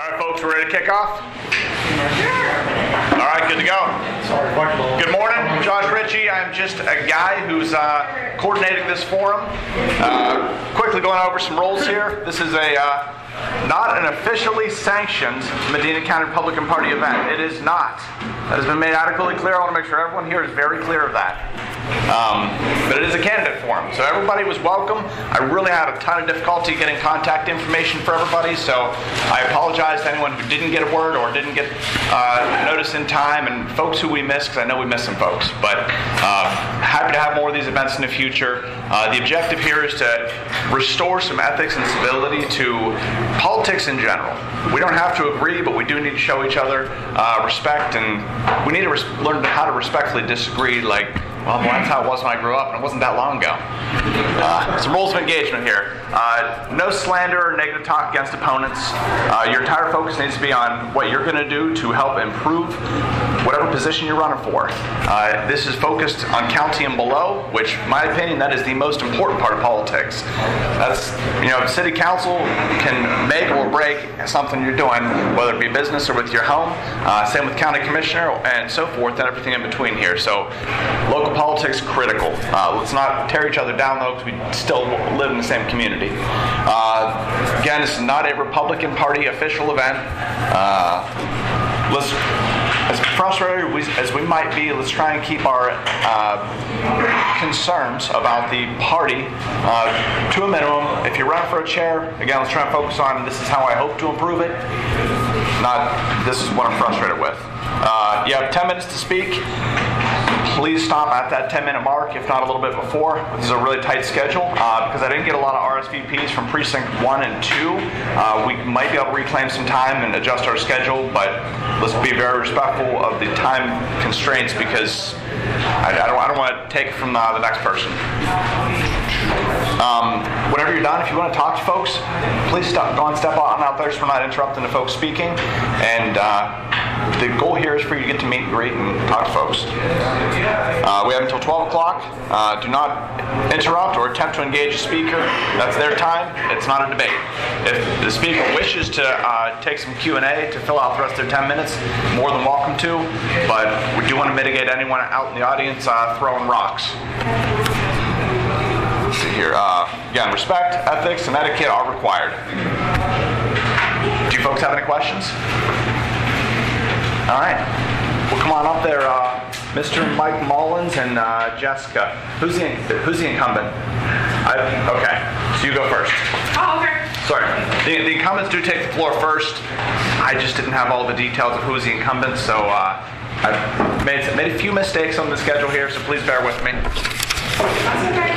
All right, folks, we're ready to kick off? All right, good to go. Good morning, I'm Josh Ritchie. I'm just a guy who's coordinating this forum. Quickly going over some rules here. This is not an officially sanctioned Medina County Republican Party event. It is not. That has been made adequately clear. I want to make sure everyone here is very clear of that. But it is a candidate forum, so everybody was welcome. I really had a ton of difficulty getting contact information for everybody, so I apologize to anyone who didn't get a word or didn't get notice in time, and folks who we missed, because I know we missed some folks. But happy to have more of these events in the future. The objective here is to restore some ethics and civility to politics in general. We don't have to agree, but we do need to show each other respect, and we need to learn how to respectfully disagree. Like, well, that's how it was when I grew up, and it wasn't that long ago. Some rules of engagement here. No slander or negative talk against opponents. Your entire focus needs to be on what you're going to do to help improve whatever position you're running for. This is focused on county and below, which, in my opinion, that is the most important part of politics. That's, city council can make or break something you're doing, whether it be business or with your home. Same with county commissioner and so forth, and everything in between here. So, local politics critical. Let's not tear each other down, though, because we still live in the same community. Again, this is not a Republican Party official event. As frustrated as we might be, let's try and keep our concerns about the party to a minimum. If you're running for a chair, again, let's try and focus on this is how I hope to improve it, not this is what I'm frustrated with. You have 10 minutes to speak. Please stop at that 10-minute mark, if not a little bit before. This is a really tight schedule because I didn't get a lot of RSVPs from Precinct 1 and 2. We might be able to reclaim some time and adjust our schedule, but let's be very respectful of the time constraints because I don't want to take it from the next person. Whenever you're done, if you want to talk to folks, please go and step on out there so we're not interrupting the folks speaking. And the goal here is for you to get to meet and greet and talk to folks. We have until 12 o'clock. Do not interrupt or attempt to engage a speaker. That's their time. It's not a debate. If the speaker wishes to take some Q&A to fill out the rest of their 10 minutes, more than welcome to. But we do want to mitigate anyone out in the audience throwing rocks. Let's see here. Again, respect, ethics, and etiquette are required. Do you folks have any questions? All right. Well, come on up there, Mr. Mike Mullins and Jessica. Who's the incumbent? Okay, so you go first. Oh, okay. Sorry. The incumbents do take the floor first. I just didn't have all the details of who's the incumbent, so I've made a few mistakes on the schedule here, so please bear with me. That's okay.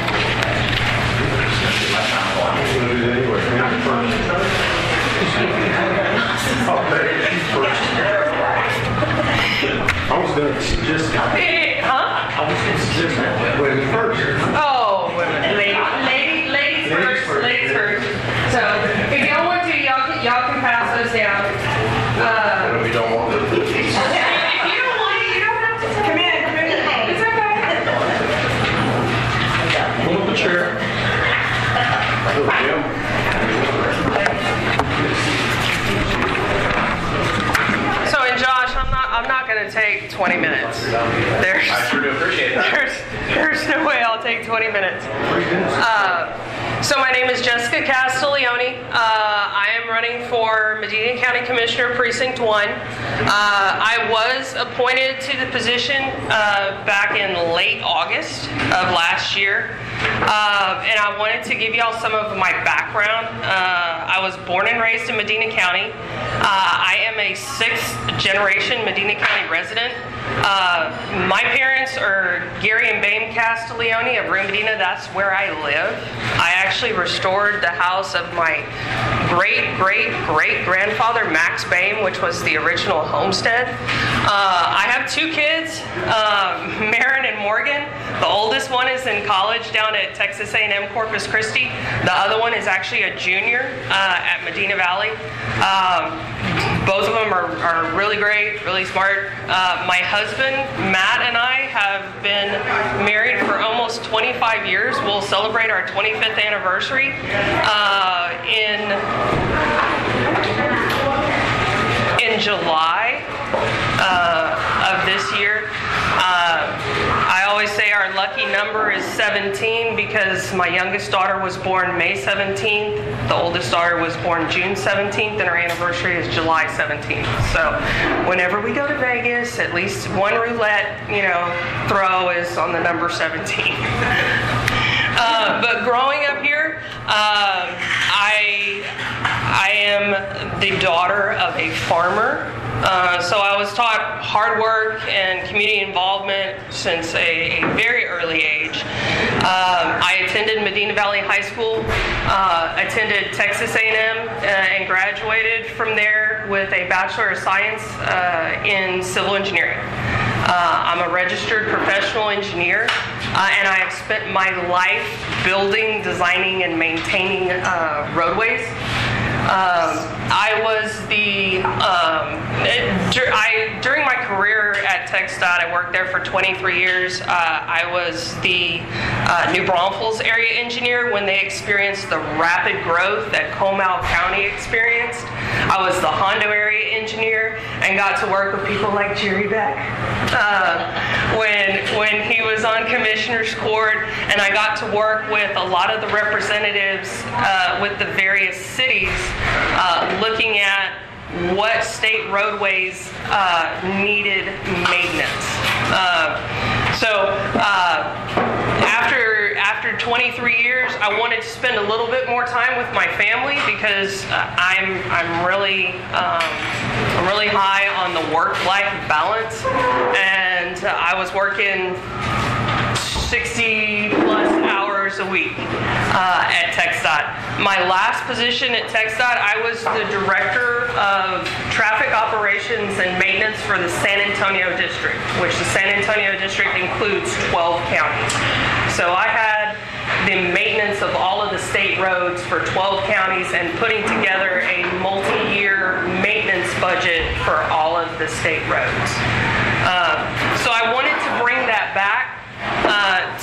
I was going to suggest that. Huh? I was going to suggest that. Women first. Oh, ladies first. Ladies first. So, if y'all want to, y'all can pass those down. If you don't want to. If you don't want it, you don't have to. Come in. It's okay. Pull up the chair. So, and Josh, I'm not going to take 20 minutes. I sure do appreciate that. There's no way I'll take 20 minutes. So my name is Jessica Castiglione. I am running for Medina County Commissioner Precinct 1. I was appointed to the position back in late August of last year. And I wanted to give y'all some of my background. I was born and raised in Medina County. I am a 6th generation Medina County resident. My parents are Gary and Bame Castiglione of Rue Medina. That's where I live. I actually restored the house of my great-great-great-grandfather, Max Bame, which was the original homestead. I have 2 kids, Marin and Morgan. The oldest one is in college down at Texas A&M Corpus Christi. The other one is actually a junior at Medina Valley. Both of them are really great, really smart. My husband, Matt, and I have been married for almost 25 years. We'll celebrate our 25th anniversary in lucky number is 17 because my youngest daughter was born May 17th, the oldest daughter was born June 17th, and our anniversary is July 17th. So whenever we go to Vegas, at least one roulette, throw is on the number 17. But growing up here, I am the daughter of a farmer. So I was taught hard work and community involvement since a very early age. I attended Medina Valley High School, attended Texas A&M, and graduated from there with a Bachelor of Science in Civil Engineering. I'm a registered professional engineer, and I have spent my life building, designing, and maintaining roadways. I was during my career at TxDOT, I worked there for 23 years. I was the New Braunfels area engineer when they experienced the rapid growth that Comal County experienced. I was the Hondo area engineer and got to work with people like Jerry Beck when he was on Commissioner's Court, and I got to work with a lot of the representatives with the various cities looking at what state roadways needed maintenance. After 23 years, I wanted to spend a little bit more time with my family because I'm really high on the work-life balance, and I was working 60 plus hours a week at TxDOT. My last position at TxDOT, I was the director of traffic operations and maintenance for the San Antonio district, which the San Antonio district includes 12 counties. So I had the maintenance of all of the state roads for 12 counties and putting together a multi-year maintenance budget for all of the state roads. So I wanted to bring that back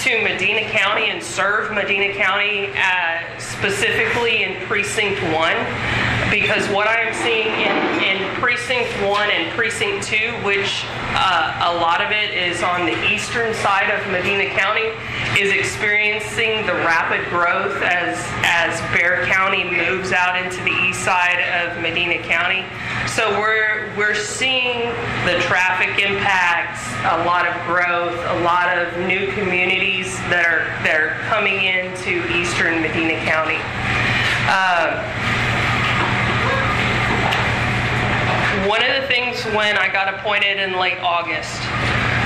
to Medina County and serve Medina County specifically in Precinct 1, because what I am seeing in Precinct 1 and Precinct 2, which a lot of it is on the eastern side of Medina County, is experiencing the rapid growth as Bexar County moves out into the east side of Medina County. So we're seeing the traffic impacts, a lot of growth, a lot of new communities that are coming into eastern Medina County. One of the things when I got appointed in late August,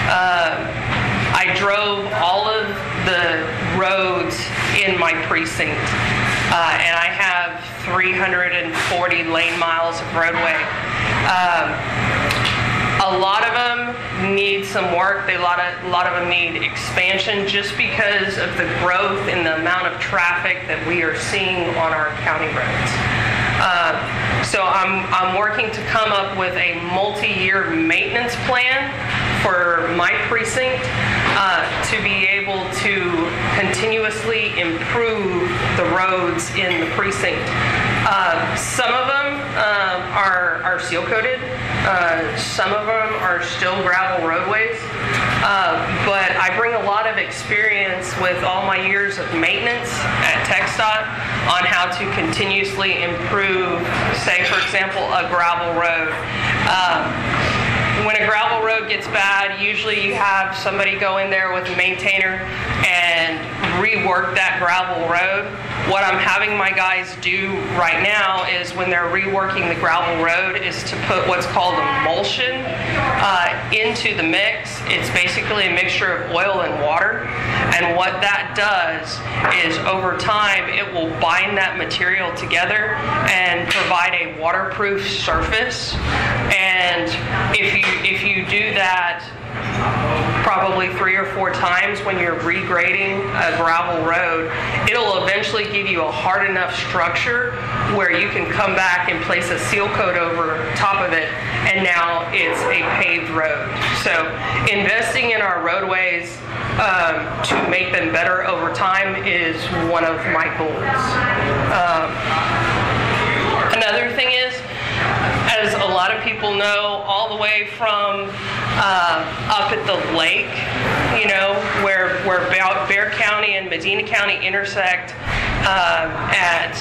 I drove all of the roads in my precinct, and I have 340 lane miles of roadway. A lot of them need some work. A lot of them need expansion just because of the growth and the amount of traffic that we are seeing on our county roads. So I'm working to come up with a multi-year maintenance plan for my precinct to be able to continuously improve the roads in the precinct. Some of them are seal coated. Some of them are still gravel roadways. But I bring a lot of experience with all my years of maintenance at TxDOT on how to continuously improve, say, for example, a gravel road. When a gravel road gets bad, usually you have somebody go in there with a maintainer and rework that gravel road. What I'm having my guys do right now is when they're reworking the gravel road is to put what's called emulsion into the mix. It's basically a mixture of oil and water. And what that does is over time it will bind that material together and provide a waterproof surface. And if you do that probably 3 or 4 times when you're regrading a gravel road, it'll eventually give you a hard enough structure where you can come back and place a seal coat over top of it, and now it's a paved road. So investing in our roadways to make them better over time is one of my goals. Another thing is, as a lot of people know, all the way from up at the lake, you know, where Bexar County and Medina County intersect at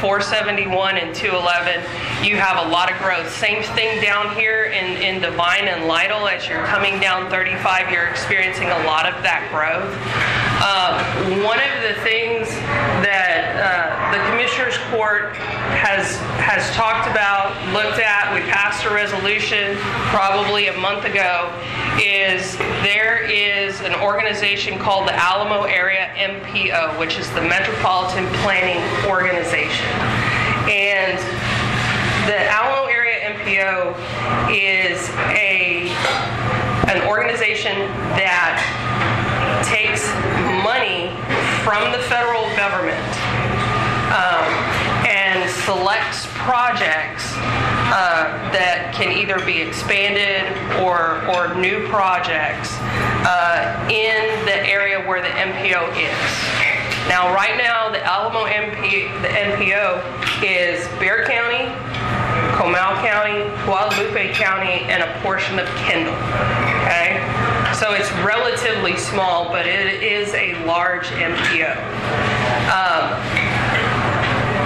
471 and 211. You have a lot of growth. Same thing down here in Devine and Lytle. As you're coming down 35, you're experiencing a lot of that growth. One of the things that the Commissioners Court has talked about, looked at, we passed a resolution probably a month ago, is there is an organization called the Alamo Area MPO, which is the Metropolitan Planning Organization. And the Alamo Area MPO is an organization that takes money from the federal government and selects projects that can either be expanded or new projects in the area where the MPO is. Now, right now, the Alamo the MPO is Bexar County, Comal County, Guadalupe County, and a portion of Kendall. Okay? So it's relatively small, but it is a large MPO.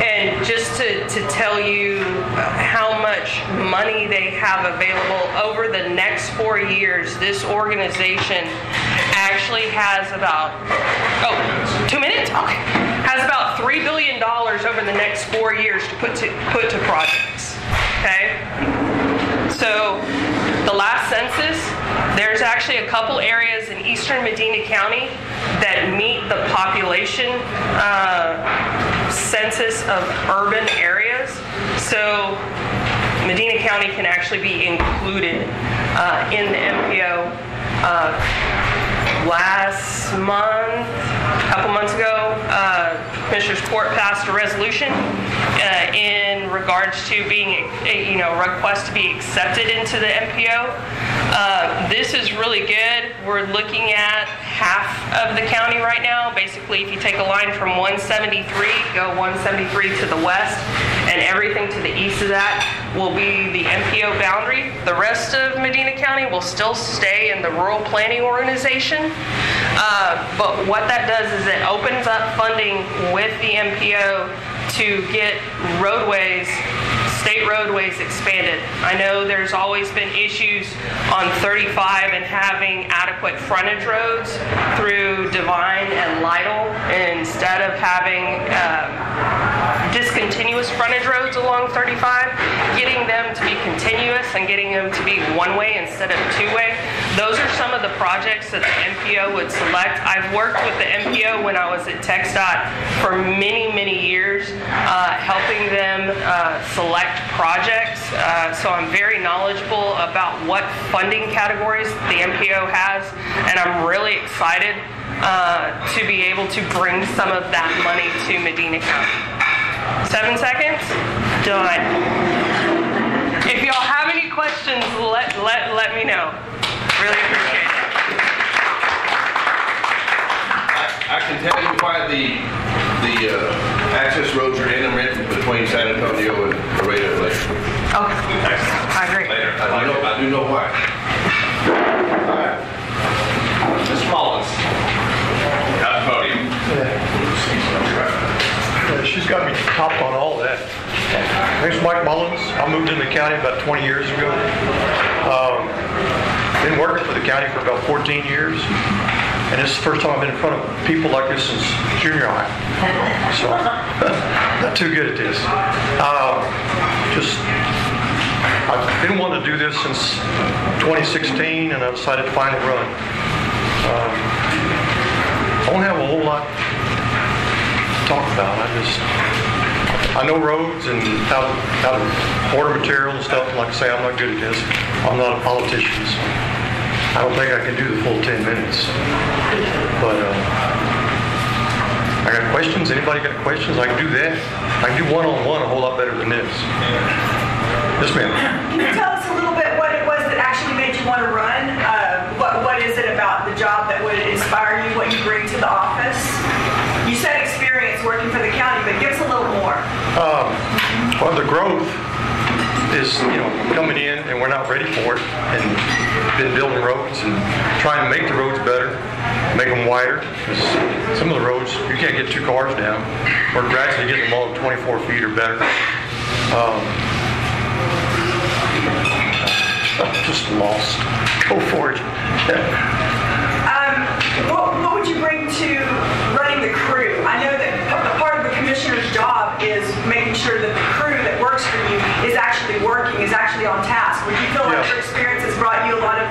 And just to tell you how much money they have available over the next 4 years, this organization actually has about, 2 minutes? Okay. Has about $3 billion over the next 4 years to put to projects. Okay? So the last census, there's actually a couple areas in eastern Medina County that meet the population census of urban areas. So Medina County can actually be included in the MPO. Last month, a couple months ago, Commissioners Court passed a resolution in regards to being, a request to be accepted into the MPO. This is really good. We're looking at half of the county right now. Basically, if you take a line from 173, go 173 to the west, and everything to the east of that will be the MPO boundary. The rest of Medina County will still stay in the Rural Planning Organization. But what that does is it opens up funding with the MPO to get roadways, state roadways expanded. I know there's always been issues on 35 and having adequate frontage roads through Devine and Lytle instead of having discontinuous frontage roads along 35, getting them to be continuous and getting them to be one-way instead of two-way. Those are some of the projects that the MPO would select. I've worked with the MPO when I was at TxDOT for many, many years, helping them select projects. So I'm very knowledgeable about what funding categories the MPO has, and I'm really excited to be able to bring some of that money to Medina County. 7 seconds? Done. If y'all have any questions, let me know. Really appreciate it. I can tell you why the access roads are intermittent between San Antonio and Laredo Lake. Okay. I agree. I do know why. All right. Ms. Mullins. At the podium. She's got me topped on all that. My name's Mike Mullins. I moved into the county about 20 years ago. Been working for the county for about 14 years. And this is the first time I've been in front of people like this since junior high. So, not too good at this. I've been wanting to do this since 2016, and I decided to finally run. I don't have a whole lot to talk about. I know roads and how to order material and stuff. Like I say, I'm not good at this. I'm not a politician, so I don't think I can do the full 10 minutes. But I got questions. Anybody got questions? I can do that. I can do one-on-one a whole lot better than this. Yes, ma'am. Can you tell us a little bit what it was that actually made you want to run? What is it about the job that would inspire you, what you bring to the office? You said experience working for the county, but give us a little more. Well, the growth is, coming in and we're not ready for it, and been building roads and trying to make the roads better, make them wider, because some of the roads, you can't get 2 cars down. We're gradually getting them all 24 feet or better. Just lost. Go for it. What would you bring to running the crew? I know that part of the commissioner's job is making sure that the crew that works for you is actually working, is actually on task. Would you feel like your experience has brought you a lot of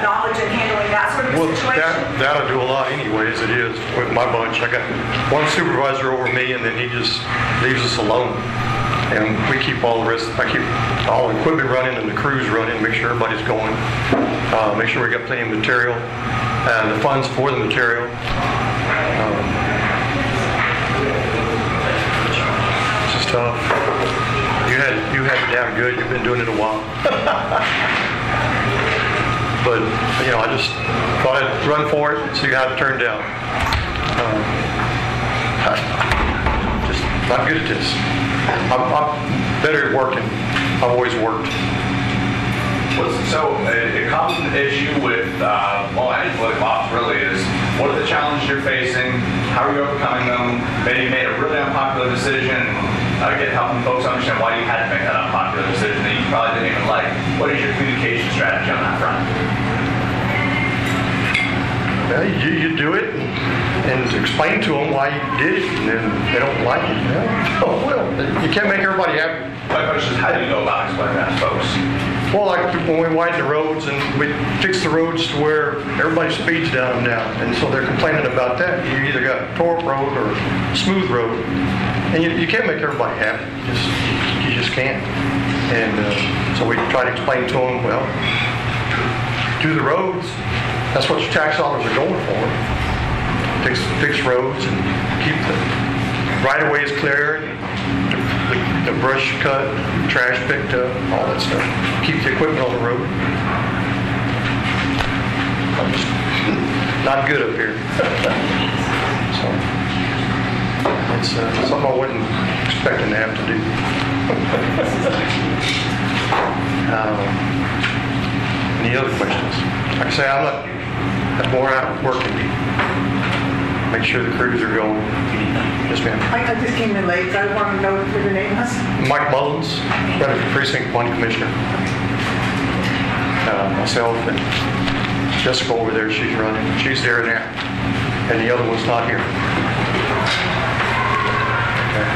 knowledge in handling that sort of situation? That'll do a lot anyway, as it is with my bunch. I got one supervisor over me, and then he just leaves us alone. And we keep all the rest, I keep all the equipment running and the crews running, make sure everybody's going. Make sure we got plenty of material and the funds for the material. It's just tough. You had it down good. You've been doing it a while. But, I just thought I'd run for it and see how it turned out. Just not good at this. I'm better at working. I've always worked. So a common issue with, any political ops really is, what are the challenges you're facing? How are you overcoming them? Maybe you made a really unpopular decision, helping folks understand why you had to make that unpopular decision that you probably didn't even like. What is your communication strategy on that front? Well, you do it and explain to them why you did it, and then they don't like it. You can't make everybody happy. My question is, how do you go about explaining that to folks? Well, like when we widen the roads and we fix the roads to where everybody speeds down them now, and so they're complaining about that. You either got a tore up road or a smooth road, and you can't make everybody happy. You just can't. And so we try to explain to them, well, do the roads. That's what your tax dollars are going for. Fix roads and keep the right-of-ways clear, the brush cut, trash picked up, all that stuff. Keep the equipment on the road. I'm just not good up here. So it's something I wasn't expecting to have to do. Any other questions? Like I say, I'm more out working. Make sure the crews are going. Yes, ma'am. I just came in late, so I want to know what your name was. Mike Mullins, running for Precinct 1 Commissioner. Myself and Jessica over there, she's running. She's there now. And the other one's not here. Okay.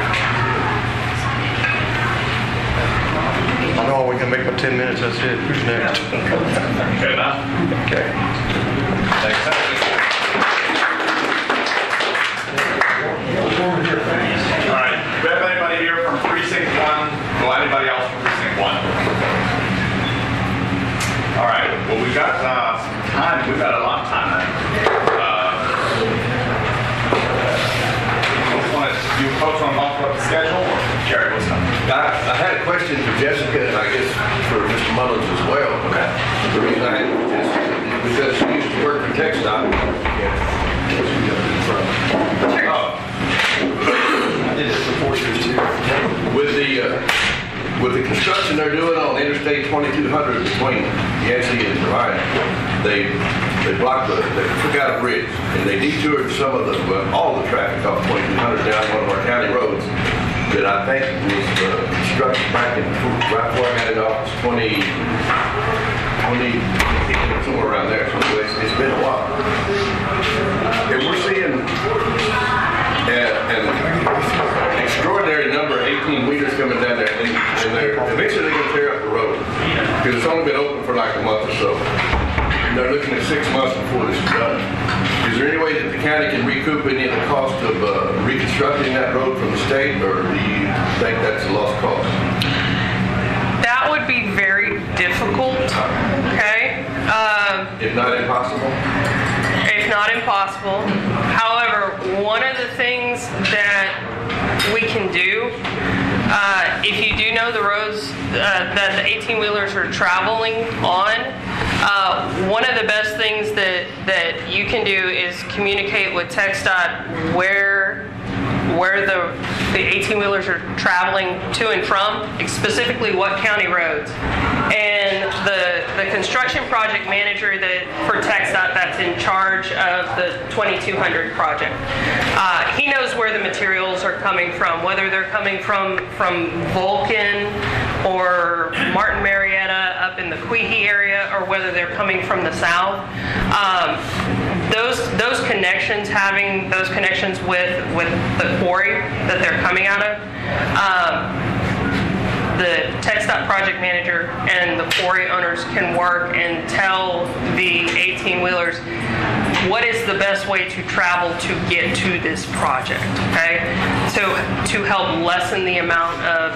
I know we can make my 10 minutes, that's it. Who's next? Okay, now? Okay. Thanks. All right. Do we have anybody here from Precinct 1? Well, anybody else from Precinct 1? All right. Well, we've got some time. We've got a lot of time then. You folks want to bump up the schedule? Or Jerry, what's up? I had a question for Jessica, and I guess for Mr. Mullins as well. Okay. The reason I had it for Jessica is because she used to work for TxDOT. I did this for 4 years too. With the construction they're doing on Interstate 2200 between Yancey and Devine, they took out a bridge and they detoured all the traffic off 2200 down one of our county roads that I think was constructed back in right before I got into office 20 somewhere around there. So it's been a while, and we're seeing an extraordinary number of 18-wheelers coming down there, and eventually they're going to tear up the road because it's only been open for like a month or so. And they're looking at 6 months before this is done. Is there any way that the county can recoup any of the cost of reconstructing that road from the state, or do you think that's a lost cause? That would be very difficult, okay? If not impossible? If not impossible. However, one of the things that we can do, if you do know the roads that the 18-wheelers are traveling on, one of the best things that you can do is communicate with TxDOT where where the 18-wheelers are traveling to and from, specifically what county roads. And the construction project manager for TxDOT that's in charge of the 2200 project, he knows where the materials are coming from, whether they're coming from Vulcan or Martin Marietta up in the Quehee area, or whether they're coming from the south. Those connections, having those connections with the quarry that they're coming out of, the TxDOT project manager and the quarry owners can work and tell the 18-wheelers what is the best way to travel to get to this project, okay? To help lessen the amount of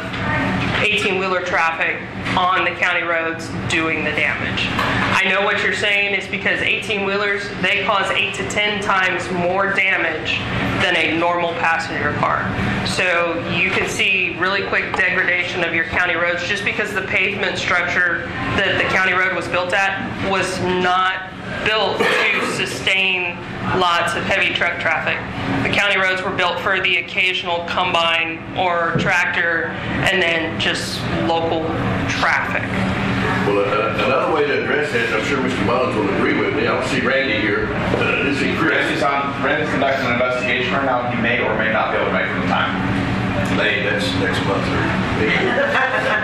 18-wheeler traffic on the county roads doing the damage. I know what you're saying is because 18-wheelers, they cause 8 to 10 times more damage than a normal passenger car. So you can see really quick degradation of your county roads just because the pavement structure that the county road was built at was not built to sustain lots of heavy truck traffic. The county roads were built for the occasional combine or tractor and then just local traffic. Well, another way to address that, I'm sure Mr. Mullins will agree with me. I don't see Randy here. Is he Chris? Randy's conducting an investigation right now. He may or may not be able to make it in time. That's next month.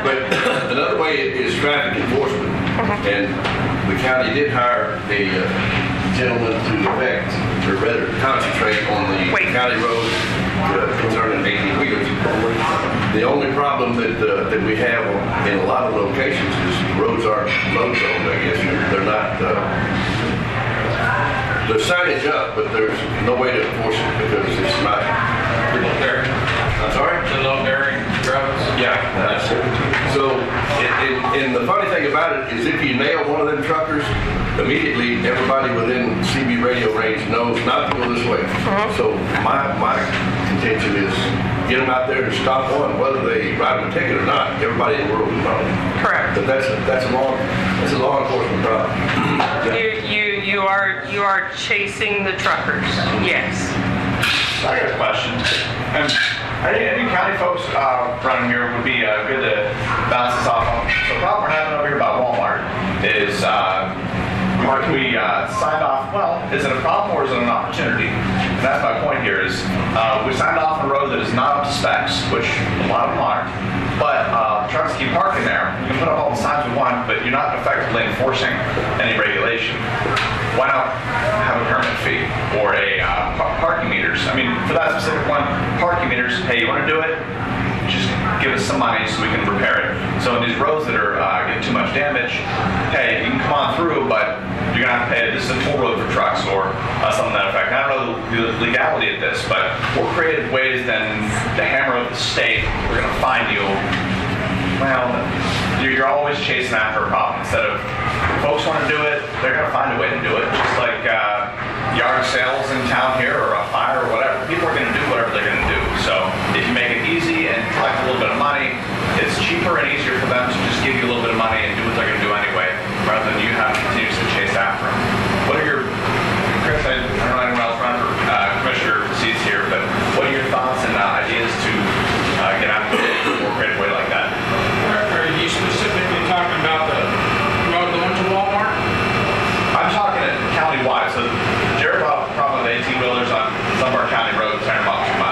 But another way is traffic enforcement. And the county did hire a gentleman to effect, or rather concentrate on the county roads concerning 18-wheelers. The only problem that we have in a lot of locations is roads aren't load zoned, I guess. They're not, there's signage up, but there's no way to enforce it because it's not. I'm sorry? The low bearing roads? Yeah. So, and the funny thing about it is if you nail one of them truckers, immediately everybody within CB radio range knows not to go this way. So my contention is get them out there and stop one, whether they write them a ticket or not. Everybody in the world will know. Correct. But that's a law enforcement problem. You are chasing the truckers. Yes. I got a question. Any county folks running here would be good to bounce this off on. So the problem we're having over here about Walmart is we signed off, well, is it a problem or is it an opportunity? And that's my point here is we signed off on a road that is not up to specs, which a lot of them aren't, but trucks keep parking there. You can put up all the signs we want, but you're not effectively enforcing any regulation. Why not have a permit fee or a parking meters? I mean, for that specific one, parking meters, hey, you want to do it? Just give us some money so we can repair it. So in these roads that are getting too much damage, hey, you can come on through, but you're going to have to pay. This is a toll road for trucks or something to that effect. I don't know the legality of this, but more creative ways than the hammer of the state. We're going to fine you. Well, you're always chasing after a problem. Instead of folks want to do it, they're going to find a way to do it. Just like yard sales in town here or a fire or whatever. People are going to do whatever they're going to do. So if you make it easy and collect a little bit of money, it's cheaper and easier for them to just give you a little bit of money and do what they're going to do anyway, rather than you have to continuously chase after them. What are your, Chris, I don't know anyone else running for commissioner seats here, but what are your thoughts and ideas to get after it in a more creative way like that? Are you specifically talking about the road going to Walmart? I'm talking it county-wide. So Jared will have a problem with 18-wheelers on some of our county roads tearing them up too much.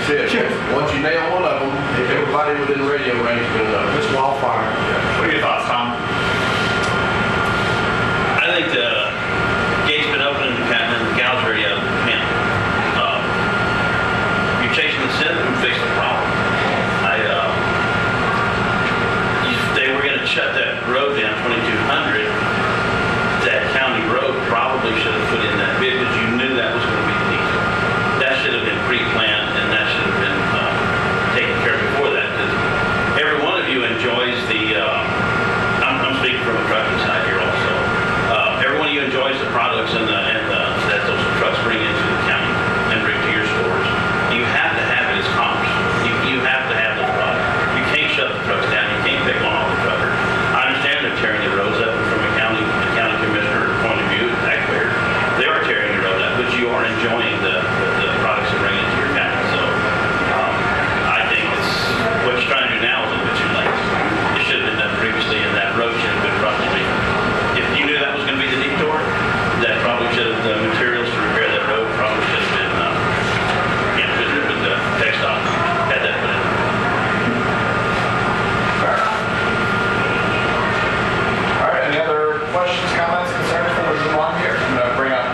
said, once you nail one of them, everybody within radio range is going to know. It's wildfire. What are your thoughts, Tom? I think the gate's been open and the gals are ready out of the pen. You're chasing the sin and fix the problem. If they were going to shut that road down, 2200, that county road probably should have put in that bid because you knew that was going to be the detour. That should have been pre-planned and that should have been taken care of before that. Because every one of you enjoys the, I'm speaking from a trucking side here also. Every one of you enjoys the products that those trucks bring into the county and bring to your stores. You have to have it as commerce. You have to have those products. You can't shut the trucks down. You can't pick on all the truckers. I understand they're tearing the roads up, and from a county commissioner point of view, taxpayer, they are tearing the road up, but you are enjoying the products they bring into your county. So I think what you're trying to do now is a bit too late. It should have been done previously, and that road should have been probably, if you knew that was going to be the detour, that probably should have, the materials to repair that road probably should have been, with the textile, had that put in. All right, any other questions, comments, concerns before we move on here? I'm going to bring up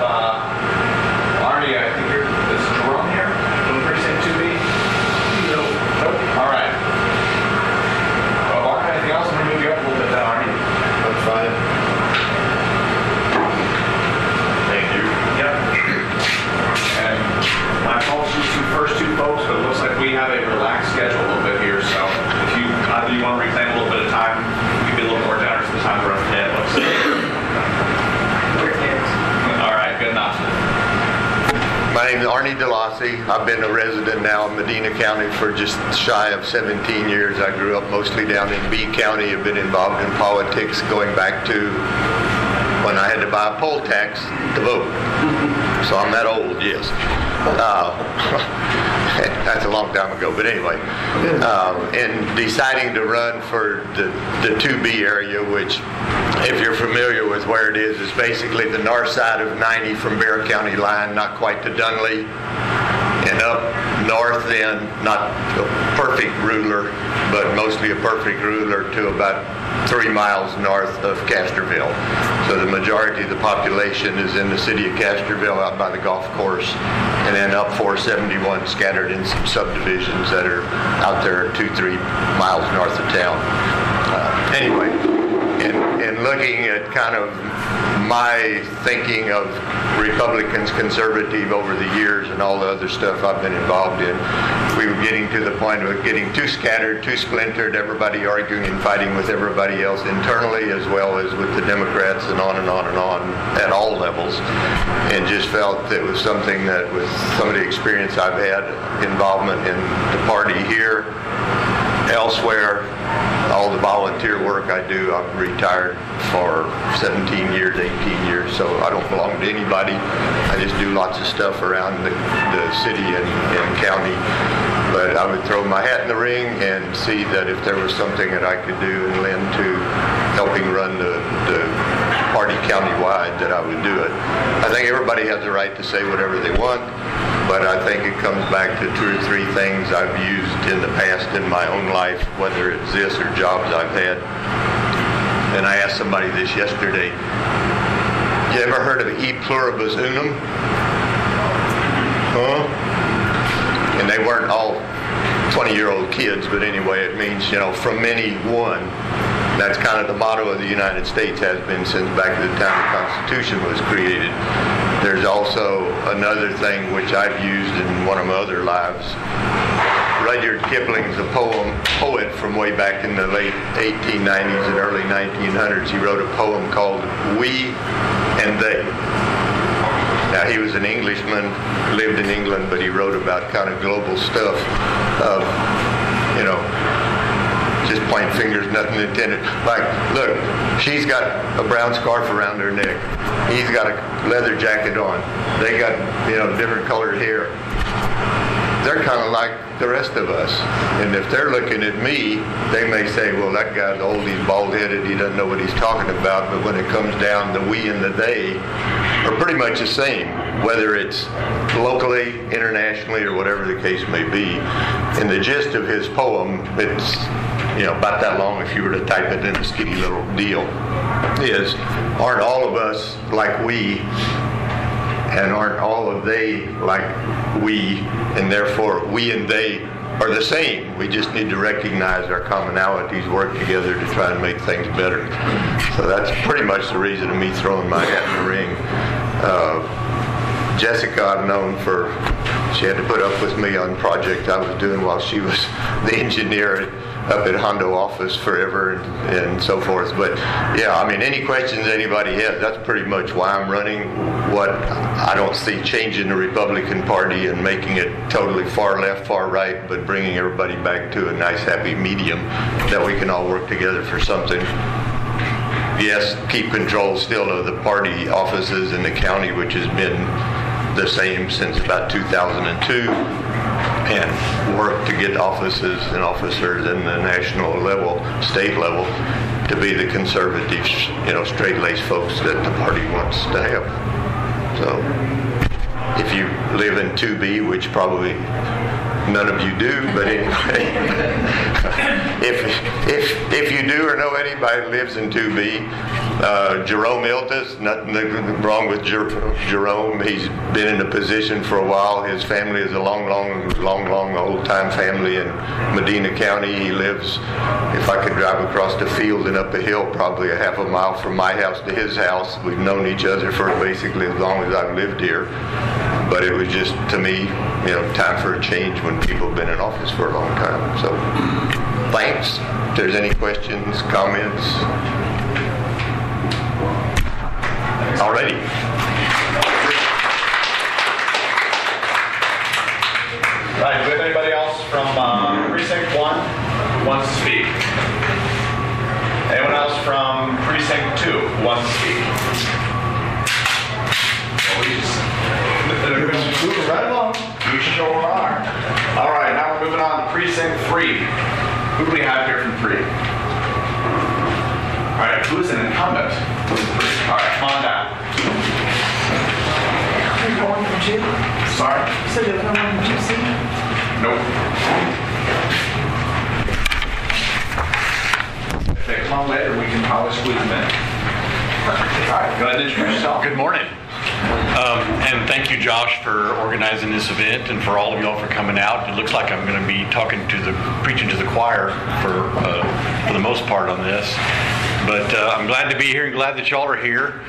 Arnie. I think is Jerome here from Precinct 2B? Nope. All right. Well, Arnie, anything else? I'm going to move you up a little bit then, Arnie. That's fine. Thank you. Yep. And my apologies to the first two folks, but it looks like we have a relaxed schedule a little bit here, so if you either you want to reclaim a little bit of time, we can be a little more generous this time around the head. All right, good enough. My name is Arnie DeLossie. I've been a resident now in Medina County for just shy of 17 years. I grew up mostly down in B County. I've been involved in politics going back to when I had to buy a poll tax to vote. So I'm that old, yes. That's a long time ago, but anyway. In deciding to run for the 2B area, which, if you're familiar with where it is basically the north side of 90 from Bear County line, not quite to Dunley, and up north then, not a perfect ruler, but mostly a perfect ruler to about 3 miles north of Casterville. So the majority of the population is in the city of Casterville out by the golf course, and then up 471 scattered in some subdivisions that are out there 2-3 miles north of town. Anyway, in looking at kind of my thinking of Republicans, conservative over the years and all the other stuff I've been involved in, we were getting to the point of getting too scattered, too splintered, everybody arguing and fighting with everybody else internally as well as with the Democrats and on and on and on at all levels, and just felt that it was something that with some of the experience I've had, involvement in the party here, elsewhere, all the volunteer work I do. I'm retired for 17 years, 18 years, so I don't belong to anybody. I just do lots of stuff around the city and county. But I would throw my hat in the ring and see that if there was something that I could do and lend to helping run the party countywide, that I would do it. I think everybody has the right to say whatever they want, but I think it comes back to 2 or 3 things I've used in the past in my own life, whether it's this or jobs I've had. And I asked somebody this yesterday, you ever heard of e pluribus unum? Huh? And they weren't all 20-year-old kids, but anyway, it means, from many, one. That's kind of the motto of the United States, has been since back at the time the Constitution was created. There's also another thing which I've used in one of my other lives. Rudyard Kipling's a poet from way back in the late 1890s and early 1900s. He wrote a poem called We and They. Now, he was an Englishman, lived in England, but he wrote about kind of global stuff of, just point fingers, nothing intended. Like, look, she's got a brown scarf around her neck. He's got a leather jacket on. They got, different colored hair. They're kind of like the rest of us. And if they're looking at me, they may say, well, that guy's old, he's bald-headed, he doesn't know what he's talking about. But when it comes down, the we and the they are pretty much the same. whether it's locally, internationally, or whatever the case may be. And the gist of his poem, it's about that long if you were to type it in a skinny little deal, is, aren't all of us like we, and aren't all of they like we, and therefore we and they are the same. We just need to recognize our commonalities, work together to try and make things better. So that's pretty much the reason of me throwing my hat in the ring. Jessica, I've known she had to put up with me on the project I was doing while she was the engineer up at Hondo office forever and so forth. But yeah, I mean, any questions anybody has, that's pretty much why I'm running. What I don't see changing the Republican Party and making it totally far left, far right, but bringing everybody back to a nice, happy medium that we can all work together for something. Yes, keep control still of the party offices in the county, which has been the same since about 2002, and work to get offices and officers in the national level, state level, to be the conservative, straight-laced folks that the party wants to have. So, if you live in 2B, which probably none of you do, but anyway, if you do or know anybody that lives in 2B, Jerome Iltis, nothing wrong with Jerome. He's been in a position for a while. His family is a long old-time family in Medina County. He lives, if I could drive across the field and up a hill, probably a half a mile from my house to his house. We've known each other for basically as long as I've lived here. But it was just, to me, time for a change when people have been in office for a long time. So, thanks. If there's any questions, comments. Alrighty. Right, do we have anybody else from Precinct 1 who wants to speak? Anyone else from Precinct 2 who wants to speak? Moving right along. You sure are. All right, now we're moving on to Precinct 3. Who do we have here from 3? All right, who's an incumbent? All right, come on down. You're going from 2? Sorry? So there's no one from 2C? Nope. If they come on later, we can probably squeeze them in. All right, go ahead and introduce yourself. Good morning. And thank you, Josh, for organizing this event, and for all of y'all for coming out. It looks like I'm going to be preaching to the choir for the most part on this. But I'm glad to be here and glad that y'all are here.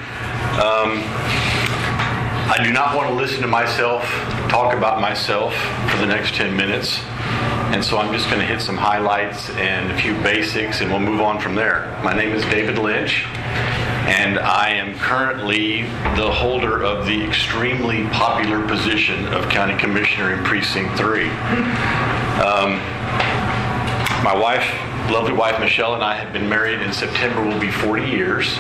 I do not want to listen to myself talk about myself for the next 10 minutes. And so I'm just going to hit some highlights and a few basics, and we'll move on from there. My name is David Lynch, and I am currently the holder of the extremely popular position of County Commissioner in Precinct 3. My wife, lovely wife Michelle, and I have been married in September. Will be 40 years.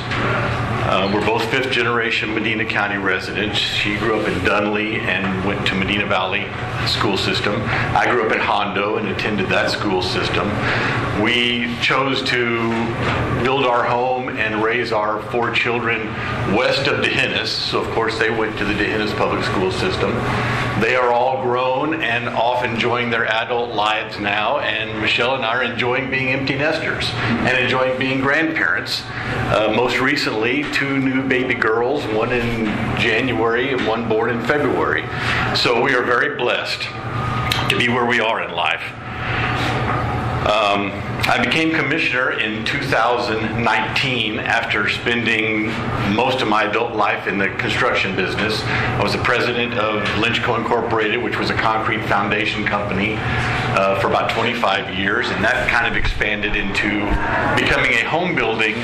We're both fifth-generation Medina County residents. She grew up in Dunley and went to Medina Valley school system. I grew up in Hondo and attended that school system. We chose to build our home and raise our 4 children west of D'Hanis. So, of course, they went to the D'Hanis public school system. They are all grown and off enjoying their adult lives now, and Michelle and I are enjoying being empty nesters and enjoying being grandparents. Most recently, 2 new baby girls, one in January and one born in February. So we are very blessed to be where we are in life. I became commissioner in 2019 after spending most of my adult life in the construction business. I was the president of Lynch Co. Incorporated, which was a concrete foundation company for about 25 years, and that kind of expanded into becoming a home building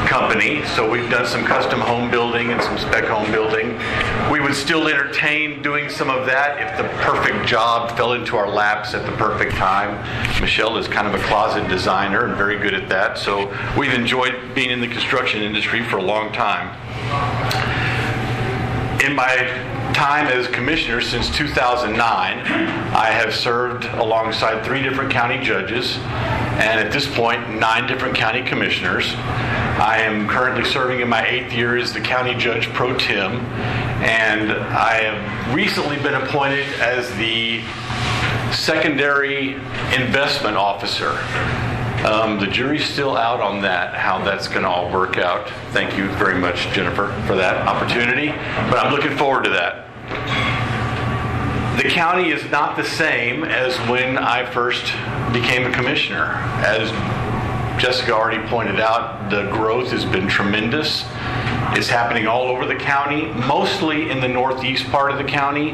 company. So we've done some custom home building and some spec home building. We would still entertain doing some of that if the perfect job fell into our laps at the perfect time. Michelle is kind of a closet designer and very good at that, so we've enjoyed being in the construction industry for a long time. In my time as commissioner since 2009, I have served alongside 3 different county judges, and at this point, 9 different county commissioners. I am currently serving in my 8th year as the county judge pro tem, and I have recently been appointed as the secondary investment officer. The jury's still out on that, how that's going to all work out. Thank you very much, Jennifer, for that opportunity, but I'm looking forward to that. The county is not the same as when I first became a commissioner. As Jessica already pointed out, the growth has been tremendous. It's happening all over the county, mostly in the northeast part of the county,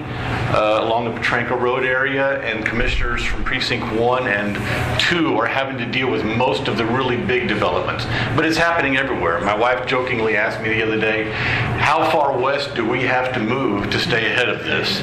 along the Petranco Road area, and commissioners from Precinct 1 and 2 are having to deal with most of the really big developments. But it's happening everywhere. My wife jokingly asked me the other day, how far west do we have to move to stay ahead of this?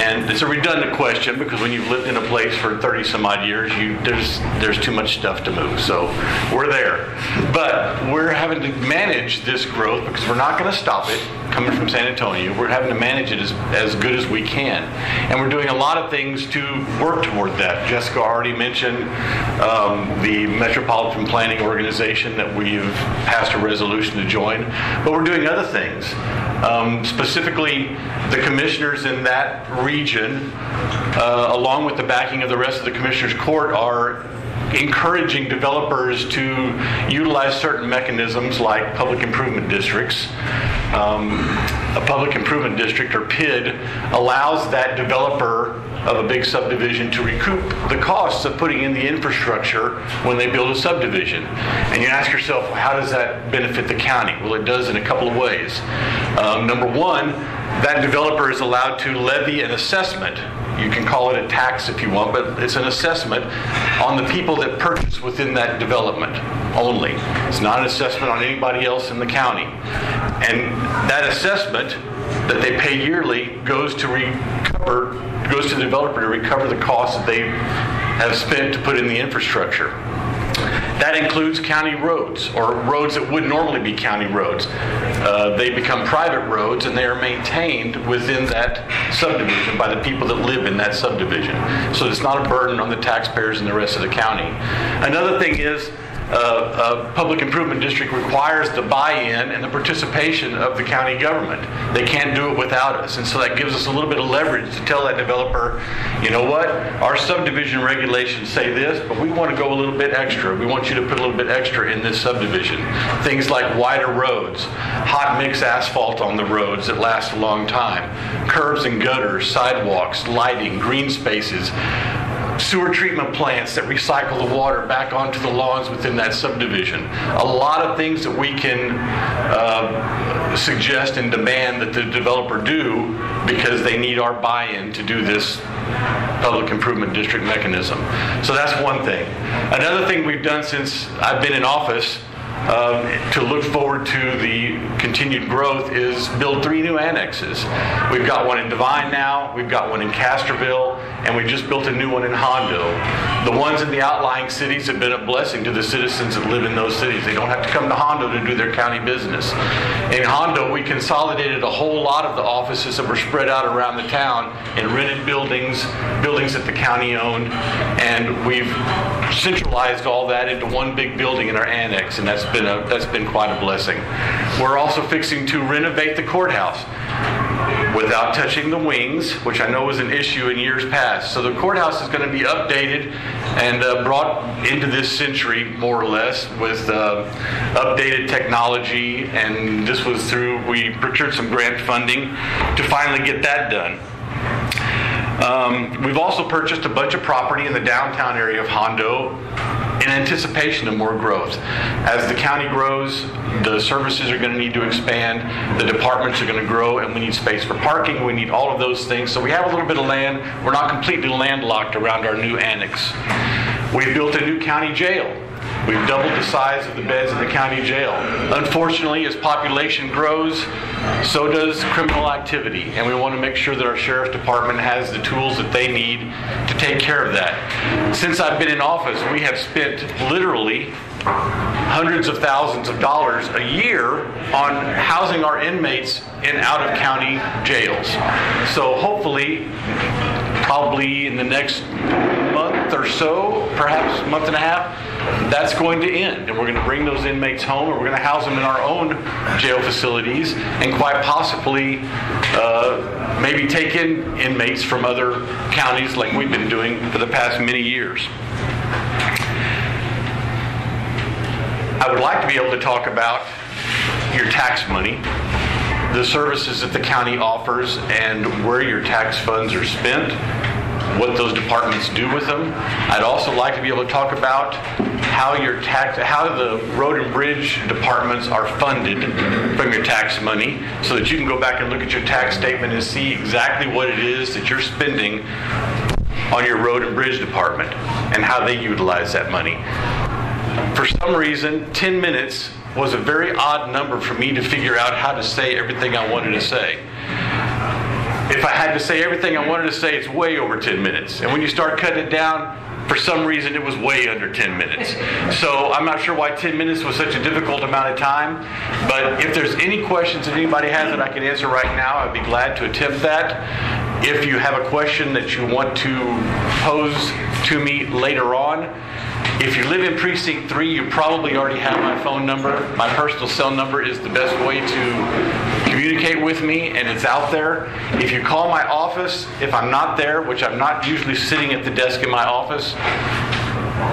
And it's a redundant question, because when you've lived in a place for 30 some odd years, there's too much stuff to move. So we're there. But we're having to manage this growth, because we're not going to stop it coming from San Antonio. We're having to manage it as good as we can. And we're doing a lot of things to work toward that. Jessica already mentioned the Metropolitan Planning Organization that we've passed a resolution to join. But we're doing other things. Specifically, the commissioners in that region, along with the backing of the rest of the Commissioners Court, are encouraging developers to utilize certain mechanisms like public improvement districts. A public improvement district, or PID, allows that developer of a big subdivision to recoup the costs of putting in the infrastructure when they build a subdivision. And you ask yourself, well, how does that benefit the county? Well, it does in a couple of ways. Number one, that developer is allowed to levy an assessment. You can call it a tax if you want, but it's an assessment on the people that purchase within that development only. It's not an assessment on anybody else in the county. And that assessment that they pay yearly goes to the developer to recover the costs that they have spent to put in the infrastructure. That includes county roads, or roads that would normally be county roads. They become private roads, and they are maintained within that subdivision by the people that live in that subdivision. So it's not a burden on the taxpayers and the rest of the county. Another thing is, a public improvement district requires the buy-in and the participation of the county government. They can't do it without us, and so that gives us a little bit of leverage to tell that developer, you know what, our subdivision regulations say this, but we want to go a little bit extra. We want you to put a little bit extra in this subdivision. Things like wider roads, hot mix asphalt on the roads that last a long time, curbs and gutters, sidewalks, lighting, green spaces, sewer treatment plants that recycle the water back onto the lawns within that subdivision. A lot of things that we can suggest and demand that the developer do, because they need our buy-in to do this public improvement district mechanism. So that's one thing. Another thing we've done since I've been in office to look forward to the continued growth is build 3 new annexes. We've got one in Devine now, we've got one in Castroville, and we just built a new one in Hondo. The ones in the outlying cities have been a blessing to the citizens that live in those cities. They don't have to come to Hondo to do their county business. In Hondo, we consolidated a whole lot of the offices that were spread out around the town in rented buildings that the county owned, and we've centralized all that into one big building in our annex, and that's been quite a blessing. We're also fixing to renovate the courthouse without touching the wings, which I know was an issue in years past. So the courthouse is going to be updated and brought into this century, more or less, with updated technology, and this was we procured some grant funding to finally get that done. We've also purchased a bunch of property in the downtown area of Hondo in anticipation of more growth. As the county grows, the services are going to need to expand, the departments are going to grow, and we need space for parking, we need all of those things. So we have a little bit of land. We're not completely landlocked around our new annex. We've built a new county jail. We've doubled the size of the beds in the county jail. Unfortunately, as population grows, so does criminal activity, and we want to make sure that our sheriff's department has the tools that they need to take care of that. Since I've been in office, we have spent literally hundreds of thousands of dollars a year on housing our inmates in out-of-county jails. So hopefully, probably in the next month or so, perhaps month and a half, that's going to end, and we're going to bring those inmates home, and we're going to house them in our own jail facilities, and quite possibly maybe take in inmates from other counties like we've been doing for the past many years. I would like to be able to talk about your tax money, the services that the county offers, and where your tax funds are spent, what those departments do with them. I'd also like to be able to talk about how the road and bridge departments are funded from your tax money, so that you can go back and look at your tax statement and see exactly what it is that you're spending on your road and bridge department and how they utilize that money. For some reason, 10 minutes was a very odd number for me to figure out how to say everything I wanted to say. If I had to say everything I wanted to say, it's way over 10 minutes. And when you start cutting it down, for some reason it was way under 10 minutes. So I'm not sure why 10 minutes was such a difficult amount of time, but if there's any questions that anybody has that I can answer right now, I'd be glad to attempt that. If you have a question that you want to pose to me later on, if you live in Precinct 3, you probably already have my phone number. My personal cell number is the best way to communicate with me, and it's out there. If you call my office, if I'm not there, which I'm not usually sitting at the desk in my office,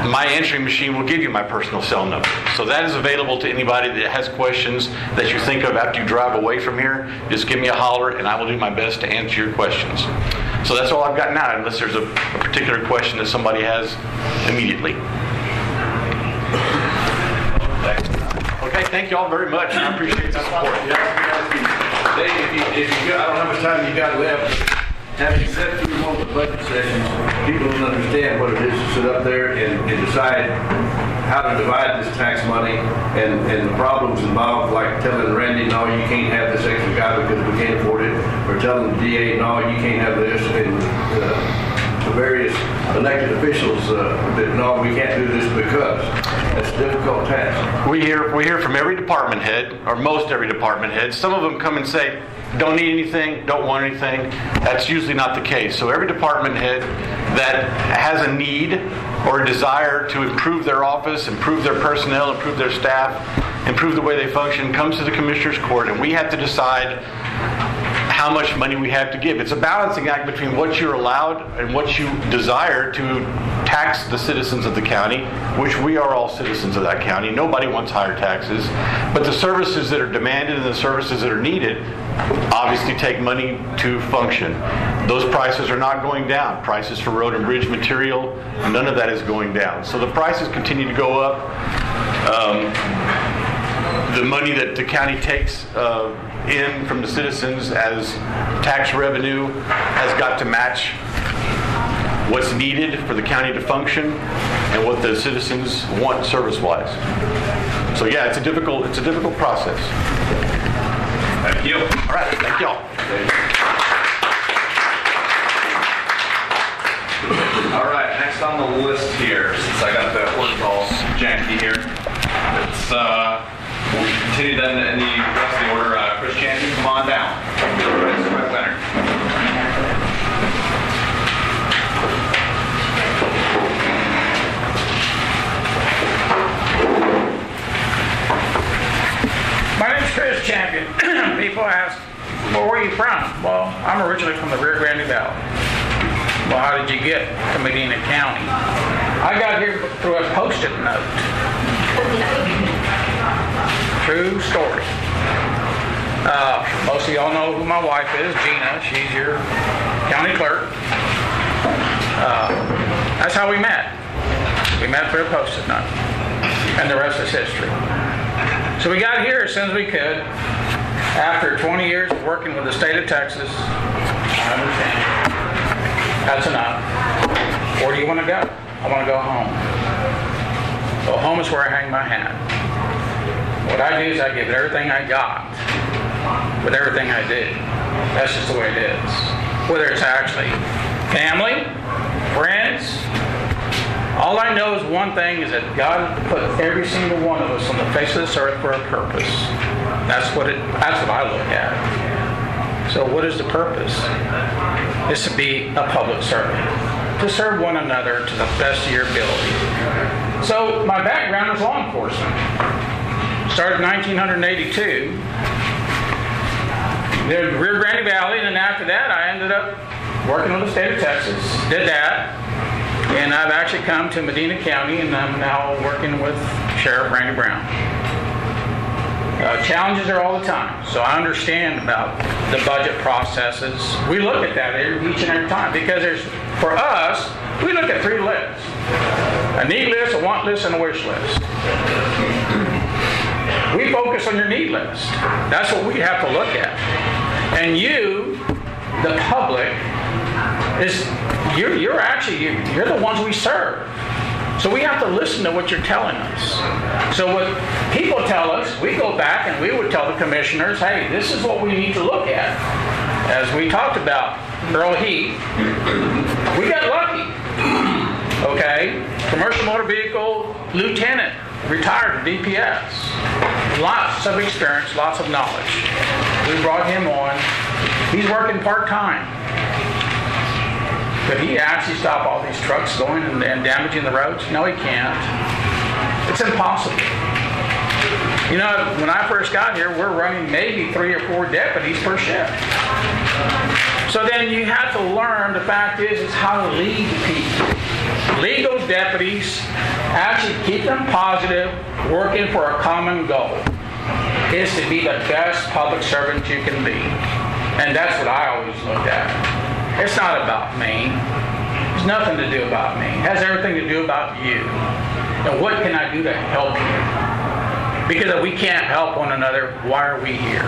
my answering machine will give you my personal cell number. So that is available to anybody that has questions that you think of after you drive away from here. Just give me a holler, and I will do my best to answer your questions. So that's all I've got now, unless there's a particular question that somebody has immediately. Okay, thank you all very much. I appreciate the support. Dave, if you got, I don't know how much time you got left. Having sat through one of the budget sessions, people don't understand what it is to sit up there and decide how to divide this tax money and the problems involved, like telling Randy, no, you can't have this extra guy because we can't afford it, or telling the DA, no, you can't have this, and the various elected officials that, no, we can't do this because. That's a difficult task. We hear from every department head, or most every department head. Some of them come and say, don't need anything, don't want anything. That's usually not the case. So every department head that has a need or a desire to improve their office, improve their personnel, improve their staff, improve the way they function, comes to the Commissioner's Court, and we have to decide how much money we have to give. It's a balancing act between what you're allowed and what you desire to tax the citizens of the county, which we are all citizens of that county. Nobody wants higher taxes. But the services that are demanded and the services that are needed obviously take money to function. Those prices are not going down. Prices for road and bridge material, none of that is going down. So the prices continue to go up. The money that the county takes in from the citizens as tax revenue has got to match what's needed for the county to function and what the citizens want service-wise. So yeah, it's a difficult process. Thank you. All right, thank y'all. All right, next on the list here, since I got that word call janky here, it's we'll continue then in the rest of the order. Chris Champion, come on down. Leonard. My name's Chris Champion. People ask, well, where are you from? Well, I'm originally from the Rio Grande Valley. Well, how did you get to Medina County? I got here through a Post-it note. True story. Most of y'all know who my wife is, Gina. She's your county clerk. That's how we met. We met through a Post-it note. And the rest is history. So we got here as soon as we could. After 20 years of working with the state of Texas, I understand. That's enough. Where do you want to go? I want to go home. Go home moments where I hang my hat. What I do is I give everything I got with everything I do. That's just the way it is. Whether it's actually family, friends. All I know is one thing, is that God put every single one of us on the face of this earth for a purpose. That's what I look at. So what is the purpose? It's to be a public servant, to serve one another to the best of your ability. So my background is law enforcement. Started in 1982. Then Rio Grande Valley, and then after that I ended up working with the state of Texas. Did that. And I've actually come to Medina County, and I'm now working with Sheriff Randy Brown. Challenges are all the time, so I understand about the budget processes. We look at that each and every time, because for us, we look at 3 lists. A need list, a want list, and a wish list. We focus on your need list. That's what we have to look at. And you, the public, you're the ones we serve. So we have to listen to what you're telling us. So what people tell us, we go back and we would tell the commissioners, hey, this is what we need to look at. As we talked about, Earl Heath, we got lucky. Okay? Commercial motor vehicle lieutenant, retired from DPS. Lots of experience, lots of knowledge. We brought him on. He's working part-time. Could he actually stop all these trucks going and damaging the roads? No, he can't. It's impossible. You know, when I first got here, we're running maybe 3 or 4 deputies per shift. So then you have to learn, the fact is how to lead people. Lead those deputies, actually keep them positive, working for a common goal. Is to be the best public servant you can be. And that's what I always look at. It's not about me. It's nothing to do about me. It has everything to do about you. And what can I do to help you? Because if we can't help one another, why are we here?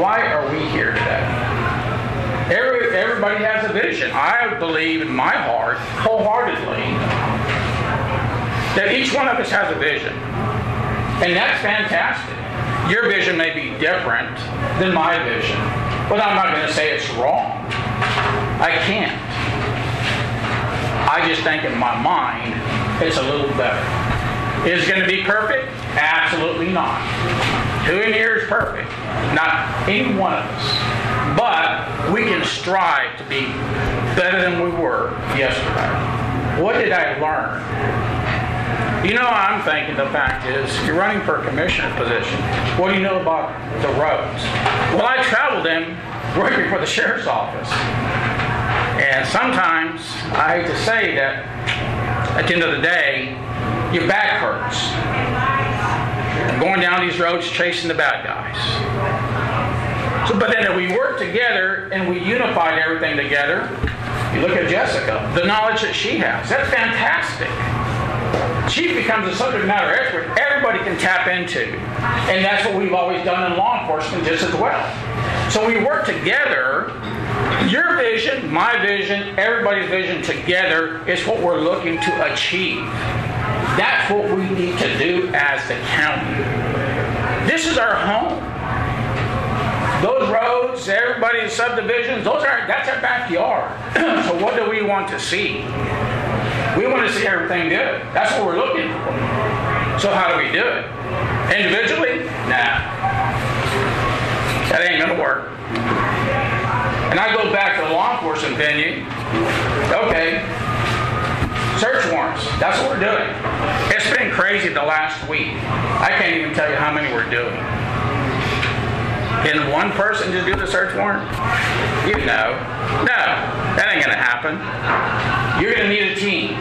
Why are we here today? Everybody has a vision. I believe in my heart, wholeheartedly, that each one of us has a vision. And that's fantastic. Your vision may be different than my vision, but I'm not going to say it's wrong. I can't. I just think in my mind, it's a little better. Is it going to be perfect? Absolutely not. Who in here is perfect? Not any one of us. But we can strive to be better than we were yesterday. What did I learn? You know, I'm thinking the fact is, you're running for a commissioner position. What do you know about the roads? Well, I traveled in working for the sheriff's office. And sometimes, I hate to say that, at the end of the day, your back hurts. Going down these roads chasing the bad guys. So, but then if we work together and we unified everything together, you look at Jessica, the knowledge that she has, that's fantastic. She becomes a subject matter expert everybody can tap into. And that's what we've always done in law enforcement just as well. So we work together. Your vision, my vision, everybody's vision together is what we're looking to achieve. That's what we need to do as the county. This is our home. Those roads, everybody's subdivisions, that's our backyard. So what do we want to see? We want to see everything good. That's what we're looking for. So how do we do it? Individually? Nah. That ain't going to work. And I go back to the law enforcement venue. Okay. Search warrants. That's what we're doing. It's been crazy the last week. I can't even tell you how many we're doing. Can one person just do the search warrant? You know. No, that ain't going to happen. You're going to need a team.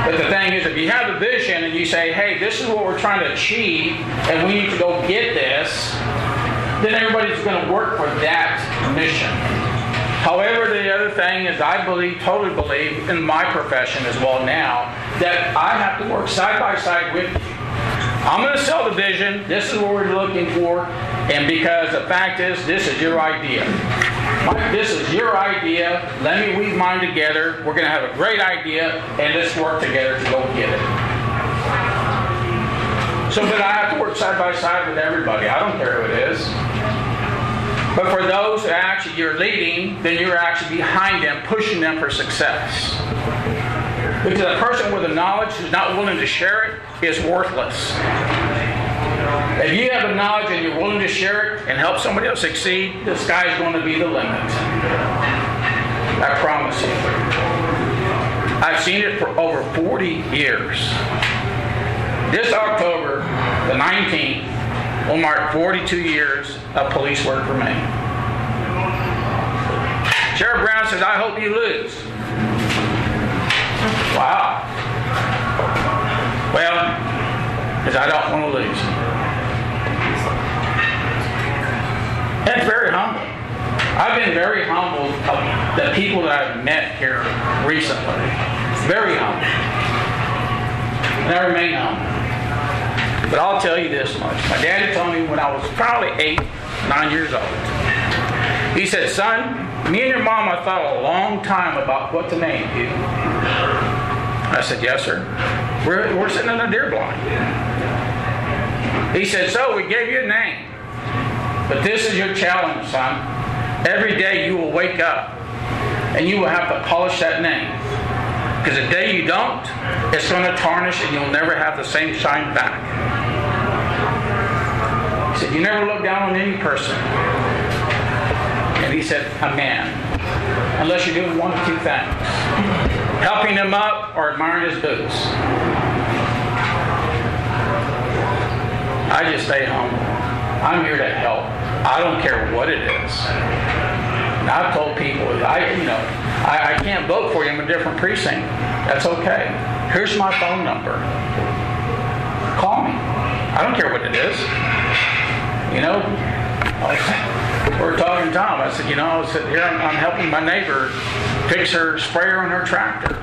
But the thing is, if you have a vision and you say, hey, this is what we're trying to achieve, and we need to go get this, then everybody's going to work for that mission. However, the other thing is I totally believe in my profession as well now, that I have to work side by side with you. I'm going to sell the vision. This is what we're looking for. And because the fact is, this is your idea. This is your idea. Let me weave mine together. We're going to have a great idea, and let's work together to go get it. So that I have to work side by side with everybody. I don't care who it is. But for those that actually you're leading, then you're actually behind them, pushing them for success. Because a person with the knowledge who's not willing to share it is worthless. If you have the knowledge and you're willing to share it and help somebody else succeed, the sky's going to be the limit. I promise you. I've seen it for over 40 years. This October, the 19th, will mark 42 years of police work for me. Sheriff Brown says, I hope you lose. Wow. Well, because I don't want to lose. And it's very humbling. I've been very humbled of the people that I've met here recently. Very humble. And I remain humble. But I'll tell you this much. My daddy told me when I was probably 8, 9 years old. He said, son, me and your mama thought a long time about what to name you. I said, yes, sir. We're sitting in a deer blind. He said, so we gave you a name. But this is your challenge, son. Every day you will wake up and you will have to polish that name. Because the day you don't, it's going to tarnish and you'll never have the same shine back. He said, you never look down on any person. And he said, a man. Unless you're doing one of two things. Helping him up or admiring his boots. I just stay humble. I'm here to help. I don't care what it is. And I've told people, I can't vote for you in a different precinct. That's okay. Here's my phone number. Call me. I don't care what it is. We're talking Tom. I said, here I'm helping my neighbor fix her sprayer on her tractor.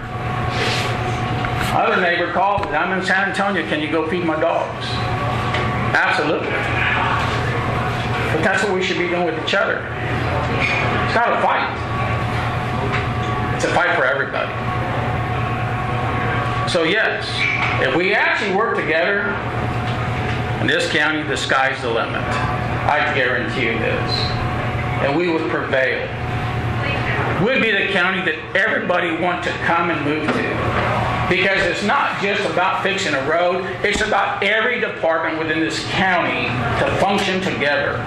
Other neighbor called me. I'm in San Antonio. Can you go feed my dogs? Absolutely. But that's what we should be doing with each other. It's not a fight. It's a fight for everybody. So yes, if we actually work together, in this county, the sky's the limit. I guarantee you this. And we would prevail. We'd be the county that everybody wants to come and move to. Because it's not just about fixing a road, it's about every department within this county to function together.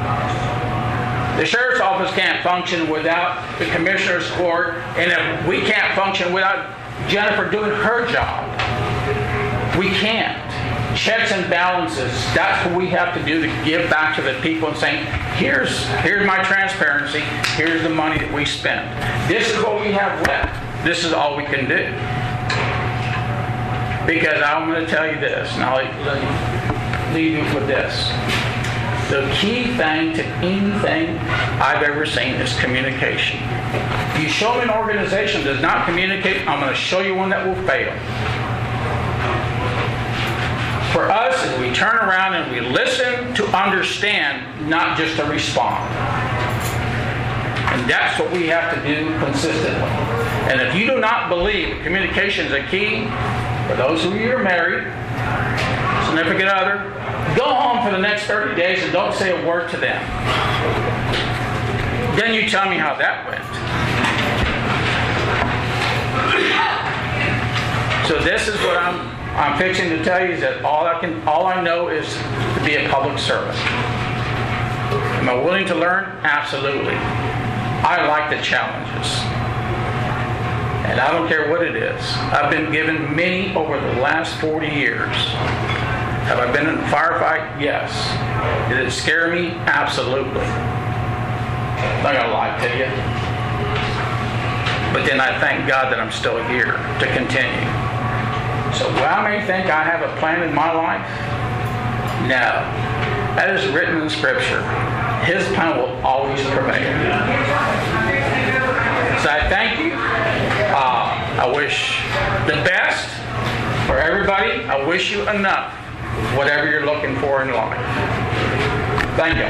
The sheriff's office can't function without the commissioner's court, and if we can't function without Jennifer doing her job. We can't. Checks and balances, that's what we have to do to give back to the people and saying, here's my transparency, here's the money that we spent. This is what we have left. This is all we can do. Because I'm going to tell you this, and I'll leave you with this. The key thing to anything I've ever seen is communication. If you show me an organization that does not communicate, I'm going to show you one that will fail. For us, is we turn around and we listen to understand, not just to respond. And that's what we have to do consistently. And if you do not believe communication is a key, for those of you who are married, significant other, go home for the next 30 days and don't say a word to them. Then you tell me how that went. So this is what I'm fixing to tell you, is that all I know is to be a public servant. Am I willing to learn? Absolutely. I like the challenges. And I don't care what it is. I've been given many over the last 40 years. Have I been in a firefight? Yes. Did it scare me? Absolutely. I'm not going to lie to you. But then I thank God that I'm still here to continue. So while I may think I have a plan in my life, no. That is written in Scripture. His plan will always prevail. So I thank you. I wish the best for everybody. I wish you enough, whatever you're looking for in life. Thank you.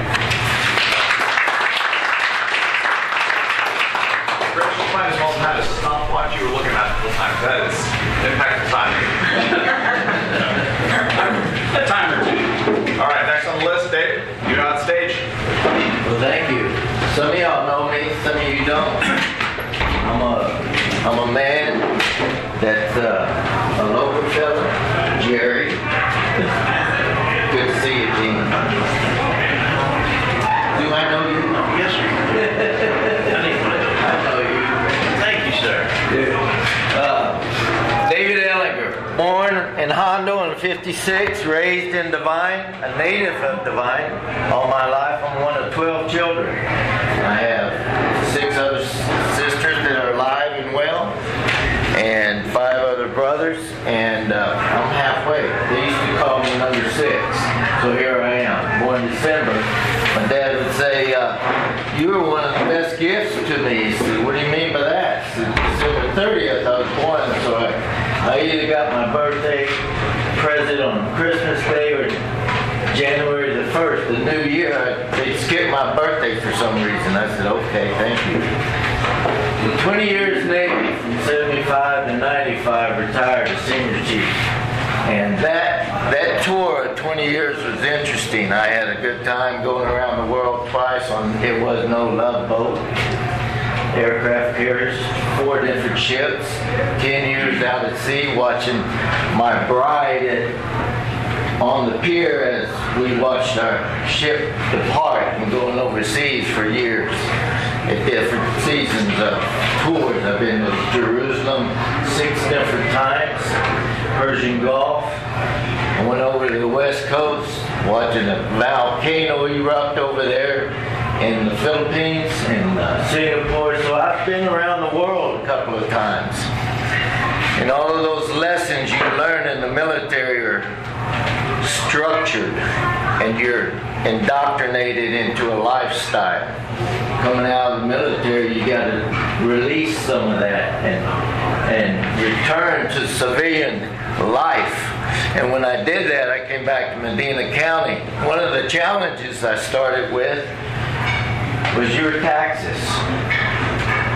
Rich, you might as well have had a stopwatch you were looking at the whole time. That is impactful timing. A time or two. in Hondo in '56, raised in Devine, a native of Devine. All my life, I'm one of 12 children. I have 6 other sisters that are alive and well, and 5 other brothers, and I'm halfway. They used to call me number 6, so here I am, born December. My dad would say, you were one of the best gifts to me. He said, what do you mean by that? He said, December 30th I was born, so I either got my birthday present on Christmas Day or January the 1st, the new year. They skipped my birthday for some reason. I said, okay, thank you. 20 years Navy, from 75 to 95, retired as senior chief. And that tour of 20 years was interesting. I had a good time going around the world twice on, it was no Love Boat, aircraft carriers, 4 different ships, 10 years out at sea watching my bride on the pier as we watched our ship depart and going overseas for years at different seasons of tours. I've been to Jerusalem 6 different times, Persian Gulf. I went over to the West Coast watching a volcano erupt over there in the Philippines and Singapore. So I've been around the world a couple of times. And all of those lessons you learn in the military are structured and you're indoctrinated into a lifestyle. Coming out of the military, you got to release some of that and return to civilian life. And when I did that, I came back to Medina County. One of the challenges I started with was your taxes.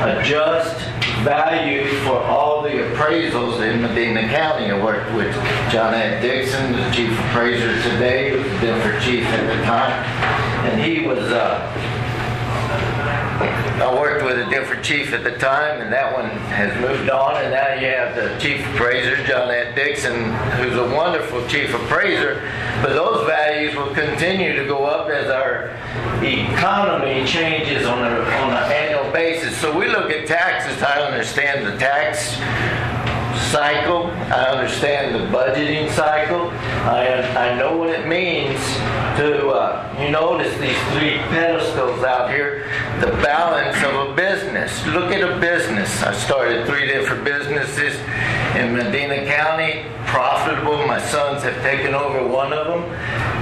A just value for all the appraisals in Medina County. I worked with John Ed Dixon, the chief appraiser today, who was the different chief at the time. And he was, I worked with a different chief at the time, and that one has moved on, and now you have the chief appraiser, John Ed Dixon, who's a wonderful chief appraiser, but those values will continue to go up as our economy changes on an annual basis. So we look at taxes. I understand the tax cycle. I understand the budgeting cycle. I know what it means to, you notice these 3 pedestals out here, the balance of a business. Look at a business. I started 3 different businesses in Medina County, profitable. My sons have taken over one of them.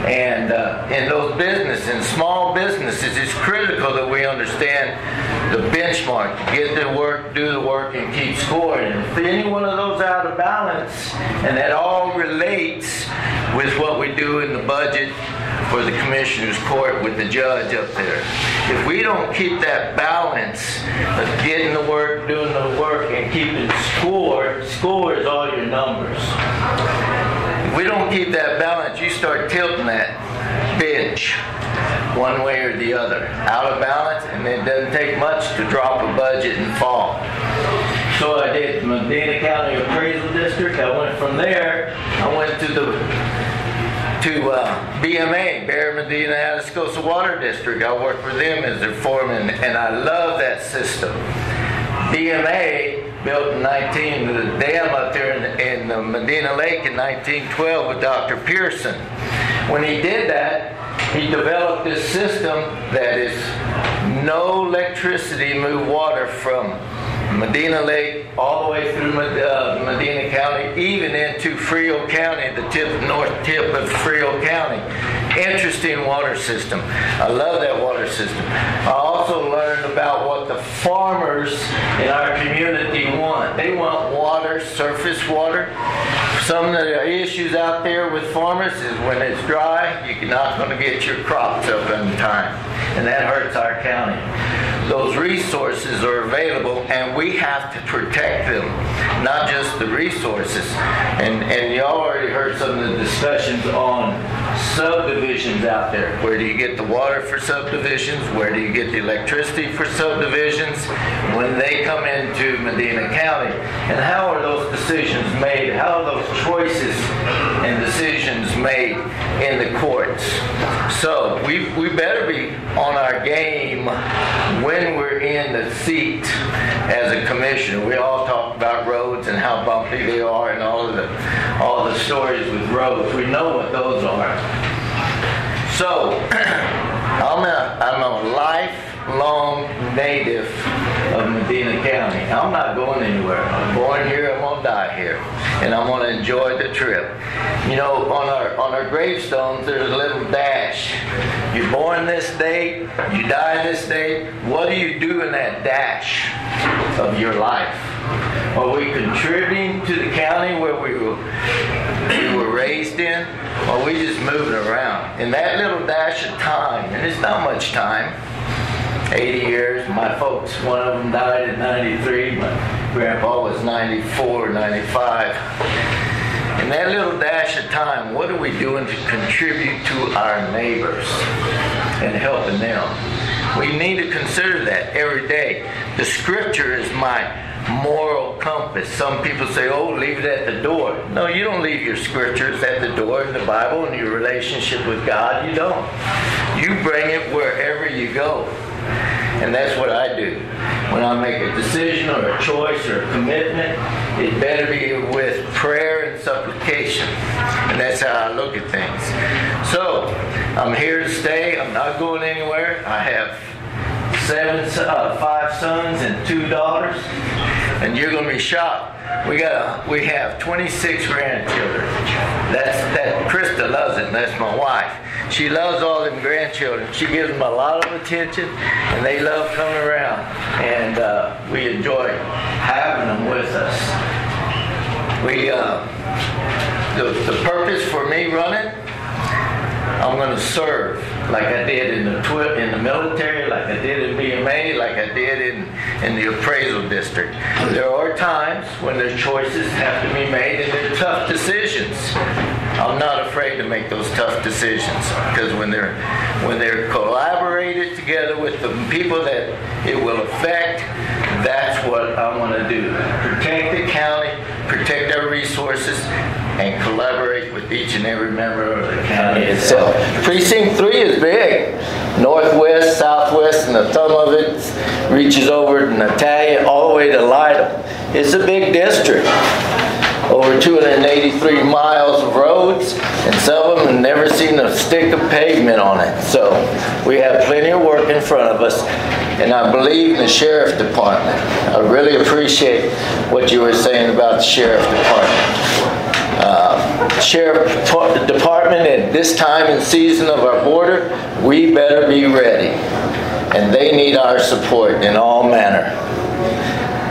And in those businesses, in small businesses, it's critical that we understand the benchmark. Get the work, do the work, and keep scoring. And if any one of those out of balance, and that all relates with what we do in the budget for the commissioner's court with the judge up there. If we don't keep that balance of getting the work, doing the work, and keeping score is all your numbers. If we don't keep that balance, you start tilting that bench one way or the other, out of balance, and it doesn't take much to drop a budget and fall. So I did Medina County Appraisal District. I went from there, I went to BMA, Bear Medina Atascosa Water District. I worked with them as their foreman, and I love that system. BMA built in the dam up there in the Medina Lake in 1912 with Dr. Pearson. When he did that, he developed this system that is no electricity move water from Medina Lake all the way through Medina County, even into Frio County, the north tip of Frio County. Interesting water system. I love that water system. I also learned about what the farmers in our community want. They want water, surface water. Some of the issues out there with farmers is when it's dry, you're not going to get your crops up in time. And that hurts our county. Those resources are available, and we have to protect them, not just the resources. And you already heard some of the discussions on subdivisions out there. Where do you get the water for subdivisions? Where do you get the electricity for subdivisions when they come into Medina County? And how are those decisions made? How are those choices and decisions made in the courts. So we better be on our game when we're in the seat as a commissioner. We all talk about roads and how bumpy they are and all the stories with roads. We know what those are. So I'm a lifelong native of Medina County. I'm not going anywhere. I'm born here, I'm gonna die here. And I'm gonna enjoy the trip. You know, on our gravestones there's a little dash. You're born this date, you die this date. What do you do in that dash of your life? Are we contributing to the county where we were raised in? Or are we just moving around? In that little dash of time, and it's not much time, 80 years. My folks, one of them died at 93. My grandpa was 94, 95. In that little dash of time, what are we doing to contribute to our neighbors and helping them? We need to consider that every day. The scripture is my moral compass. Some people say, oh, leave it at the door. No, you don't leave your scriptures at the door in the Bible and your relationship with God. You don't. You bring it wherever you go. And that's what I do. When I make a decision or a choice or a commitment, it better be with prayer and supplication. And that's how I look at things. So, I'm here to stay. I'm not going anywhere. I have 5 sons and 2 daughters. And you're going to be shocked. We have 26 grandchildren. That Krista loves it, and that's my wife. She loves all them grandchildren. She gives them a lot of attention, and they love coming around. And we enjoy having them with us. The purpose for me running, I'm going to serve like I did in the military, like I did in BMA, like I did in the appraisal district. There are times when there's choices have to be made and they're tough decisions. I'm not afraid to make those tough decisions because when they're collaborated together with the people that it will affect, that's what I want to do. Protect the county, protect our resources, and collaborate with each and every member of the county itself. Precinct 3 is big. Northwest, southwest, and the thumb of it reaches over to Natalia all the way to Lytle. It's a big district. Over 283 miles of roads, and some of them have never seen a stick of pavement on it. So we have plenty of work in front of us, and I believe in the Sheriff Department. I really appreciate what you were saying about the Sheriff Department. Sheriff Department at this time and season of our border, we better be ready. And they need our support in all manner.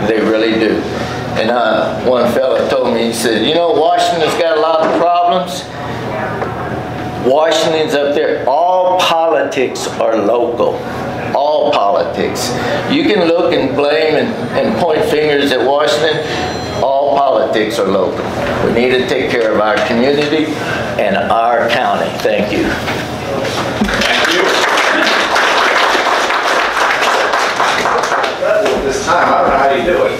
They really do. And one fella told me, he said, you know, Washington's got a lot of problems. Washington's up there. All politics are local. All politics. You can look and blame and point fingers at Washington. All politics are local. We need to take care of our community and our county. Thank you. Thank you. This time, I don't know how you do it.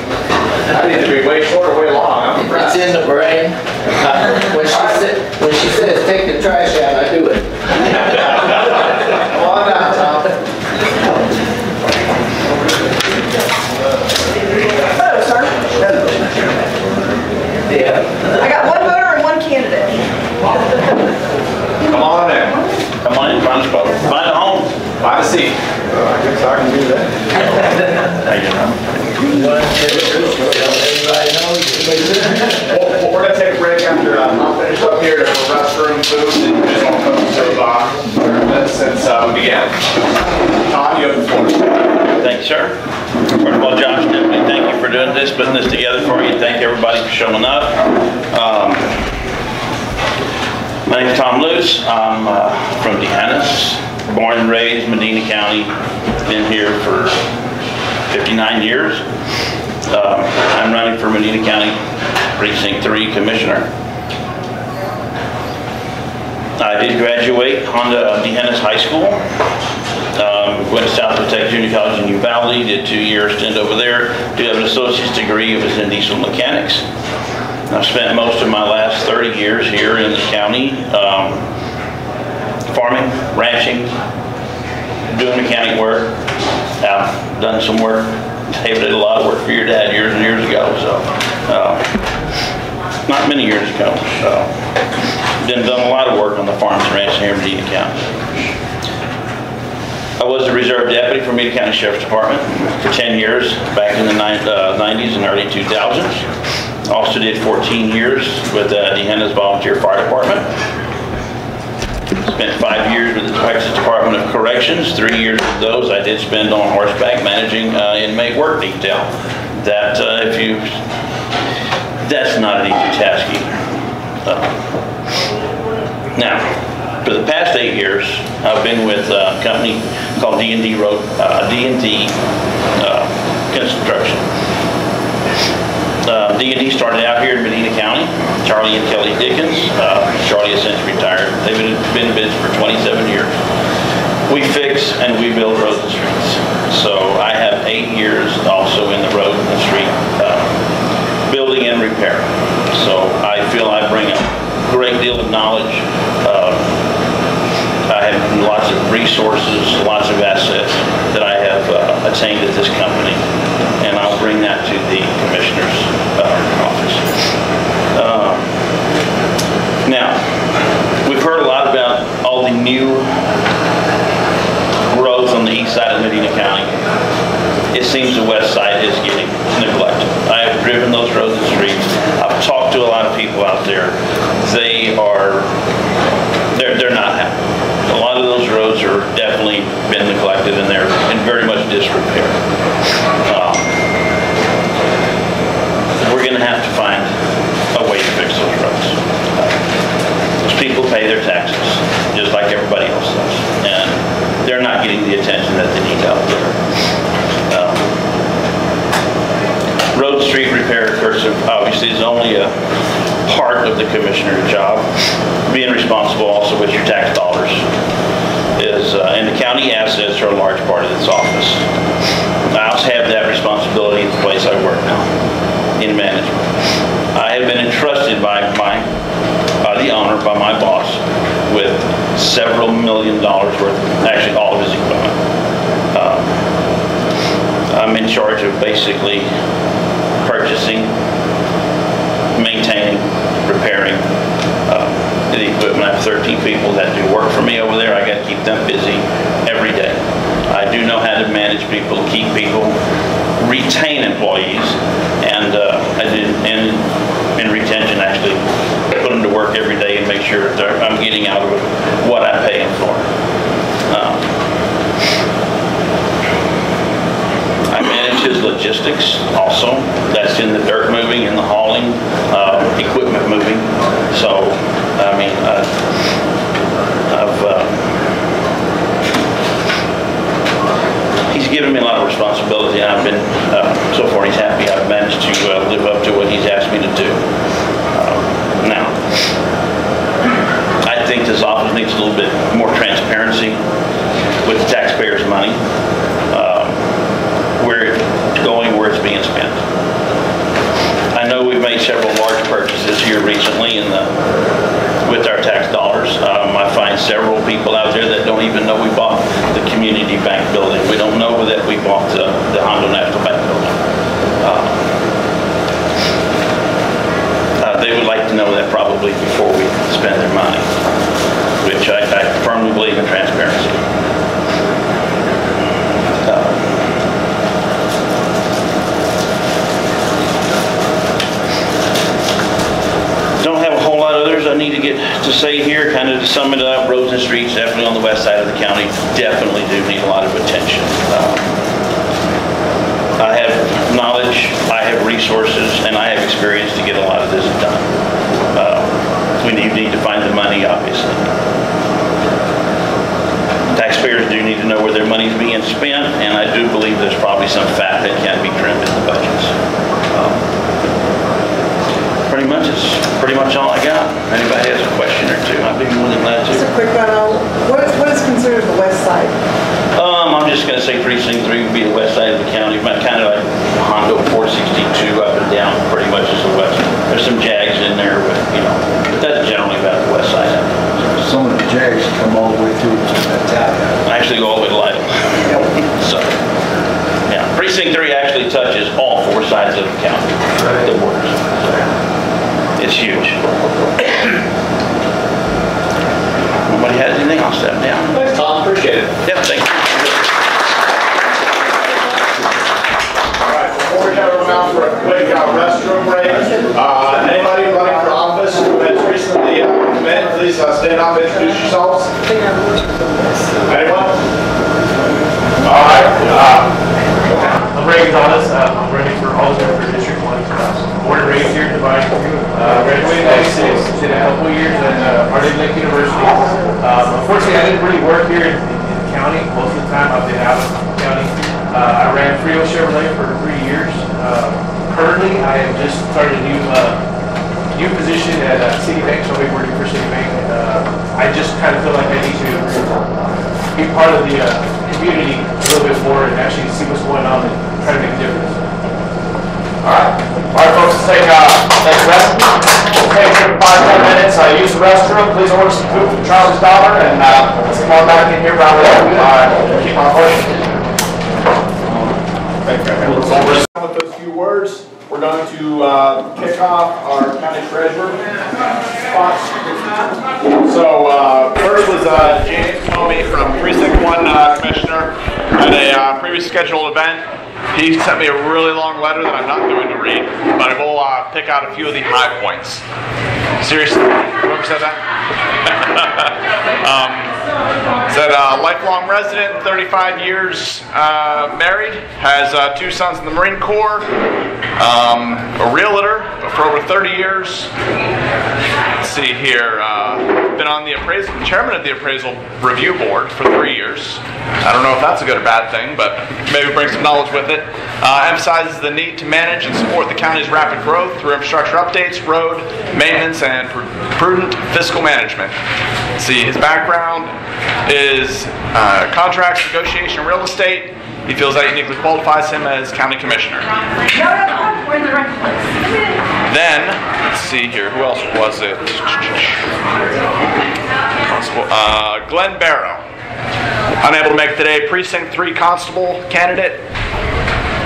I need to be way short or way long. I'm impressed. It's in the brain. When she says take the trash out, I do it. Come on down, Tom. Hello, sir. Yeah. I got one voter and one candidate. Come on in. Come on in, find a home. Find a seat. I guess I can do that. How you doing? We're going to take a break after I'm finished up here for restroom, food, and just want to come to since we began. Todd, you have the floor. Thank you, sir. First of all, Josh, definitely thank you for doing this, putting this together for you. Thank everybody for showing up. My name is Tom Luce. I'm from Dehannis, born and raised Medina County. Been here for 59 years. I'm running for Medina County Precinct 3 Commissioner. I did graduate on the Dehannis High School. Went to Southwood Texas Junior College in Uvalde, did 2 years stint over there. Do have an associate's degree. It was in diesel mechanics. I've spent most of my last 30 years here in the county, farming, ranching, doing mechanic work. I've done some work. David did a lot of work for your dad years and years ago, so not many years ago. Done a lot of work on the farms and ranches here in Medina County. I was the reserve deputy for Medina County Sheriff's Department for 10 years back in the 90s and early 2000s. Also did 14 years with the Dehenna's Volunteer Fire Department. Spent 5 years with the Texas Department of Corrections. 3 years of those I did spend on horseback managing inmate work detail. That's not an easy task either. Now, for the past 8 years, I've been with a company called D&D Construction. D&D started out here in Medina County. Charlie and Kelly Dickens. Charlie has since retired. They've been in business for 27 years. We fix and we build roads and streets. So I have 8 years also in the road and street building and repair. So I feel I bring a great deal of knowledge. I have lots of resources, lots of assets that I have attained at this company, and I'll bring that to the commissioner's office. Now, we've heard a lot about all the new growth on the east side of Medina County. It seems the west side is getting neglected. I have driven those roads and streets. I've talked to a lot of people out there. They're not happy. A lot of those roads are definitely been neglected and they're in very much disrepair. We're going to have to find a way to fix those roads. Those people pay their taxes just like everybody else does, and they're not getting the attention that they need out there. Road street repair, of course, obviously is only a part of the commissioner's job. Being responsible also with your tax dollars is, and the county assets are a large part of this office. I also have that responsibility in the place I work now, in management. I have been entrusted by the owner, by my boss, with several $1 million worth, actually all of his equipment. I'm in charge of basically purchasing, maintaining, repairing the equipment. I have 13 people that do work for me over there. I got to keep them busy every day. I do know how to manage people, keep people, retain employees, and in retention actually put them to work every day and make sure I'm getting out of what I pay them for. I manage his logistics also. That's in the dirt moving and the hauling, equipment moving. So, I mean, he's given me a lot of responsibility, and I've been, so far he's happy. I've managed to live up to what he's asked me to do. Now, I think this office needs a little bit more transparency with the taxpayers' money. Where it's going, where it's being spent. I know we've made several large purchases here recently with our tax dollars. I find several people out there that don't even know we bought the community bank building. We don't know that we bought the Hondo National Bank building. They would like to know that probably before we spend their money, which I firmly believe in transparency. Don't have a whole lot of others I need to get to say here. Kind of to sum it up, roads and streets definitely on the west side of the county definitely do need a lot of attention. I have knowledge, I have resources, and I have experience to get a lot of this done. We need to find the money, obviously. Taxpayers do need to know where their money is being spent, and I do believe there's probably some fat that can be trimmed in the budgets. Pretty much all I got. If anybody has a question or two, I'd be more than glad to. Just a quick one. What is considered the west side? I'm just going to say Precinct 3 would be the west side of the county, kind of like Hondo 462 up and down, pretty much is the west. There's some jag please stand up and introduce yourselves. Anyone? All right. I'm Ray Gonzalez. I'm running for Alderman for District 1. Born and raised here in Devine. Graduated in 96. Did a couple years at Harding Lake University. Unfortunately, I didn't really work here in the county. Most of the time I've been out of the county. I ran Frio Chevrolet for 3 years. Currently, I have just started a new position at Citibank, so I'll be working for Citibank. I just kind of feel like I need to be part of the community a little bit more and actually see what's going on and try to make a difference. All right, folks, let's take a rest. We'll take 5-10 minutes. Use the restroom. Please order some food from Charlie's Dollar, and let's come on back in here around keep on pushing. With those few words, we're going to kick off our county treasurer spots. So first was James Comey from Precinct 1 Commissioner at a previous scheduled event. He sent me a really long letter that I'm not going to read, but I will pick out a few of the high points. Seriously, whoever said that? Said lifelong resident, 35 years married, has 2 sons in the Marine Corps, a realtor for over 30 years. Let's see here, been on the chairman of the appraisal review board for 3 years. I don't know if that's a good or bad thing, but maybe bring some knowledge with it. Emphasizes the need to manage and support the county's rapid growth through infrastructure updates, road maintenance, and prudent fiscal management. Let's see, his background is contracts, negotiation, and real estate. He feels that uniquely qualifies him as county commissioner. We're in the right place. Then, let's see here, who else was it? Glenn Barrow. Unable to make it today, Precinct 3 Constable candidate.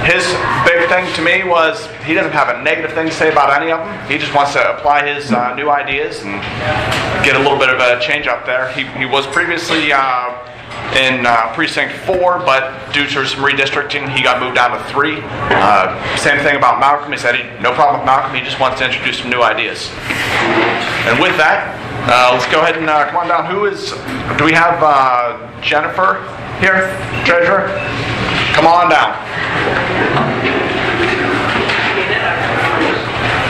His big thing to me was he doesn't have a negative thing to say about any of them. He just wants to apply his new ideas and get a little bit of a change up there. He was previously in Precinct 4, but due to some redistricting, he got moved down to 3. Same thing about Malcolm. He said no problem with Malcolm. He just wants to introduce some new ideas. And with that, let's go ahead and come on down. Do we have Jennifer here, treasurer? Come on down.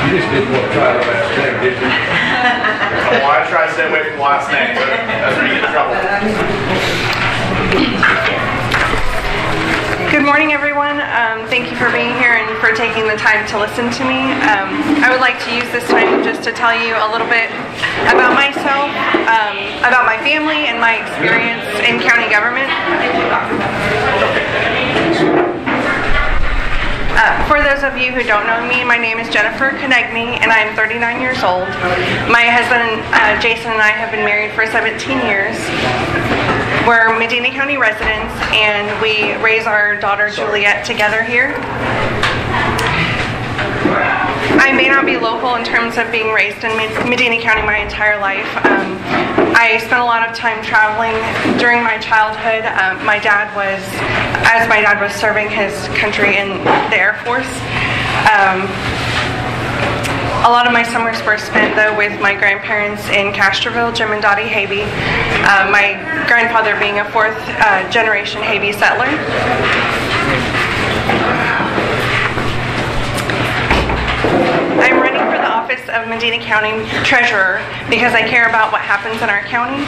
You just didn't want to try the last name, did you? Well, I try to stay away from the last name, but that's where you get in trouble. Good morning, everyone. Thank you for being here and for taking the time to listen to me. I would like to use this time just to tell you a little bit about myself, about my family, and my experience in county government. For those of you who don't know me, my name is Jennifer Konechny, and I'm 39 years old. My husband, Jason, and I have been married for 17 years. We're Medina County residents, and we raise our daughter Juliet together here. I may not be local in terms of being raised in Medina County my entire life. I spent a lot of time traveling during my childhood. My dad was serving his country in the Air Force. A lot of my summers were spent, though, with my grandparents in Castroville, Jim and Dottie Habe. My grandfather being a 4th generation Habe settler. I'm running for the office of Medina County Treasurer because I care about what happens in our county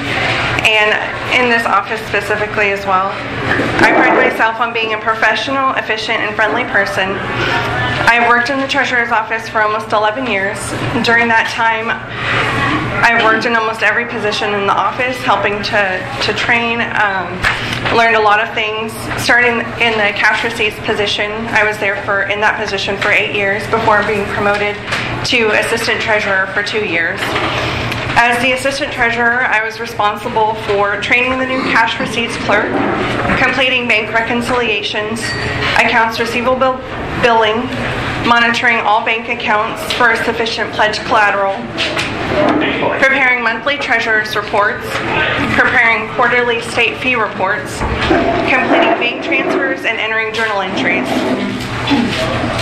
and in this office specifically as well. I pride myself on being a professional, efficient, and friendly person. I've worked in the Treasurer's office for almost 11 years. During that time, I've worked in almost every position in the office, helping to train, learned a lot of things. Starting in the cash receipts position, I was there in that position for 8 years before being promoted to assistant treasurer for 2 years. As the assistant treasurer, I was responsible for training the new cash receipts clerk, completing bank reconciliations, accounts receivable billing, monitoring all bank accounts for sufficient pledged collateral, preparing monthly treasurer's reports, preparing quarterly state fee reports, completing bank transfers, and entering journal entries.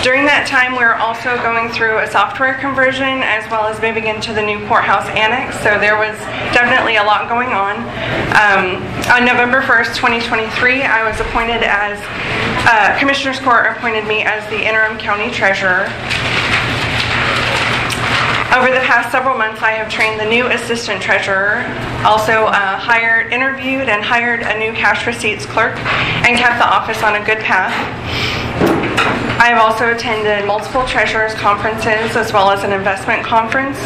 During that time, we were also going through a software conversion as well as moving into the new courthouse annex, so there was definitely a lot going on. On November 1st, 2023, I was appointed as, Commissioners Court appointed me as the interim county treasurer. Over the past several months, I have trained the new assistant treasurer, also interviewed and hired a new cash receipts clerk, and kept the office on a good path. I have also attended multiple treasurers conferences as well as an investment conference.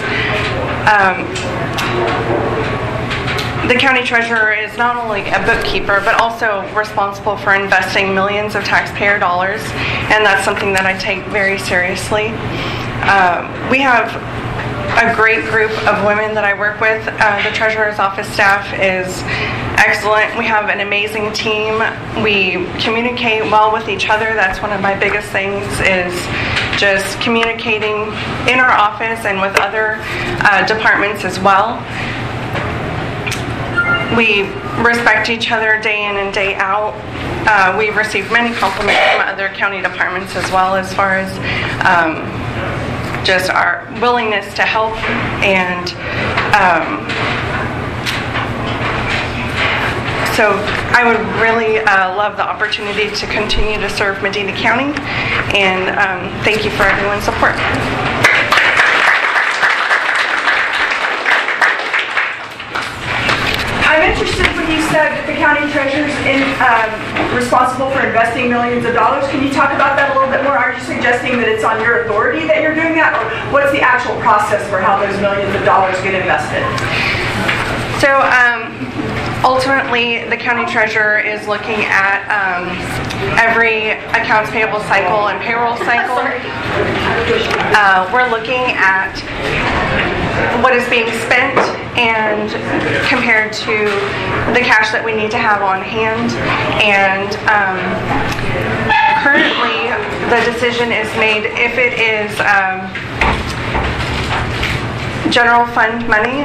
The county treasurer is not only a bookkeeper, but also responsible for investing millions of taxpayer dollars, and that's something that I take very seriously. We have a great group of women that I work with. The treasurer's office staff is excellent. We have an amazing team. We communicate well with each other. That's one of my biggest things, is just communicating in our office and with other departments as well. We respect each other day in and day out. We've received many compliments from other county departments as well, as far as just our willingness to help, and so I would really love the opportunity to continue to serve Medina County, and thank you for everyone's support. I'm interested when you said that the county treasurer's responsible for investing millions of dollars. Can you talk about that a little bit more? Are you suggesting that it's on your authority that you're doing that, or what's the actual process for how those millions of dollars get invested? So ultimately, the county treasurer is looking at every accounts payable cycle and payroll cycle. We're looking at what is being spent and compared to the cash that we need to have on hand. And currently, the decision is made if it is general fund money.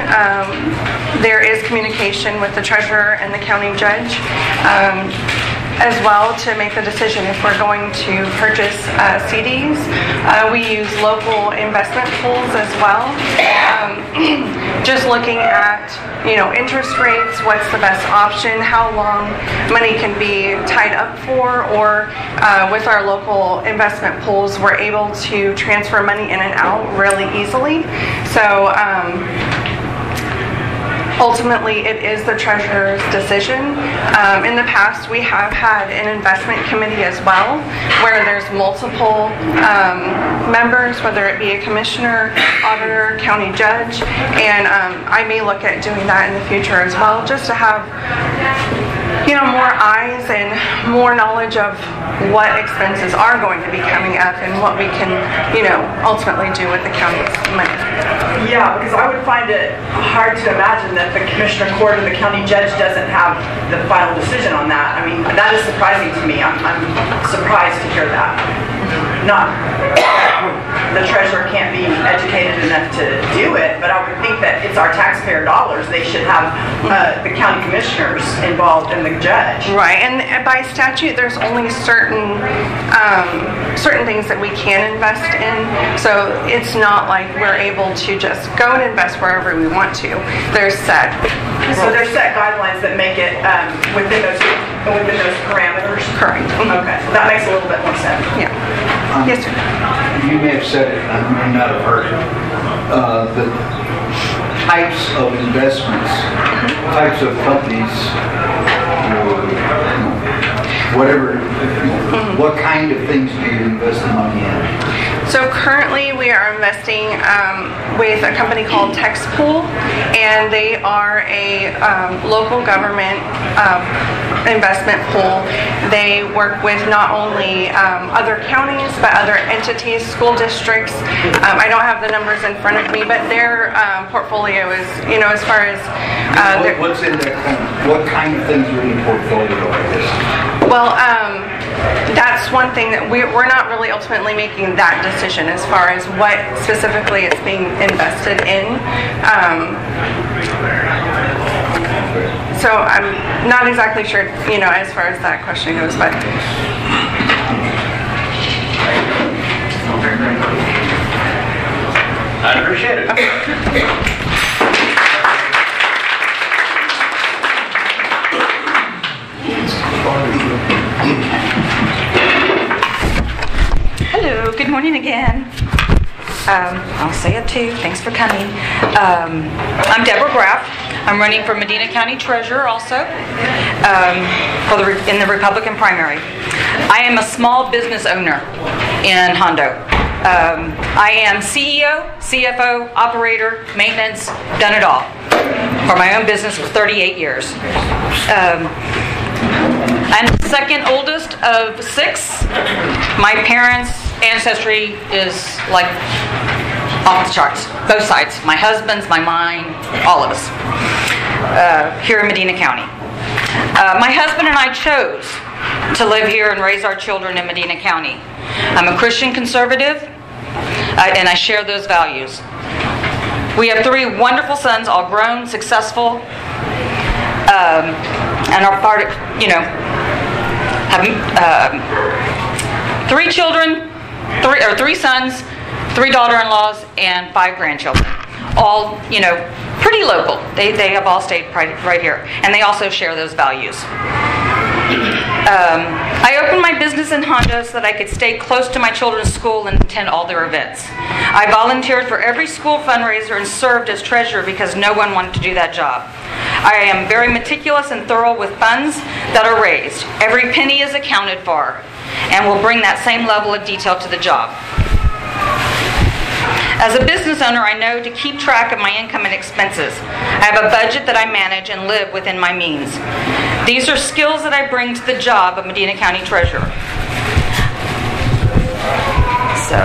There is communication with the treasurer and the county judge as well to make the decision if we're going to purchase CDs. We use local investment pools as well. Just looking at, interest rates, what's the best option, how long money can be tied up for, or with our local investment pools, we're able to transfer money in and out really easily. So ultimately, it is the treasurer's decision. In the past, we have had an investment committee as well, where there's multiple members, whether it be a commissioner, auditor, county judge, and I may look at doing that in the future as well, just to have more eyes and more knowledge of what expenses are going to be coming up and what we can, ultimately do with the county's money. Yeah, because I would find it hard to imagine that the commissioner court or the county judge doesn't have the final decision on that. I mean, that is surprising to me. I'm surprised to hear that. Not the treasurer can't be educated enough to do it, but I would think that it's our taxpayer dollars. They should have the county commissioners involved and the judge. Right, and by statute, there's only certain things that we can invest in. So it's not like we're able to just go and invest wherever we want to. There's set. So there's set guidelines that make it within those parameters. Correct. Okay, that makes a little bit more sense. Yeah. Yes, sir. You may have said it, I may not have heard it. The types of investments, types of companies, whatever, what kind of things do you invest the money in? So currently we are investing with a company called TexPool, and they are a local government investment pool. They work with not only other counties, but other entities, school districts. I don't have the numbers in front of me, but their portfolio is, as far as... what's in that? What kind of things are in the portfolio, I guess? Well, that's one thing that we're not really ultimately making that decision as far as what specifically is being invested in. So I'm not exactly sure, as far as that question goes, but. I appreciate it. Hello, good morning again. I'll say it too. Thanks for coming. I'm Deborah Graff. I'm running for Medina County Treasurer also in the Republican primary. I am a small business owner in Hondo. I am CEO, CFO, operator, maintenance, done it all for my own business for 38 years. I'm the second oldest of 6. My parents' ancestry is like off the charts, both sides. My husband's, mine, all of us here in Medina County. My husband and I chose to live here and raise our children in Medina County. I'm a Christian conservative, and I share those values. We have 3 wonderful sons, all grown, successful, and are part of, have 3 children, 3 sons, 3 daughter-in-laws, and 5 grandchildren. All, pretty local. They have all stayed right here, and they also share those values. I opened my business in Hondo so that I could stay close to my children's school and attend all their events. I volunteered for every school fundraiser and served as treasurer because no one wanted to do that job. I am very meticulous and thorough with funds that are raised. Every penny is accounted for and will bring that same level of detail to the job. As a business owner, I know to keep track of my income and expenses. I have a budget that I manage and live within my means. These are skills that I bring to the job of Medina County Treasurer. So,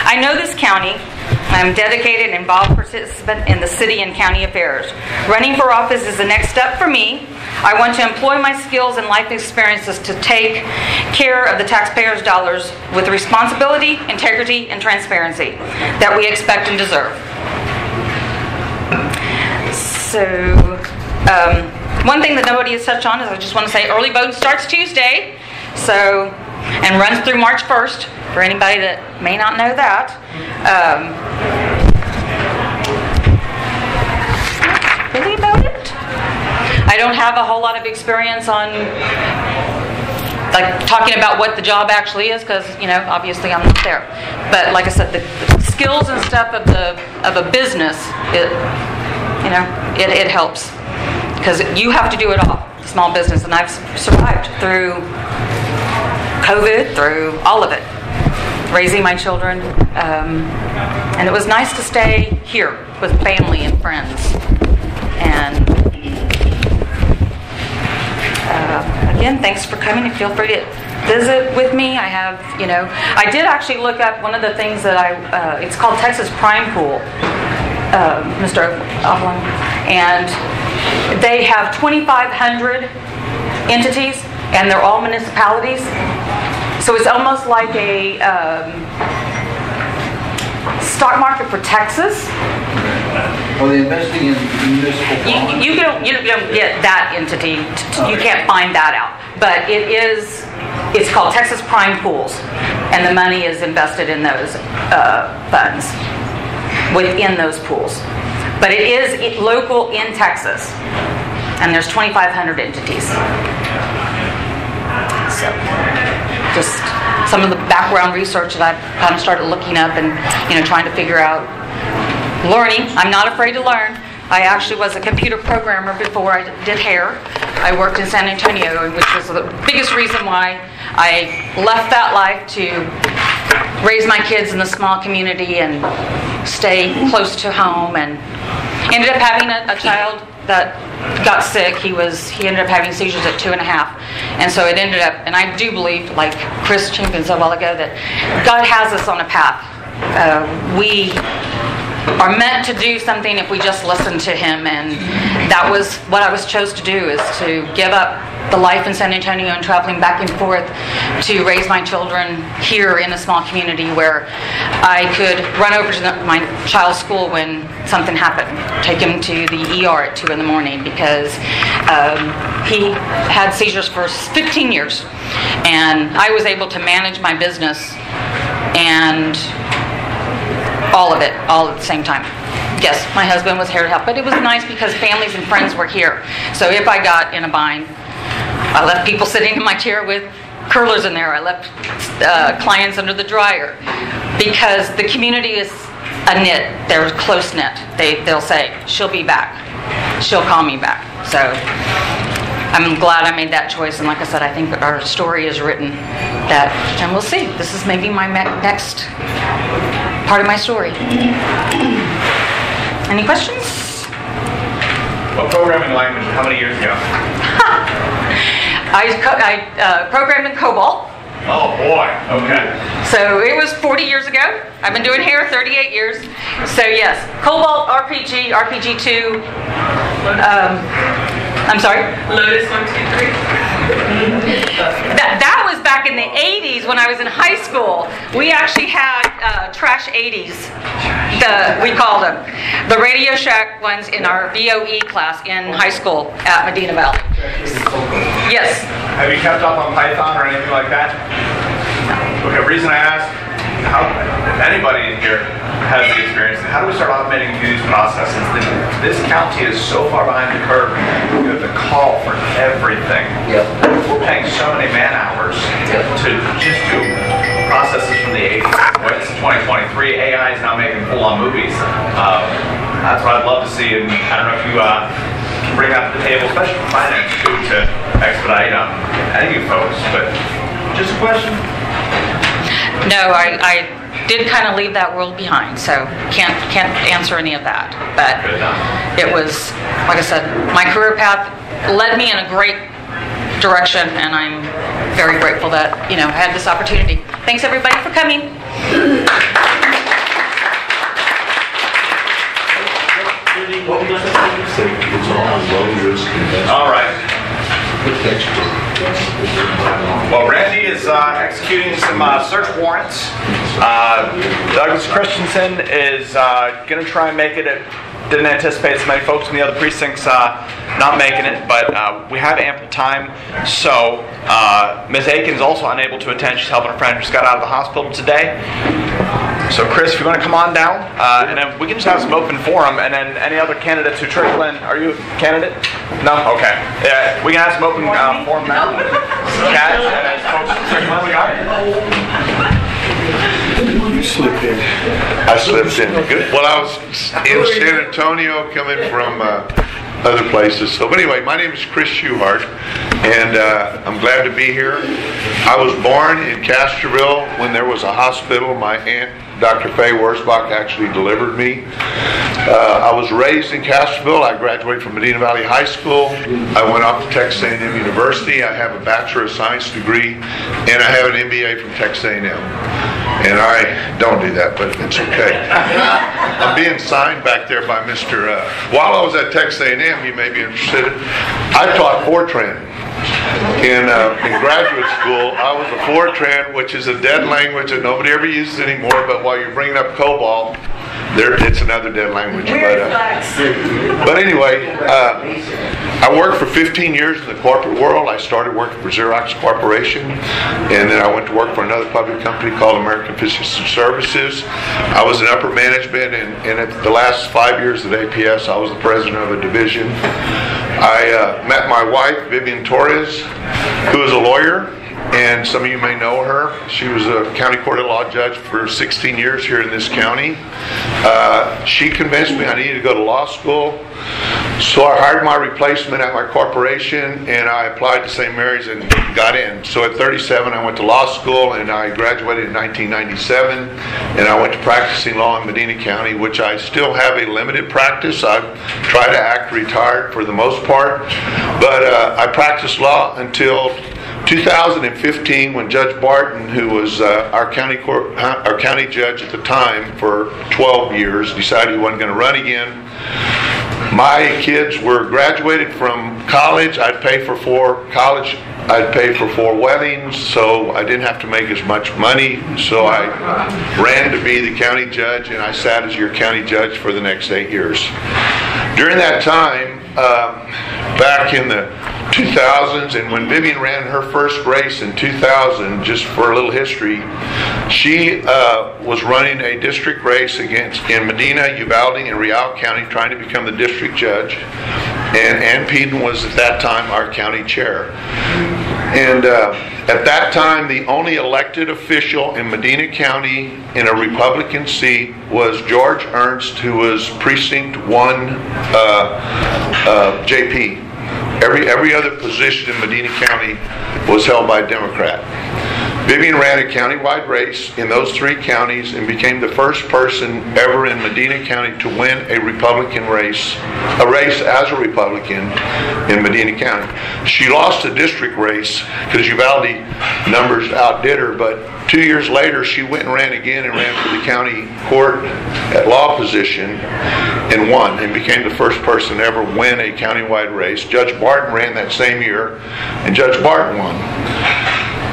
I know this county. I'm a dedicated and involved participant in the city and county affairs. Running for office is the next step for me. I want to employ my skills and life experiences to take care of the taxpayers' dollars with responsibility, integrity, and transparency that we expect and deserve. So, one thing that nobody has touched on is I just want to say early voting starts Tuesday, and runs through March 1st, for anybody that may not know that. Really about it? I don't have a whole lot of experience on talking about what the job actually is because, obviously I'm not there. But like I said, the skills and stuff of a business, it helps. Because you have to do it all, small business. And I've survived through COVID, through all of it. Raising my children. And it was nice to stay here with family and friends. And again, thanks for coming and feel free to visit with me. I have, I did actually look up one of the things that it's called Texas Prime Pool, Mr. Oblong, and they have 2,500 entities, and they're all municipalities. So it's almost like a stock market for Texas. Are they investing in municipal bonds? You don't get that entity. You can't find that out. But it's called Texas Prime Pools, and the money is invested in those funds within those pools. But it is local in Texas, and there's 2,500 entities. So, just some of the background research that I've kind of started looking up and trying to figure out. Learning. I'm not afraid to learn. I actually was a computer programmer before I did hair. I worked in San Antonio, which was the biggest reason why I left that life to raise my kids in the small community and stay close to home, and ended up having a child that got sick. He ended up having seizures at 2.5, and so it ended up, and I do believe, like Chris Champion said a while ago, that God has us on a path. We are meant to do something if we just listen to Him, and that was what I was chose to do, is to give up the life in San Antonio and traveling back and forth to raise my children here in a small community where I could run over to my child's school when something happened, take him to the ER at 2 in the morning because he had seizures for 15 years. And I was able to manage my business and all of it, all at the same time. Yes, my husband was here to help, but it was nice because families and friends were here. So if I got in a bind, I left people sitting in my chair with curlers in there. I left clients under the dryer because the community is a knit. They're close knit. They'll say, she'll be back. She'll call me back. So I'm glad I made that choice. And like I said, I think our story is written that, and we'll see. This is maybe my next part of my story. Any questions? What programming language, how many years ago? I programmed in COBOL. Oh boy, okay. So it was 40 years ago. I've been doing hair 38 years. So yes, COBOL, RPG, RPG2. I'm sorry? Lotus 1, 2, 3. That was back in the 80s when I was in high school. We actually had trash 80s, we called them. The Radio Shack ones in our VOE class in high school at Medina Valley. Yes. Have you kept up on Python or anything like that? Okay, reason I ask, if anybody in here has the experience, how do we start automating these processes? This county is so far behind the curve. You have to call for everything. Yep. We're paying so many man hours to just do processes from the 80s. Well, it's 2023. AI is now making full-on movies. That's what I'd love to see, and I don't know if you can bring that to the table, especially for finance too, to expedite any of you folks. But just a question. No, I did kind of leave that world behind, so can't answer any of that. But it was, like I said, my career path led me in a great direction, and I'm very grateful that I had this opportunity. Thanks everybody for coming. All right. Well, Randy is executing some search warrants. Douglas Christensen is going to try and make it. Didn't anticipate so many folks from the other precincts not making it, but we have ample time. So Ms. Aiken's also unable to attend. She's helping a friend who just got out of the hospital today. So Chris, if you want to come on down, and then we can just have some open forum, and then any other candidates who trickle in. Are you a candidate? No? Okay. Yeah, we can have some open forum now. Cat, and as folks trickle in, we got it. You slipped in. I slipped in. Good. Well, I was in San Antonio coming from other places. So anyway, my name is Chris Schuhart, and I'm glad to be here. I was born in Castroville when there was a hospital. My aunt, Dr. Faye Wurzbach, actually delivered me. I was raised in Castroville. I graduated from Medina Valley High School. I went off to Texas A&M University. I have a Bachelor of Science degree, and I have an MBA from Texas A&M. And I don't do that, but it's okay. I'm being signed back there by Mr. While I was at Texas A&M, you may be interested, I taught Fortran. In graduate school, I was a Fortran, which is a dead language that nobody ever uses anymore, but while you're bringing up COBOL, it's another dead language. But anyway, I worked for 15 years in the corporate world. I started working for Xerox Corporation, and then I went to work for another public company called American Physician Services. I was in upper management, and at the last 5 years at APS, I was the president of a division. I met my wife, Vivian Torres, who is a lawyer, and some of you may know her. She was a county court of law judge for 16 years here in this county. She convinced me I needed to go to law school, so I hired my replacement at my corporation, and I applied to St. Mary's and got in. So at 37, I went to law school, and I graduated in 1997, and I went to practicing law in Medina County, which I still have a limited practice. I try to act retired for the most part, but I practiced law until 2015, when Judge Barton, who was our county judge at the time for 12 years, decided he wasn't going to run again. My kids were graduated from college. I'd pay for 4 weddings, so I didn't have to make as much money. So I ran to be the county judge, and I sat as your county judge for the next 8 years. During that time, back in the 2000s, and when Vivian ran her first race in 2000, just for a little history, she was running a district race in Medina, Uvalde, and Real County, trying to become the district judge. And Ann Peden was at that time our county chair. And at that time, the only elected official in Medina County in a Republican seat was George Ernst, who was Precinct 1 JP. Every other position in Medina County was held by a Democrat. Vivian ran a countywide race in those 3 counties and became the first person ever in Medina County to win a Republican race, a race as a Republican in Medina County. She lost a district race because Uvalde numbers outdid her, but 2 years later she went and ran again and ran for the county court at law position and won, and became the first person to ever win a countywide race. Judge Barton ran that same year, and Judge Barton won.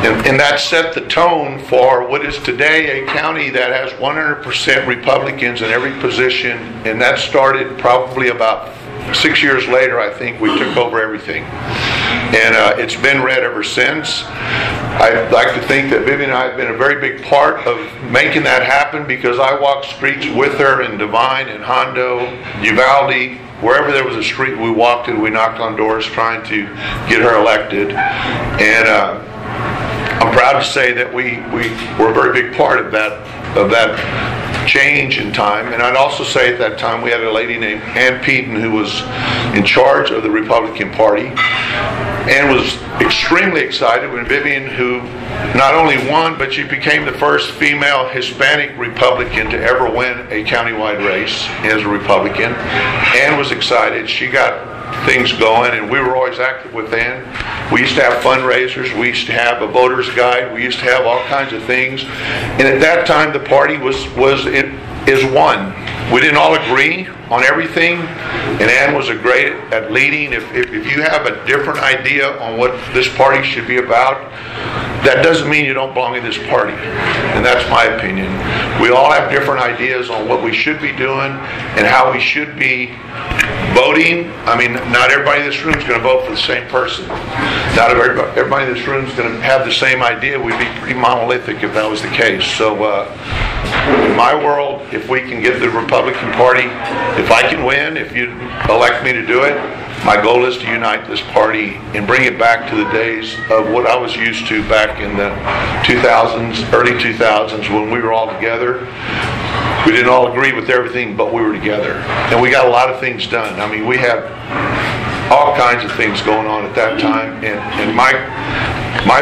And that set the tone for what is today a county that has 100% Republicans in every position, and that started probably about 6 years later. I think we took over everything, and it's been red ever since. I'd like to think that Vivian and I have been a very big part of making that happen, because I walked streets with her in Devine and Hondo, Uvalde. Wherever there was a street we walked in, we knocked on doors trying to get her elected. And I'm proud to say that we were a very big part of that change in time. And I'd also say at that time we had a lady named Ann Peden who was in charge of the Republican Party, and was extremely excited when Vivian, who not only won, but she became the first female Hispanic Republican to ever win a countywide race as a Republican. Ann was excited. She got things going, and we were always active with Ann. We used to have fundraisers. We used to have a voter's guide. We used to have all kinds of things. And at that time, the party is one. We didn't all agree on everything, and Ann was great at leading. If you have a different idea on what this party should be about, that doesn't mean you don't belong in this party. And that's my opinion. We all have different ideas on what we should be doing and how we should be voting. I mean, not everybody in this room is going to vote for the same person. Not everybody in this room is going to have the same idea. We'd be pretty monolithic if that was the case. So in my world, if we can get the Republican Party, if I can win, if you elect me to do it, my goal is to unite this party and bring it back to the days of what I was used to back in the 2000s, early 2000s, when we were all together. We didn't all agree with everything, but we were together. And we got a lot of things done. I mean, we had all kinds of things going on at that time. And my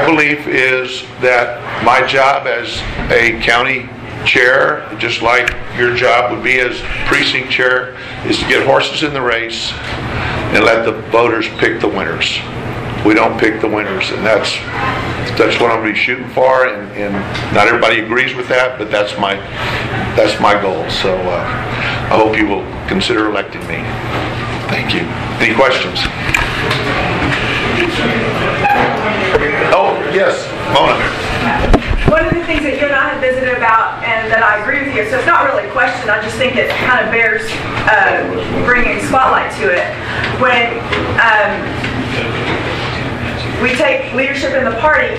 belief is that my job as a county chair, just like your job would be as precinct chair, is to get horses in the race and let the voters pick the winners. We don't pick the winners, and that's what I'm going to be shooting for. And not everybody agrees with that, but that's my goal. So I hope you will consider electing me. Thank you. Any questions? Oh yes, Mona. One of the things that you and I have visited about, and that I agree with you, so it's not really a question, I just think it kind of bears bringing spotlight to it. When we take leadership in the party,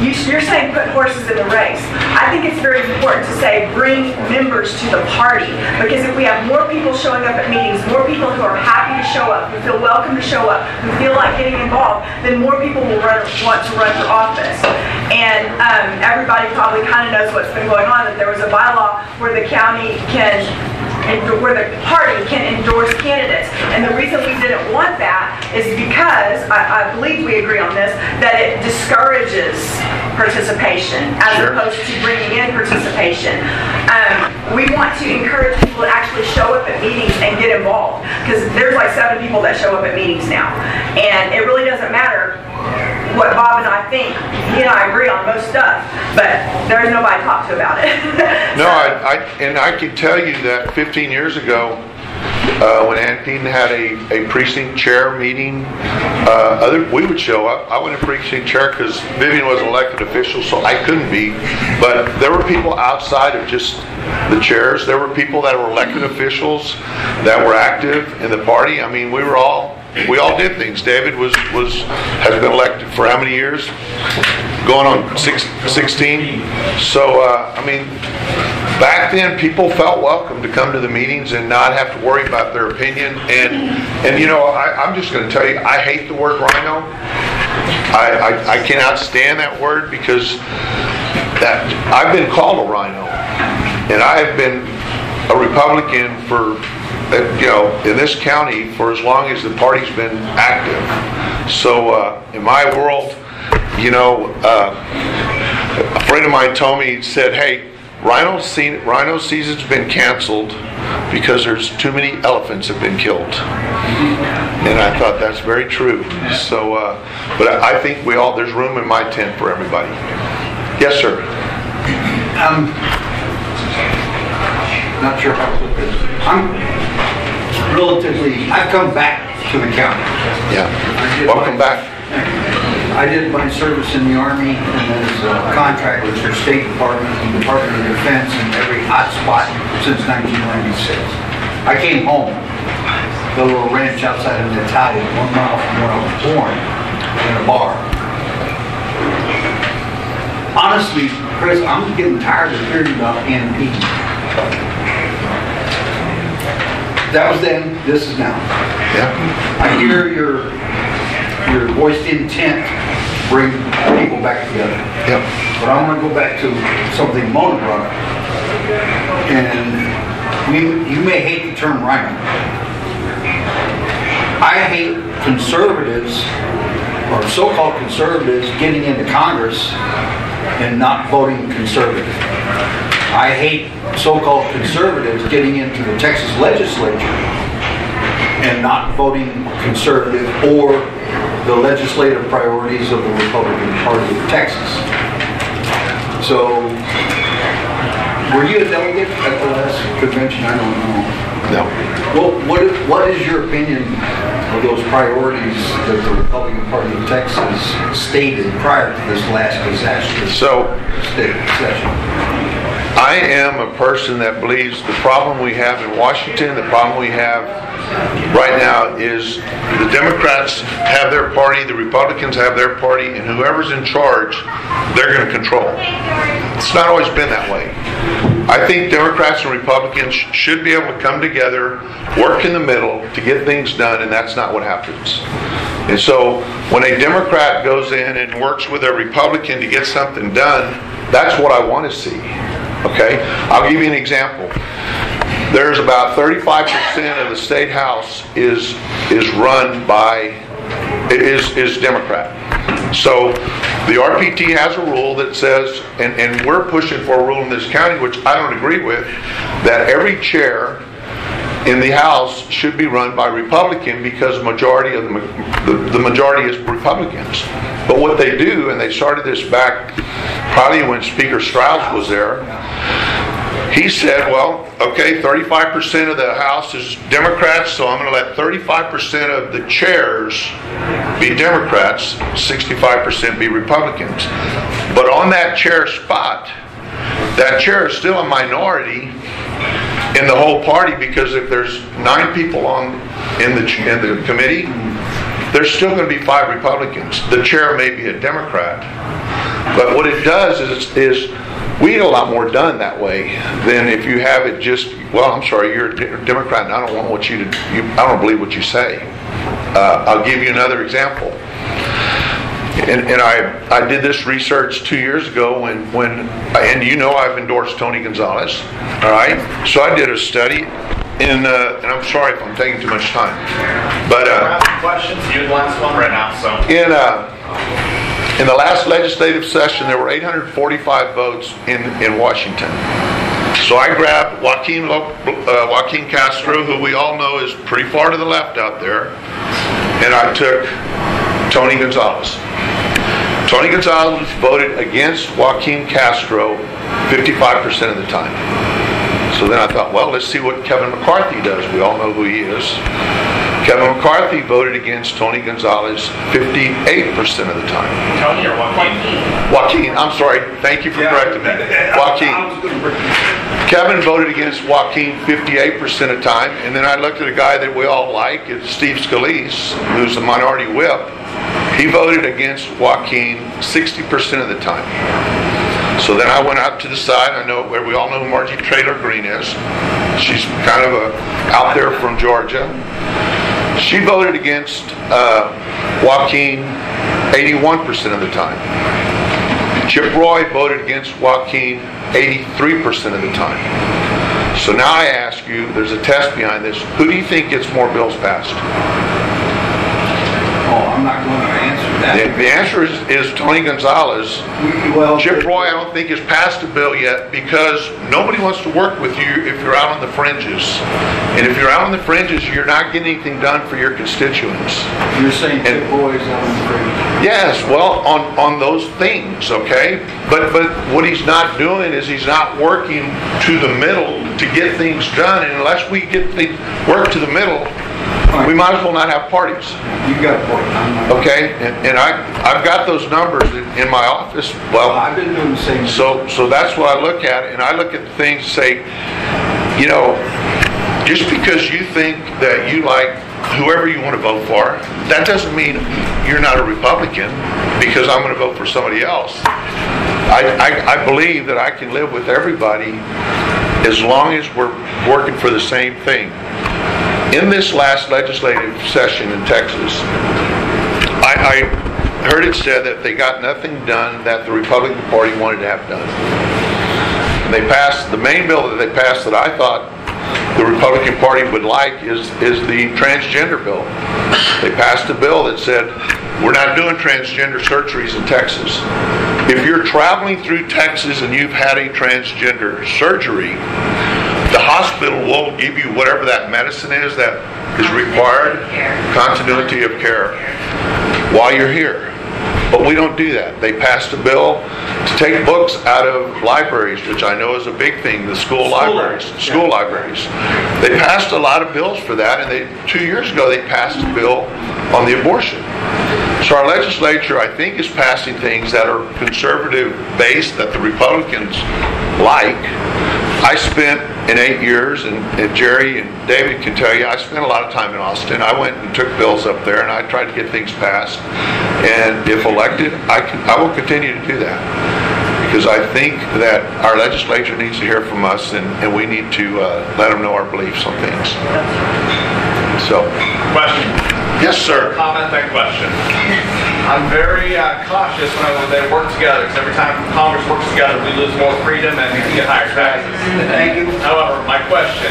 you're saying put horses in the race. I think it's very important to say bring members to the party, because if we have more people showing up at meetings, more people who are happy to show up, who feel welcome to show up, who feel like getting involved, then more people will want to run for office. And everybody probably kind of knows what's been going on, that there was a bylaw where the county where the party can endorse candidates. And the reason we didn't want that is because, I believe we agree on this, that it discourages participation as opposed to bringing in participation. We want to encourage people to actually show up at meetings and get involved, because there's like 7 people that show up at meetings now. And it really doesn't matter what Bob and I think. He and I agree on most stuff, but there's nobody to talk to about it. No, I can tell you that 15 years ago, When Ann Peden had a precinct chair meeting, we would show up. I wasn't a precinct chair because Vivian was an elected official, so I couldn't be. But there were people outside of just the chairs. There were people that were elected officials that were active in the party. I mean, we all did things. David has been elected for how many years? Going on 16. So I mean, back then people felt welcome to come to the meetings and not have to worry about their opinion. And you know, I'm just going to tell you, I hate the word rhino. I cannot stand that word because I've been called a rhino, and I have been a Republican for, you know, in this county for as long as the party's been active. So in my world, you know, a friend of mine told me, he said, hey, rhino season's been canceled because there's too many elephants have been killed. And I thought that's very true. So, but I think there's room in my tent for everybody. Yes, sir. Not sure how to put this. I've come back to the county. Yeah. Welcome back. I did my service in the Army and as a contract with the State Department and Department of Defense in every hot spot since 1996. I came home, the little ranch outside of Natalia, 1 mile from where I was born, in a bar. Honestly, Chris, I'm getting tired of hearing about NP. That was then, this is now. Yeah. I hear your voiced intent to bring people back together. Yep. But I want to go back to something Mona brought up. And you may hate the term rhino. I hate conservatives, or so-called conservatives, getting into Congress and not voting conservative. I hate so-called conservatives getting into the Texas legislature and not voting conservative or the legislative priorities of the Republican Party of Texas. So, were you a delegate at the last convention? I don't know. No. Well, what is your opinion of those priorities that the Republican Party of Texas stated prior to this last disastrous session? I am a person that believes the problem we have in Washington, the problem we have right now is the Democrats have their party, the Republicans have their party, and whoever's in charge, they're going to control. It's not always been that way. I think Democrats and Republicans should be able to come together, work in the middle to get things done, and that's not what happens. And so when a Democrat goes in and works with a Republican to get something done, that's what I want to see. Okay? I'll give you an example. There's about 35% of the state house is run by is Democrat. So the RPT has a rule that says, and we're pushing for a rule in this county, which I don't agree with, that every chair in the House should be run by Republican because the majority is Republicans. But what they do, and they started this back probably when Speaker Strauss was there, he said, well, okay, 35% of the House is Democrats, so I'm going to let 35% of the chairs be Democrats, 65% be Republicans. But on that chair spot, that chair is still a minority in the whole party, because if there's 9 people in the committee, there's still going to be 5 Republicans. The chair may be a Democrat. But what it does is we get a lot more done that way than if you have it just, well, I'm sorry, you're a Democrat and I don't want what I don't believe what you say. I'll give you another example. And I did this research 2 years ago and you know I've endorsed Tony Gonzalez, all right? So I did a study and I'm sorry if I'm taking too much time. But questions, you last one right now, so. In the last legislative session, there were 845 votes in Washington. So I grabbed Joaquin Castro, who we all know is pretty far to the left out there, and I took Tony Gonzalez. Tony Gonzalez voted against Joaquin Castro 55% of the time. So then I thought, well, let's see what Kevin McCarthy does. We all know who he is. Kevin McCarthy voted against Tony Gonzalez 58% of the time. Tony or Joaquin? Joaquin, I'm sorry. Thank you for correcting me. Joaquin. Kevin voted against Joaquin 58% of the time, and then I looked at a guy that we all like, it's Steve Scalise, who's the minority whip. He voted against Joaquin 60% of the time. So then I went out to the side. I know where we all know who Margie Traylor Greene is. She's kind of out there from Georgia. She voted against Joaquin 81% of the time. Chip Roy voted against Joaquin 83% of the time. So now I ask you, there's a test behind this. Who do you think gets more bills passed? Oh, I'm not going to answer that. The answer is Tony Gonzalez. Well, Chip Roy, I don't think has passed a bill yet because nobody wants to work with you if you're out on the fringes. And if you're out on the fringes, you're not getting anything done for your constituents. You're saying Chip Roy is out on the fringes? Yes, well, on those things, okay? But what he's not doing is he's not working to the middle to get things done. And unless we get the work to the middle, we might as well not have parties. You got a point. Okay, and I've got those numbers in my office. Well, I've been doing the same. So that's what I look at, and I look at things and say, you know, just because you think that you like whoever you want to vote for, that doesn't mean you're not a Republican because I'm going to vote for somebody else. I believe that I can live with everybody as long as we're working for the same thing. In this last legislative session in Texas, I heard it said that they got nothing done that the Republican Party wanted to have done. And they passed, the main bill that they passed that I thought the Republican Party would like is the transgender bill. They passed a bill that said, we're not doing transgender surgeries in Texas. If you're traveling through Texas and you've had a transgender surgery, the hospital will give you whatever that medicine is that is required, continuity of care, while you're here. But we don't do that. They passed a bill to take books out of libraries, which I know is a big thing, the school libraries. They passed a lot of bills for that, and 2 years ago they passed a bill on the abortion. So our legislature, I think, is passing things that are conservative-based that the Republicans like. I spent in 8 years, and Jerry and David can tell you, I spent a lot of time in Austin. I went and took bills up there, and I tried to get things passed. And if elected, I will continue to do that. Because I think that our legislature needs to hear from us, and we need to let them know our beliefs on things. So, Question. Yes, sir. Comment, then question. I'm very cautious when they work together, because every time Congress works together, we lose more freedom and we get higher taxes. Thank you. However, my question,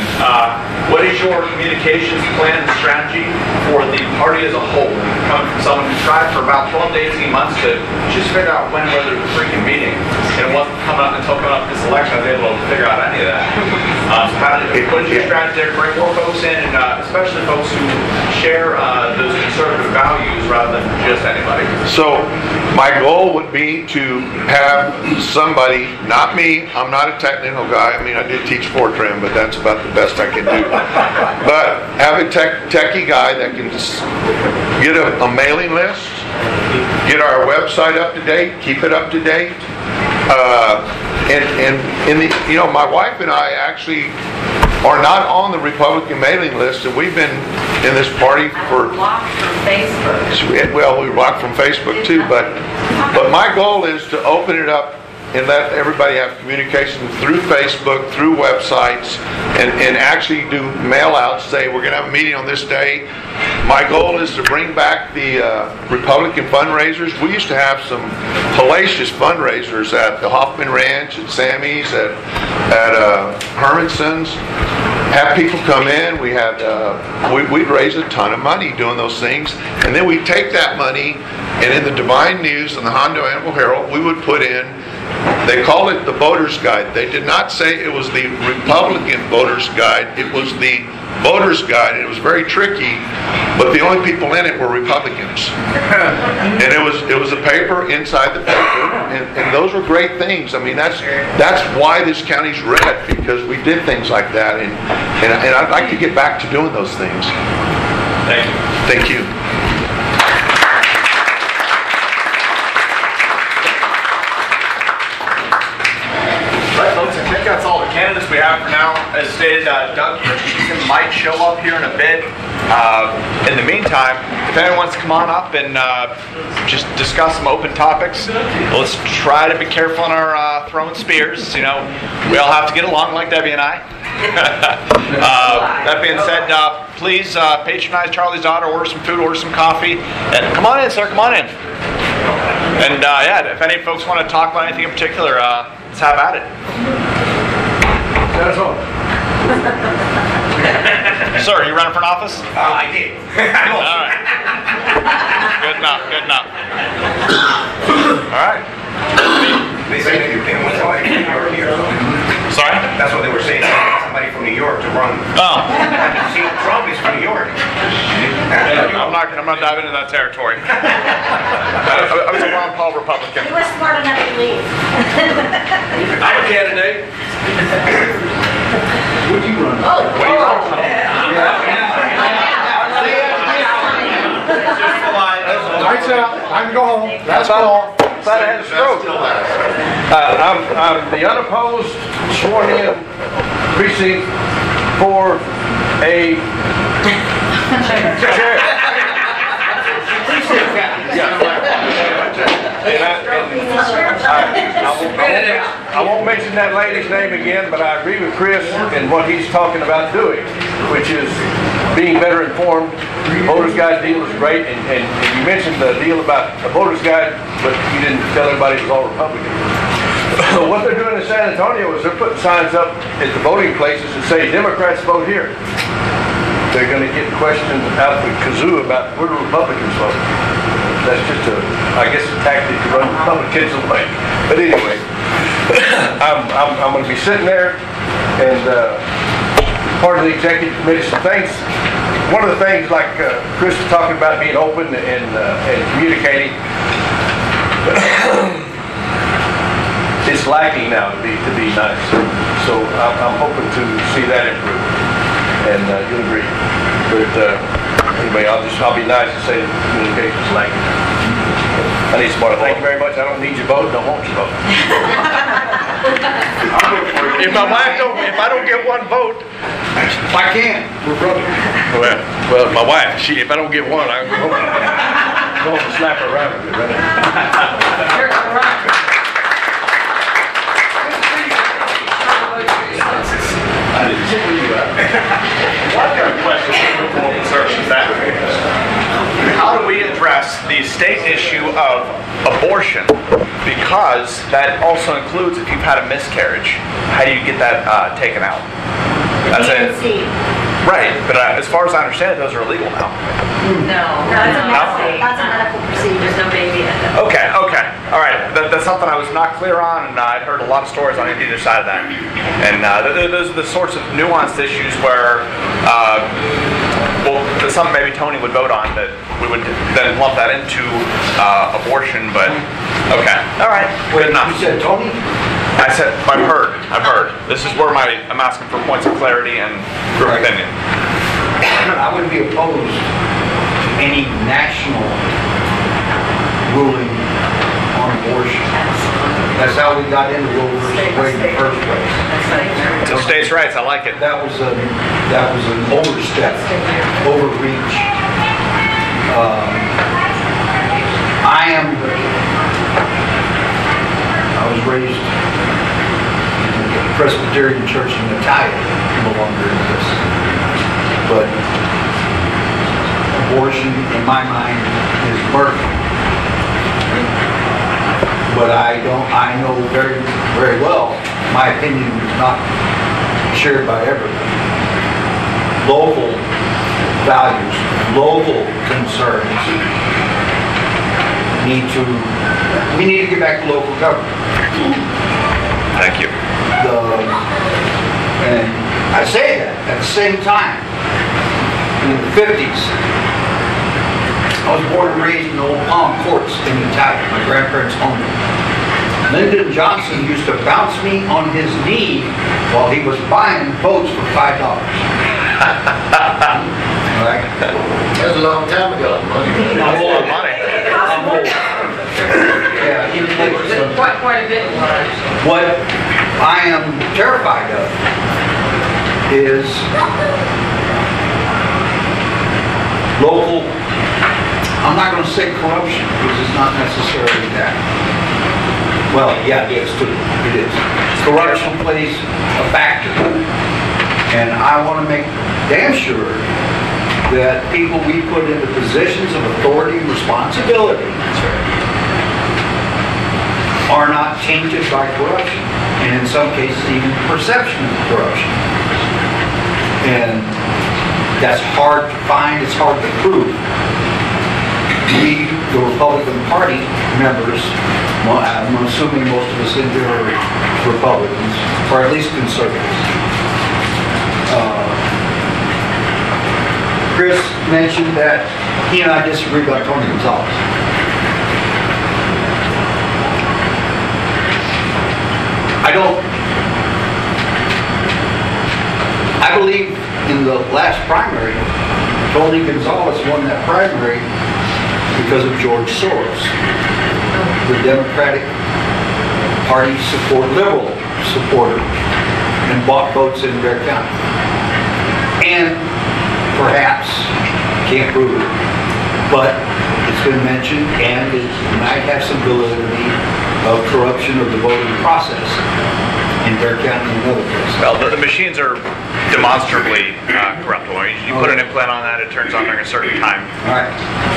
what is your communications plan and strategy for the party as a whole? Coming from someone who tried for about 12 to 18 months to just figure out when and whether to freaking meeting, and it wasn't coming up until coming up this election, I was able to figure out any of that. What is your strategy there to bring more folks in, and especially folks who share those conservative values rather than just anybody? So my goal would be to have somebody, not me, I'm not a technical guy. I mean, I did teach Fortran, but that's about the best I can do. But have a techie guy that can get a mailing list, get our website up to date, keep it up to date. My wife and I actually are not on the Republican mailing list, and we've been in this party for. Blocked from Facebook. Well, we blocked from Facebook too, but my goal is to open it up and let everybody have communication through Facebook, through websites, and actually do mail outs, say we're going to have a meeting on this day. My goal is to bring back the Republican fundraisers. We used to have some hellacious fundraisers at the Hoffman Ranch, at Sammy's, at Hermanson's. Have people come in. We had we'd raise a ton of money doing those things, and then we take that money, and in the Devine News and the Hondo Animal Herald, we would put in. They call it the Voter's Guide. They did not say it was the Republican Voter's Guide. It was the voter's guide. It was very tricky, but the only people in it were Republicans. And it was a paper inside the paper, and those were great things. I mean, that's why this county's red, because we did things like that, and I'd like to get back to doing those things. Thank you. Thank you. Right, folks, I think that's all the candidates we have for now. As stated, Doug Christensen might show up here in a bit. In the meantime, if anyone wants to come on up and just discuss some open topics, let's try to be careful in our throwing spears. You know, we all have to get along like Debbie and I. That being said, please patronize Charlie's Daughter, order some food, order some coffee. And come on in, sir, come on in. And yeah, if any folks want to talk about anything in particular, let's have at it. That's all. Sir, you running for an office? I did. All right. Good enough, good enough. All right. They say that you can win somebody from New York here. Sorry? That's what they were saying. Somebody from New York to run. Oh. See, Trump is from New York. I'm not diving into that territory. I was a Ron Paul Republican. He was smart enough to leave. I'm a candidate. Would you run? Oh, what do you run? Lights out. I can go home. That's all. Thought I had a stroke. I'm the unopposed, sworn-in precinct for a chair. I won't mention that lady's name again, but I agree with Chris in what he's talking about doing, which is being better informed. The voter's guide deal is great, and you mentioned the deal about the voter's guide, but you didn't tell everybody it was all Republican. What they're doing in San Antonio is they're putting signs up at the voting places that say Democrats vote here. They're going to get questions out the kazoo about where do Republicans vote. That's just I guess, a tactic to run Republicans away. But anyway, I'm going to be sitting there, and part of the executive committee, some things. One of the things, like Chris was talking about, being open and communicating. It's lacking now to be nice. So I'm hoping to see that improve, and you'll agree. But anyway, I'll be nice and say that communication's lacking. I need some more. Thank you very much. I don't need your vote. Don't want your vote. If I don't get one vote, I can't. We're brothers. Well, my wife. If I don't get one, I'm going to slap her around with it, right? One other question for conservatives: that how do we address the state issue of abortion? Because that also includes if you've had a miscarriage. How do you get that taken out? That's it. Right, but as far as I understand it, those are illegal now. No, that's a medical procedure. There's no baby in it. Okay, all right. That's something I was not clear on, and I'd heard a lot of stories on either side of that. And those are the sorts of nuanced issues where, well, something maybe Tony would vote on that we would then lump that into abortion. But okay, all right, good enough. You said Tony? I said I've heard. This is where I'm asking for points of clarity and group opinion. I wouldn't be opposed to any national ruling on abortion. That's how we got into Roe versus Wade in the first place. So states' rights, I like it. That was an overstep, overreach. I was raised in the Presbyterian Church in Italian, no longer in this. But abortion, in my mind, is birth. But I know very, very well, my opinion is not shared by everyone. Local values, local concerns we need to get back to local government. Thank you. And I say that at the same time, in the 50s. I was born and raised in Old Palm Courts in Italy. My grandparents owned it. Lyndon Johnson used to bounce me on his knee while he was buying boats for $5. Right? That was a long time ago. I'm old. I'm old. Yeah, Quite a bit. what I am terrified of is local, I'm not going to say corruption, because it's not necessarily that. Well, yeah, it is too. It is. Corruption plays a factor. And I want to make damn sure that people we put into positions of authority and responsibility are not tainted by corruption, and in some cases even perception of corruption. And that's hard to find, it's hard to prove. We, the Republican Party members, well, I'm assuming most of us in here are Republicans, or at least conservatives. Chris mentioned that he and I disagree about Tony Gonzalez. I believe in the last primary, Tony Gonzalez won that primary because of George Soros, the Democratic Party liberal supporter, and bought votes in Bear County. And perhaps, can't prove it, but it's been mentioned, and it might have some validity of corruption of the voting process in Bear County and other places. Well, the machines are demonstrably corruptible. You put an implant on that, it turns on during a certain time. All right.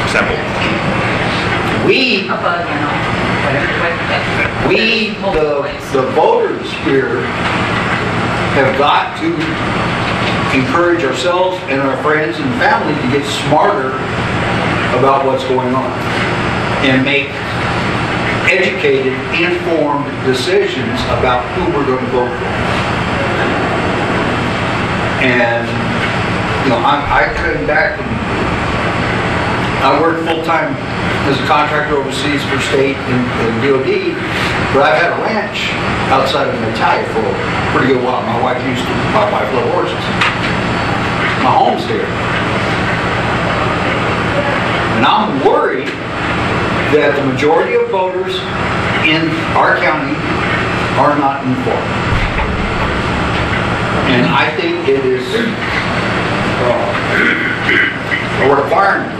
Simple. The voters here have got to encourage ourselves and our friends and family to get smarter about what's going on and make educated, informed decisions about who we're going to vote for. And, you know, I came back and I worked full-time as a contractor overseas for state and DOD, but I've had a ranch outside of Natalia for a pretty good while. My wife used to buy little horses. My home's here. And I'm worried that the majority of voters in our county are not informed. And I think it is a requirement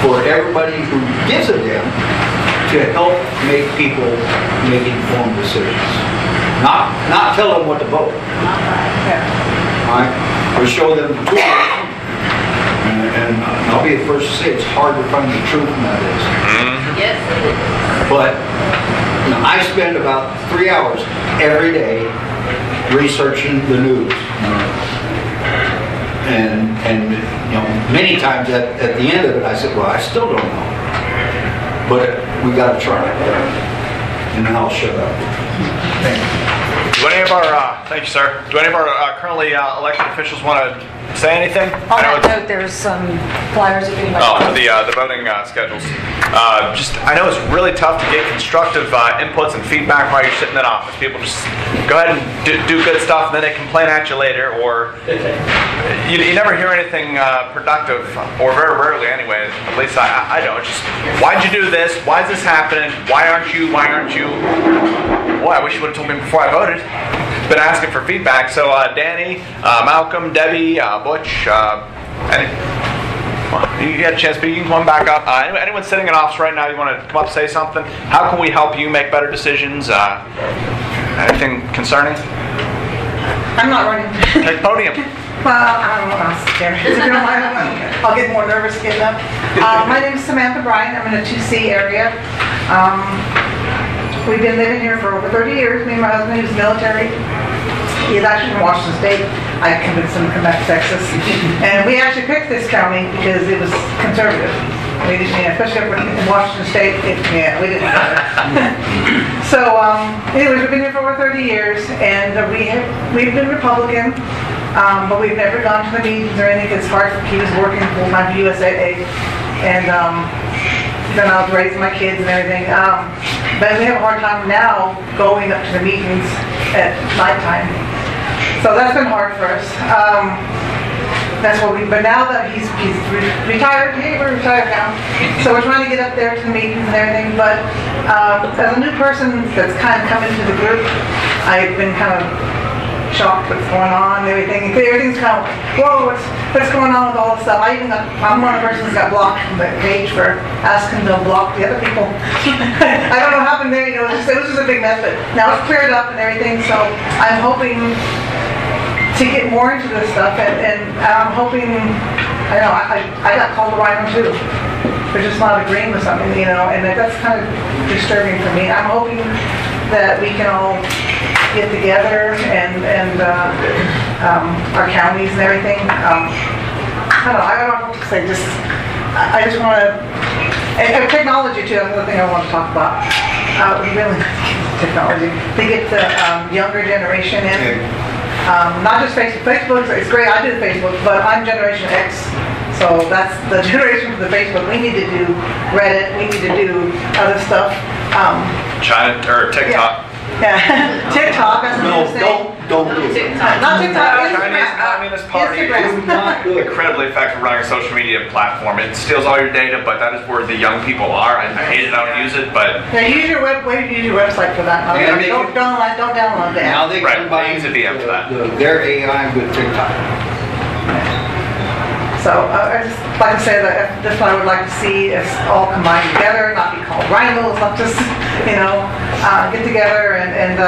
for everybody who gives a damn to help make people make informed decisions. Not tell them what to vote. Right? Or show them the truth. And I'll be the first to say it's hard to find the truth in that is. Yes. But you know, I spend about 3 hours every day researching the news. And you know, many times at the end of it, I said, well, I still don't know. But we got to try. And then I'll shut up. Thank you. Do any of our, thank you, sir. Do any of our currently elected officials want to say anything? On that note, there's some flyers if anybody wants. The voting schedules. I know it's really tough to get constructive inputs and feedback while you're sitting in office. People just go ahead and do good stuff, and then they complain at you later, or you never hear anything productive, or very rarely anyway. At least I don't. Just, why'd you do this? Why is this happening? Why aren't you? Why aren't you? Boy, I wish you would have told me before I voted. Been asking for feedback. So Danny, Malcolm, Debbie, Butch, you get a chance, but you can come back up. Anyone sitting in office right now, you want to come up and say something? How can we help you make better decisions? Anything concerning? I'm not running. Take the podium. Well, I don't know. I'm scared. I'll get more nervous getting up. My name is Samantha Bryan. I'm in the 2C area. We've been living here for over 30 years. Me and my husband, who's military. He's actually from Washington State. I convinced him to come back to Texas. And we actually picked this county because it was conservative. We didn't, especially in Washington State, we didn't have it. So, anyways, we've been here for over 30 years, and we've been Republican. But we've never gone to the meetings or anything. It's hard for he was working full-time for USAA, and then I was raising my kids and everything. But we have a hard time now going up to the meetings at nighttime. So that's been hard for us. That's what but now that he's retired, hey, we're retired now. So we're trying to get up there to the meetings and everything. But as a new person that's kind of come into the group, I've been kind of shocked what's going on and everything. Everything's kind of, whoa, what's going on with all this stuff? I'm one of the persons that got blocked from the page for asking to block the other people. I don't know what happened there, it was just a big mess, but now it's cleared up and everything, so I'm hoping to get more into this stuff, and I'm hoping, I got called a rhino too. They're just not agreeing with something, and that's kind of disturbing for me. I'm hoping that we can all get together and our counties and everything. I don't know what to say. I just want to, and technology too. Another thing I want to talk about. Really, technology. To get the younger generation in. Not just Facebook. Facebook is great. I do Facebook, but I'm Generation X. So that's the generation for the Facebook. We need to do Reddit. We need to do other stuff. China or TikTok. Yeah, TikTok. That's No, don't do it. TikTok. Not TikTok. Chinese Communist Party is incredibly effective running a social media platform. It steals all your data, but that is where the young people are. I hate it. I don't use it, but Yeah, use your website for that. Yeah, Don't download the app. Now they right, use a VM for that. Their AI with TikTok. So I just like to say that this one I would like to see us all combined together, not be called rivals, not just, get together and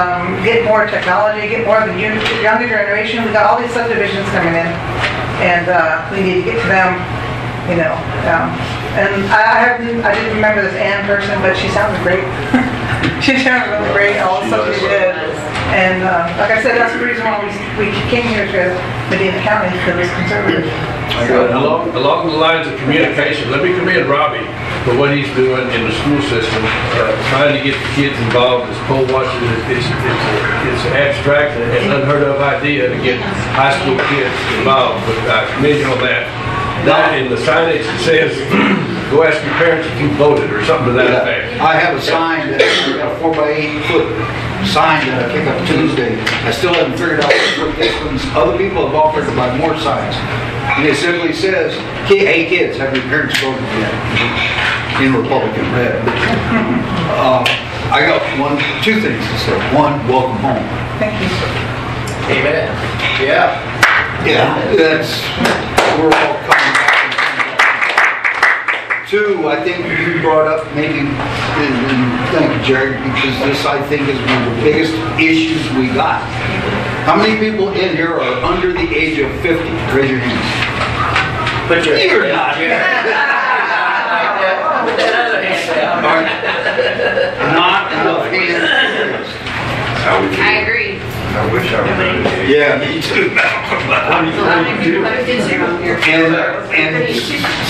get more technology, get more of the younger generation. We've got all these subdivisions coming in, and we need to get to them, and I didn't remember this Ann person, but she sounded great. She sounded really great, all the stuff she did. And like I said, that's the reason why we came here to Medina County, because it's conservative. Along the lines of communication, let me commend Robbie for what he's doing in the school system, trying to get the kids involved as poll watchers. It's an abstract and unheard of idea to get high school kids involved, but I commend you on that. That in the signage that says, go ask your parents if you voted, or something to that effect. I have a sign that I got a 4x8 foot sign that I picked up Tuesday. I still haven't figured out what this one's. Other people have offered to buy more signs. And it simply says, hey kids, have your parents voted yet? In Republican red. I got two things to say. One, welcome home. Thank you. Amen. Yeah. We're all coming back. Two, I think you brought up maybe, and thank you, Jerry, because this, I think, is one of the biggest issues we got. How many people in here are under the age of 50? Raise your hands. Put your You're hand not. Put that other hand down. Not enough hands. I agree. I wish I was. Yeah, me too. And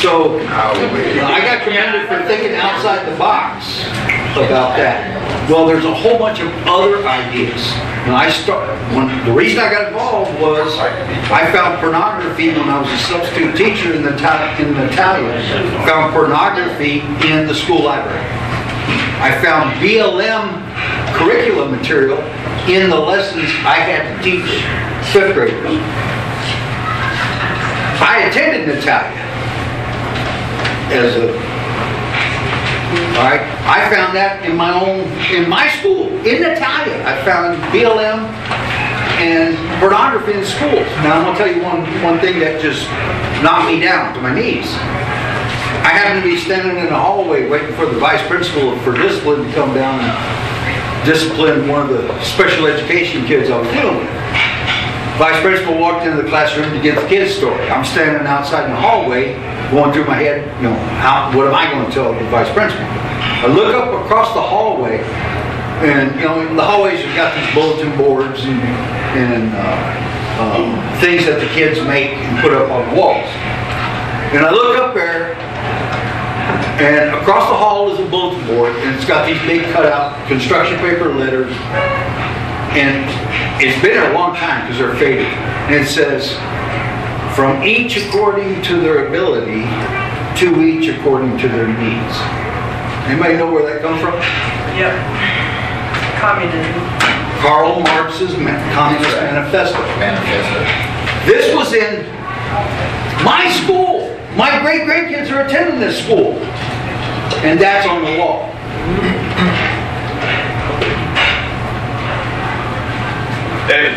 so I got commended for thinking outside the box about that. Well, there's a whole bunch of other ideas. The reason I got involved was I found pornography when I was a substitute teacher in Italian. Found pornography in the school library. I found BLM curriculum material in the lessons I had to teach 5th graders. I attended Natalia I found that in my school, in Natalia. I found BLM and pornography in schools. Now I'm going to tell you one thing that just knocked me down to my knees. I happened to be standing in the hallway waiting for the vice principal for discipline to come down and discipline one of the special education kids I was dealing with. Vice principal walked into the classroom to get the kids' story. I'm standing outside in the hallway, going through my head, what am I going to tell the vice principal? I look up across the hallway, and the hallways have got these bulletin boards and things that the kids make and put up on the walls. And I look up there, and across the hall is a bulletin board, and it's got these big cutout construction paper letters. And it's been there a long time because they're faded. And it says, from each according to their ability, to each according to their needs. Anybody know where that comes from? Yep. Communism. Karl Marx's Communist Manifesto. This was in my school. My great-grandkids are attending this school. And that's on the wall. David,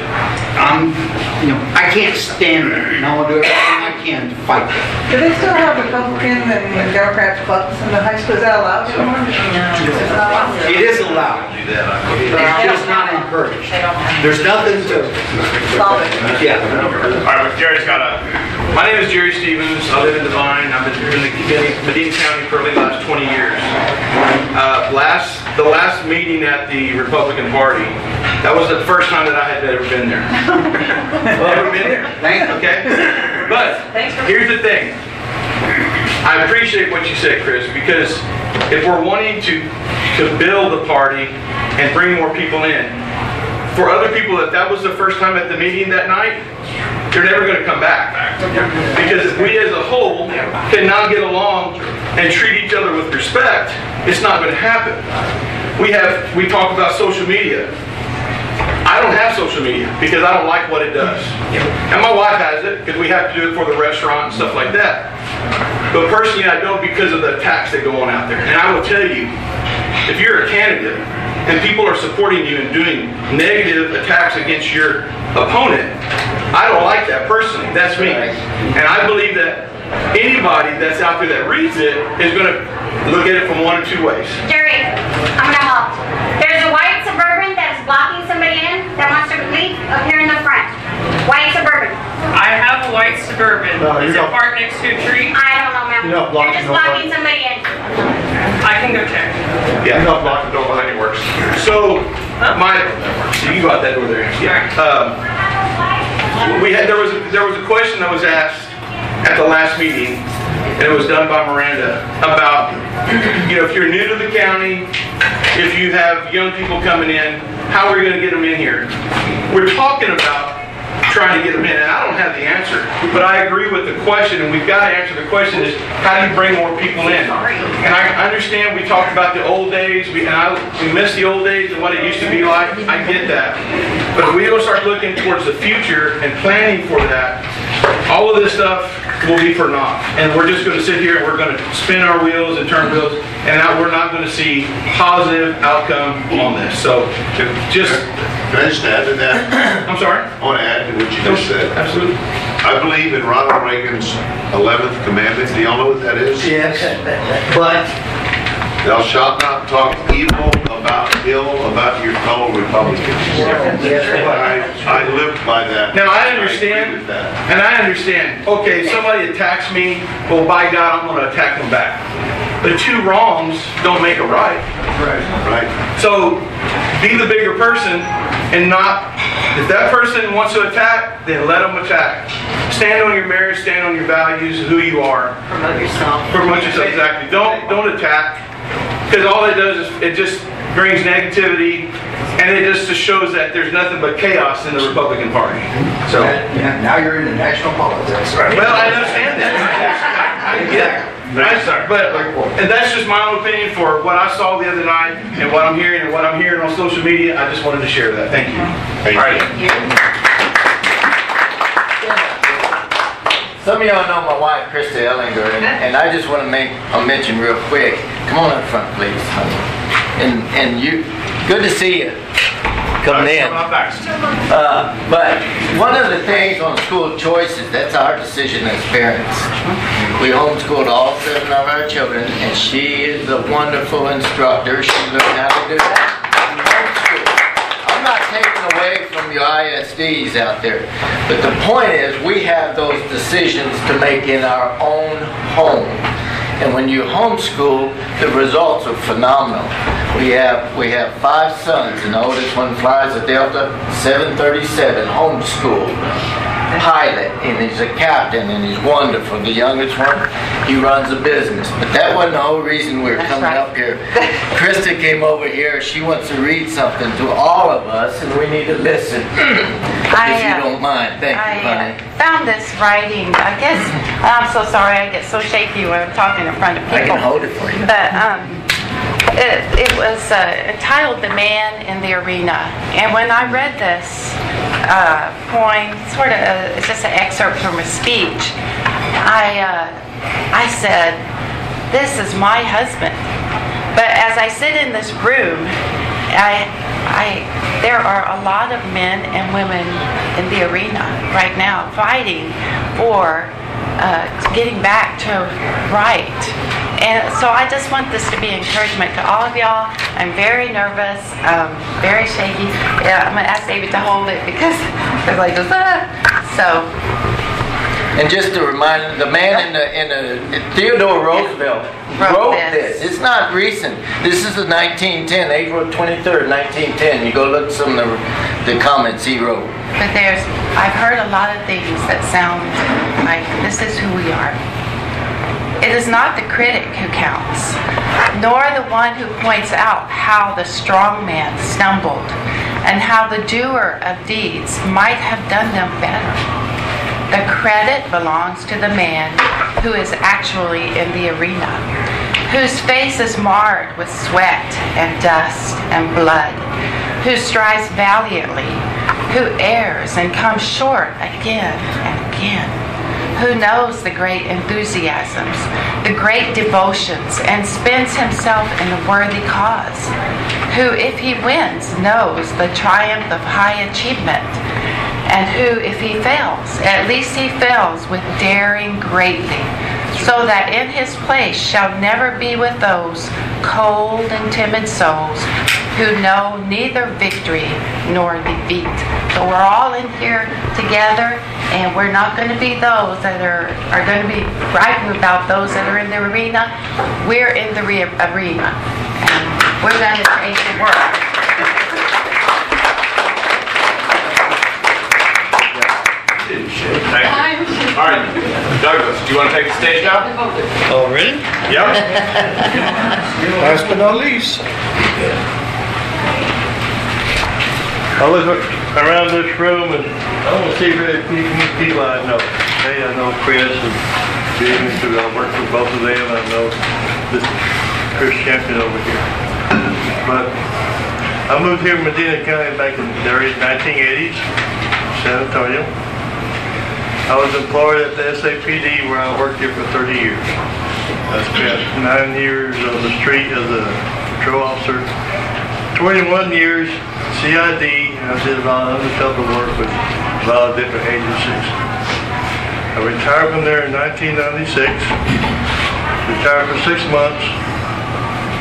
I can't stand that. And I want to do everything I can to fight that. Do they still have Republican and Democrat clubs in the high school? Is that allowed anymore? It is allowed. It's just not encouraged. There's nothing to stop it. Yeah. All right, but Jerry's got a... My name is Jerry Stevens. I live in Devine. I've been in Medina County for the last 20 years. The last meeting at the Republican Party, that was the first time that I had ever been there. Never been there. Okay? But here's the thing. I appreciate what you said, Chris, because if we're wanting to build a party and bring more people in, for other people, if that was the first time at the meeting that night, they're never going to come back. Because if we as a whole cannot get along and treat each other with respect, it's not going to happen. We talk about social media. I don't have social media because I don't like what it does. And my wife has it because we have to do it for the restaurant and stuff like that. But personally, I don't because of the attacks that go on out there. And I will tell you, if you're a candidate and people are supporting you and doing negative attacks against your opponent, I don't like that personally. That's me. And I believe that anybody that's out there that reads it is going to look at it from one or two ways. Jerry, I'm going to help. There's a white Suburban that's blocking somebody in that wants to leave up here in the front. White Suburban. I have a white Suburban. Is it parked next to a tree? I don't know, ma'am. They're just blocking somebody in. I can go check. Yeah. You're not blocking the door behind you works. So, you got that door there. Yeah. There was a question that was asked at the last meeting, and it was done by Miranda, about, if you're new to the county, if you have young people coming in, how are we going to get them in here? We're talking about trying to get them in, and I don't have the answer, but I agree with the question, and we've got to answer the question is, how do you bring more people in? And I understand we talked about the old days, we miss the old days and what it used to be like. I get that. But if we don't start looking towards the future and planning for that, all of this stuff will be for naught. And we're just going to sit here and we're going to spin our wheels and turn wheels, and we're not going to see positive outcome on this. So just... Can I just add to that? I'm sorry? I want to add to what you just said. Absolutely. I believe in Ronald Reagan's 11th commandment. Do y'all know what that is? Yes. But thou shalt not talk ill about your fellow Republicans. I live by that. Now I understand, and I understand. Okay, somebody attacks me. Well, by God, I'm going to attack them back. The two wrongs don't make a right. Right. So be the bigger person and not. If that person wants to attack, then let them attack. Stand on your marriage. Stand on your values, who you are. Promote yourself. Promote yourself, exactly. Don't attack, because all it does is it just brings negativity, and it just shows that there's nothing but chaos in the Republican Party. So now you're in the national politics. Right. Well, I understand that. I get it. But and that's just my own opinion for what I saw the other night and what I'm hearing on social media. I just wanted to share that. Thank you. Thank All right. Some of y'all know my wife, Krista Ellinger, and I just want to make a mention real quick. Come on up front, please. And you, good to see you coming in. But one of the things on school choices, that's our decision as parents. We homeschooled all 7 of our children, and she is a wonderful instructor. She learned how to do that. I'm not taking away from your ISDs out there, but the point is we have those decisions to make in our own home. And when you homeschool, the results are phenomenal. We have 5 sons, and the oldest one flies a Delta 737 homeschooled. pilot, and he's a captain, and he's wonderful. The youngest one, he runs a business. But that wasn't the whole reason we were coming up here. Krista came over here. She wants to read something to all of us, and we need to listen. If you don't mind. Thank you, honey. I found this writing. I guess, I'm so sorry, I get so shaky when I'm talking in front of people. I can hold it for you. But it was entitled The Man in the Arena. And when I read this poem, sort of, it's just an excerpt from a speech, I said, this is my husband. But as I sit in this room, there are a lot of men and women in the arena right now fighting for getting back to right. And so I just want this to be encouragement to all of y'all. I'm very nervous, very shaky. Yeah, I'm going to ask David to hold it because they're like, so. And just a reminder, the man Theodore Roosevelt wrote this. It's not recent. This is the 1910, April 23rd, 1910. You go look at some of the comments he wrote. But I've heard a lot of things that sound like this is who we are. It is not the critic who counts, nor the one who points out how the strong man stumbled and how the doer of deeds might have done them better. The credit belongs to the man who is actually in the arena, whose face is marred with sweat and dust and blood, who strives valiantly, who errs and comes short again and again, who knows the great enthusiasms, the great devotions, and spends himself in a worthy cause, who, if he wins, knows the triumph of high achievement, and who, if he fails, at least he fails with daring greatly, so that in his place shall never be with those cold and timid souls who know neither victory nor defeat. So we're all in here together, and we're not going to be those that are going to be writing about those that are in the arena. We're in the arena, and we're going to change the world. Thank you. All right, Douglas, do you want to take the stage now? Oh, really? Yep. Last but not least. I look around this room and I don't see very few people I know. Hey, I know Chris and Jimmy, because I work for both of them. I know this Chris Champion over here. But I moved here in Medina County back in the early 1980s, San Antonio. I was employed at the SAPD where I worked here for 30 years. I spent 9 years on the street as a patrol officer, 21 years CID, and I did a lot of undercover work with a lot of different agencies. I retired from there in 1996, retired for 6 months,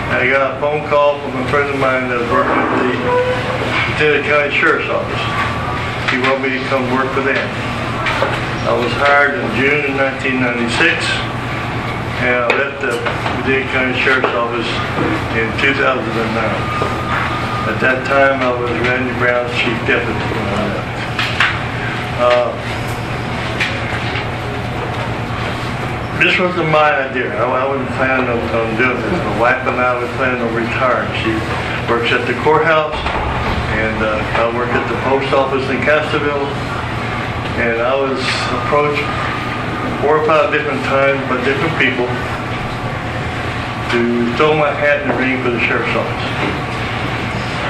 and I got a phone call from a friend of mine that was working at the Medina County Sheriff's Office. He wanted me to come work for them. I was hired in June of 1996, and I left the Medina County Sheriff's Office in 2009. At that time, I was Randy Brown's chief deputy when I left. This wasn't my idea. I wasn't planning on doing this. My wife and I were planning on retiring. She works at the courthouse, and I work at the post office in Castroville. And I was approached 4 or 5 different times by different people to throw my hat in the ring for the sheriff's office.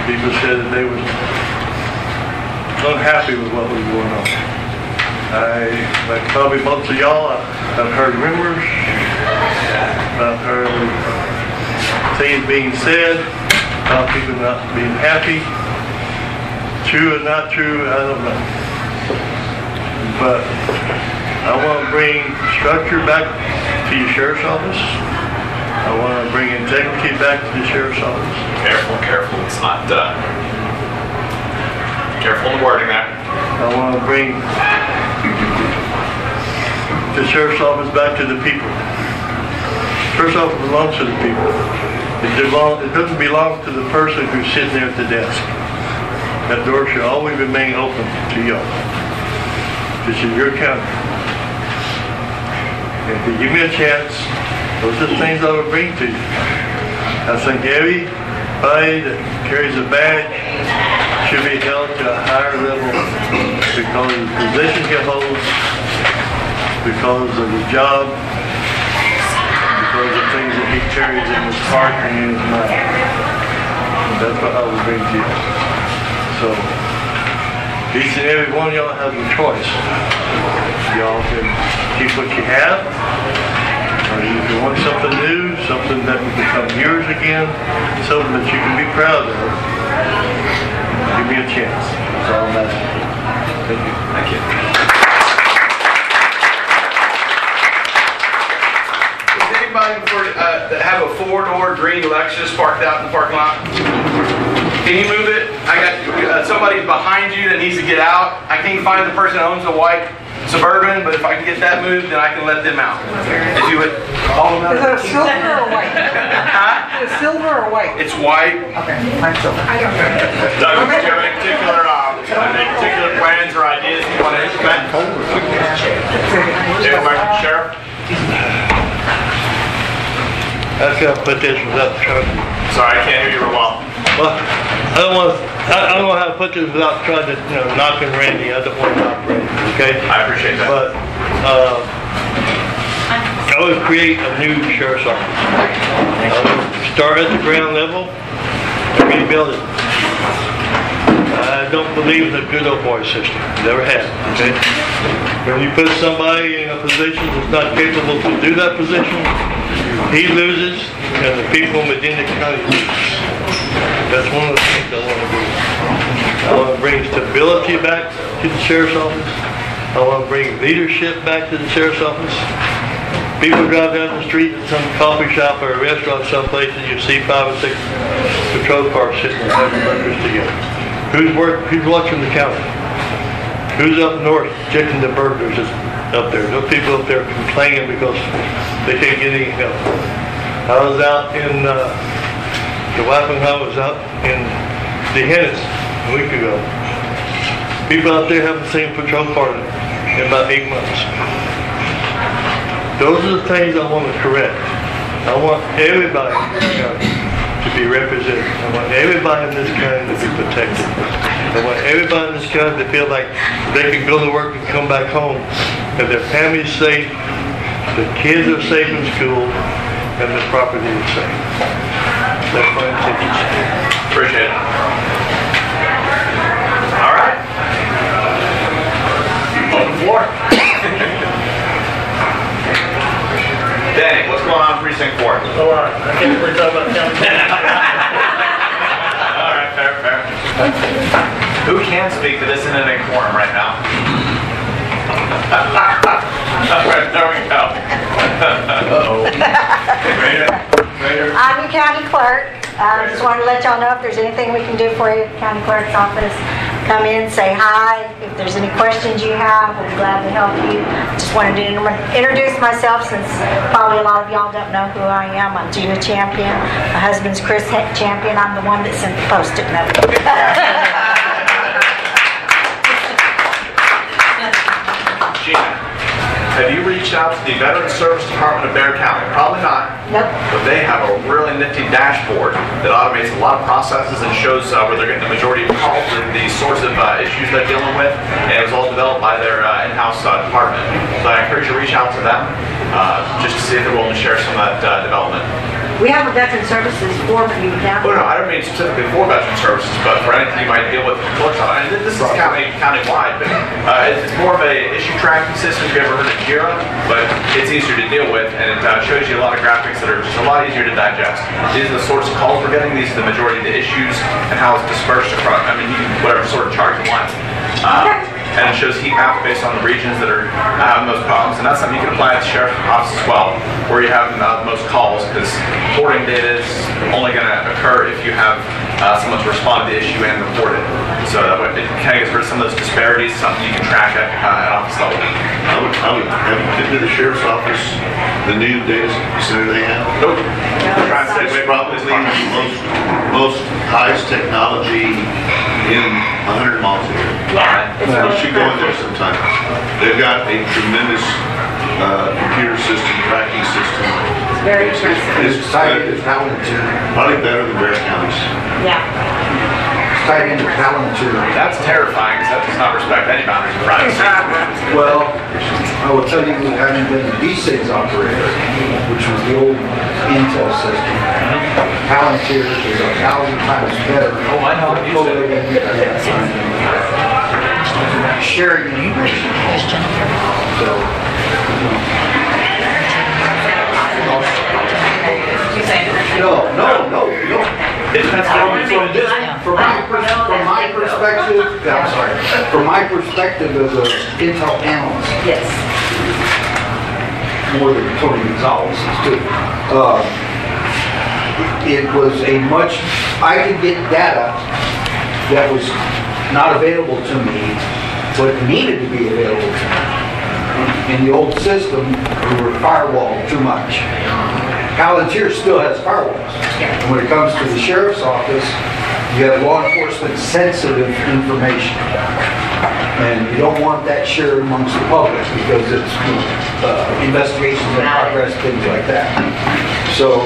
People said that they were unhappy with what was going on. Like probably most of y'all, I've heard rumors, I've heard things being said about people not being happy. True or not true, I don't know. But I want to bring structure back to your sheriff's office. I want to bring integrity back to the sheriff's office. Careful, it's not done. Careful in wording that. I want to bring the sheriff's office back to the people. The sheriff's office belongs to the people. It doesn't belong to the person who's sitting there at the desk. That door should always remain open to y'all. This is your county. And if you give me a chance, those are the things I will bring to you. I think everybody that carries a badge should be held to a higher level because of the position he holds, because of the job, because of things that he carries in his heart and in his mind. And that's what I will bring to you. So, each and every one of y'all has a choice. Y'all can keep what you have, or you can want something new, something that will become yours again, something that you can be proud of. Give me a chance. That's all I'm asking. Thank you. Thank you. Does anybody have a four-door green Lexus parked out in the parking lot? Can you move it? I got somebody behind you that needs to get out. I can't find the person that owns the white Suburban, but if I can get that moved, then I can let them out. If you would call them out. Is it a silver or white? Huh? Is it silver or white? It's white. Okay, mine's silver. I don't know. Doug, do you have any particular plans or ideas you want to implement? Sheriff? I was going to put this without trying to... Sorry, I can't hear you real well. Well, I don't know how to put this without trying to, knock and Randy. I don't want to knock Randy, okay? I appreciate that. But I would create a new sheriff's office. I would start at the ground level and rebuild it. I don't believe in a good old boy system. Never have, okay? When you put somebody in a position that's not capable to do that position, he loses and the people in Medina County lose. That's one of the things I want to do. I want to bring stability back to the sheriff's office. I want to bring leadership back to the sheriff's office. People drive down the street at some coffee shop or a restaurant someplace and you see 5 or 6 patrol cars sitting there having breakfast together. Who's watching the county? Who's up north checking the burglars up there? Those people up there complaining because they can't get any help. I was out in the weapon I was out in Dehennis a week ago. People out there haven't seen a patrol car in about 8 months. Those are the things I want to correct. I want everybody in this county to be represented. I want everybody in this county to be protected. I want everybody in this county to feel like they can go to work and come back home, that their family's safe, the kids are safe in school, and the property is safe. That's my intention. Appreciate it. All right. On the floor. Danny, what's going on in Precinct 4? Oh, all right. I can't really talk about county. All right, fair. Who can speak to this in an quorum right now? All right, there we go. Uh-oh. I'm your county clerk. Just wanted to let y'all know if there's anything we can do for you, county clerk's office. Come in, say hi. If there's any questions you have, we'll be glad to help you. Just wanted to introduce myself since probably a lot of y'all don't know who I am. I'm Gina Champion. My husband's Chris Champion. I'm the one that sent the post-it note. Gina, have you reached out to the Veterans Service Department of Bexar County? Probably not. Nope. But they have a really nifty dashboard that automates a lot of processes and shows where they're getting the majority of calls and the sorts of issues they're dealing with. And it was all developed by their in-house department. So I encourage you to reach out to them just to see if they're willing to share some of that development. We have a Veteran Services for Medina County. Oh no, I don't mean specifically for Veteran Services, but for anything you might deal with clerks on. And this is county-wide, but it's more of a issue tracking system. If you ever heard of JIRA, but it's easier to deal with, and it shows you a lot of graphics that are just a lot easier to digest. These are the sorts of calls we're getting. These are the majority of the issues and how it's dispersed across. I mean, you can whatever sort of chart you want. And it shows heat maps based on the regions that are having those problems, and that's something you can apply at the sheriff's office as well, where you're having the most calls, because reporting data is only going to occur if you have someone to respond to the issue and report it. So that way it kind of gets rid of some of those disparities, something you can track at office level. I would have you been to the sheriff's office, the new data center they have? Nope. We're trying to stay It's probably the most highest technology in 100 miles a year. Yeah. You should go in there sometime. They've got a tremendous computer system, tracking system. It's very impressive. It's probably better than Bear County's. Yeah. Tied into Palantir. That's terrifying because that does not respect any boundaries of privacy. Well, I will tell you, having been a D6 operator, which was the old Intel system, Palantir is 1,000 times better. Oh, I know. Sharing information. So, no. From my perspective as an Intel analyst. Yes. More than Tony Gonzalez too. It was I could get data that was not available to me, but needed to be available to me. In the old system, we were firewalled too much. Palantir still has firewalls. And when it comes to the sheriff's office, you have law enforcement sensitive information. And you don't want that shared amongst the public because it's investigations in progress, things like that. So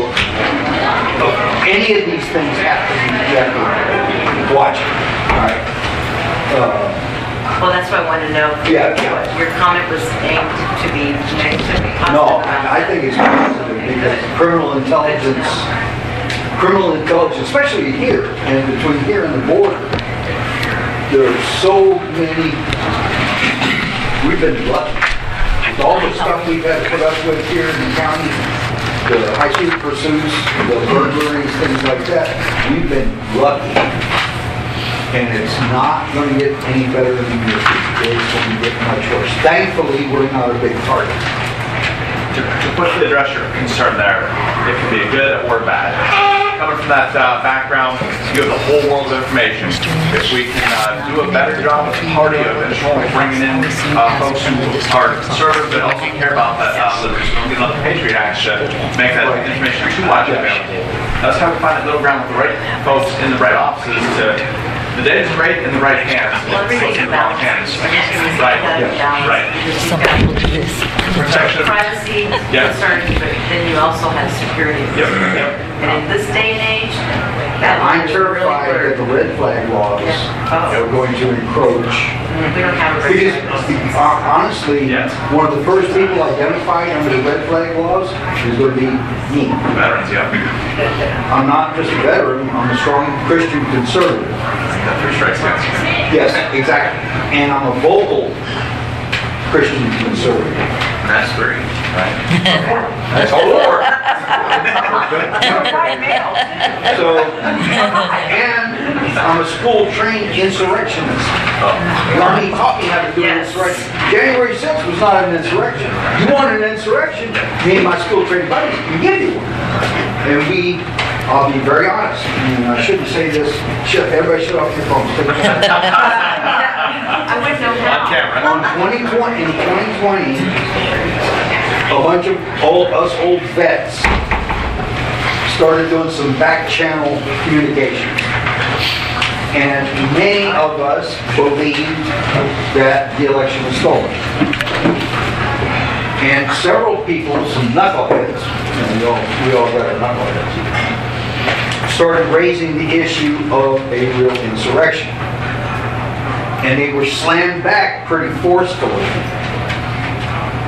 any of these things happen, you have to watch it. All right. Well, that's what I wanted to know. Yeah. Your comment was aimed to be negative. No, I think it's positive because criminal intelligence, especially here and between here and the border, there are so many. We've been lucky with all the stuff we've had to put up with here in the county, the high-speed pursuits, the burglaries, things like that. We've been lucky. And it's not going to get any better in the near future. It's going to get much worse. Thankfully, we're not a big target. To quickly address your concern there, it can be good or bad. Coming from that background, you have the whole world of information. If we can do a better job as a party of bringing in folks who are conservative but also care about that the Patriot Act to make that information too widely available. That's how we find that middle ground with the right folks in the right offices to. The data's right in the right hands. It's in the wrong hands. Right. Right. Protection. Privacy concerns, but then you also have security. Yep. And in this day and age, I'm terrified that the red flag laws are going to encroach. We don't have a red Because flag. honestly, one of the first people identified under the red flag laws is going to be me. Veterans, yeah. I'm not just a veteran, I'm a strong Christian conservative. That three strikes against you. Yes, exactly. And I'm a vocal Christian conservative. And that's three, right? That's four. So, and I'm a school-trained insurrectionist. The Army taught me how to do an insurrection. January 6th was not an insurrection. You want an insurrection? Me and my school-trained buddies can give you one. And I'll be very honest, and I shouldn't say this. Everybody shut off your phones. I wouldn't know how. On camera. In 2020, a bunch of us old vets started doing some back channel communication. And many of us believed that the election was stolen. And several people, some knuckleheads, and we all got our knuckleheads, started raising the issue of a real insurrection. And they were slammed back pretty forcefully.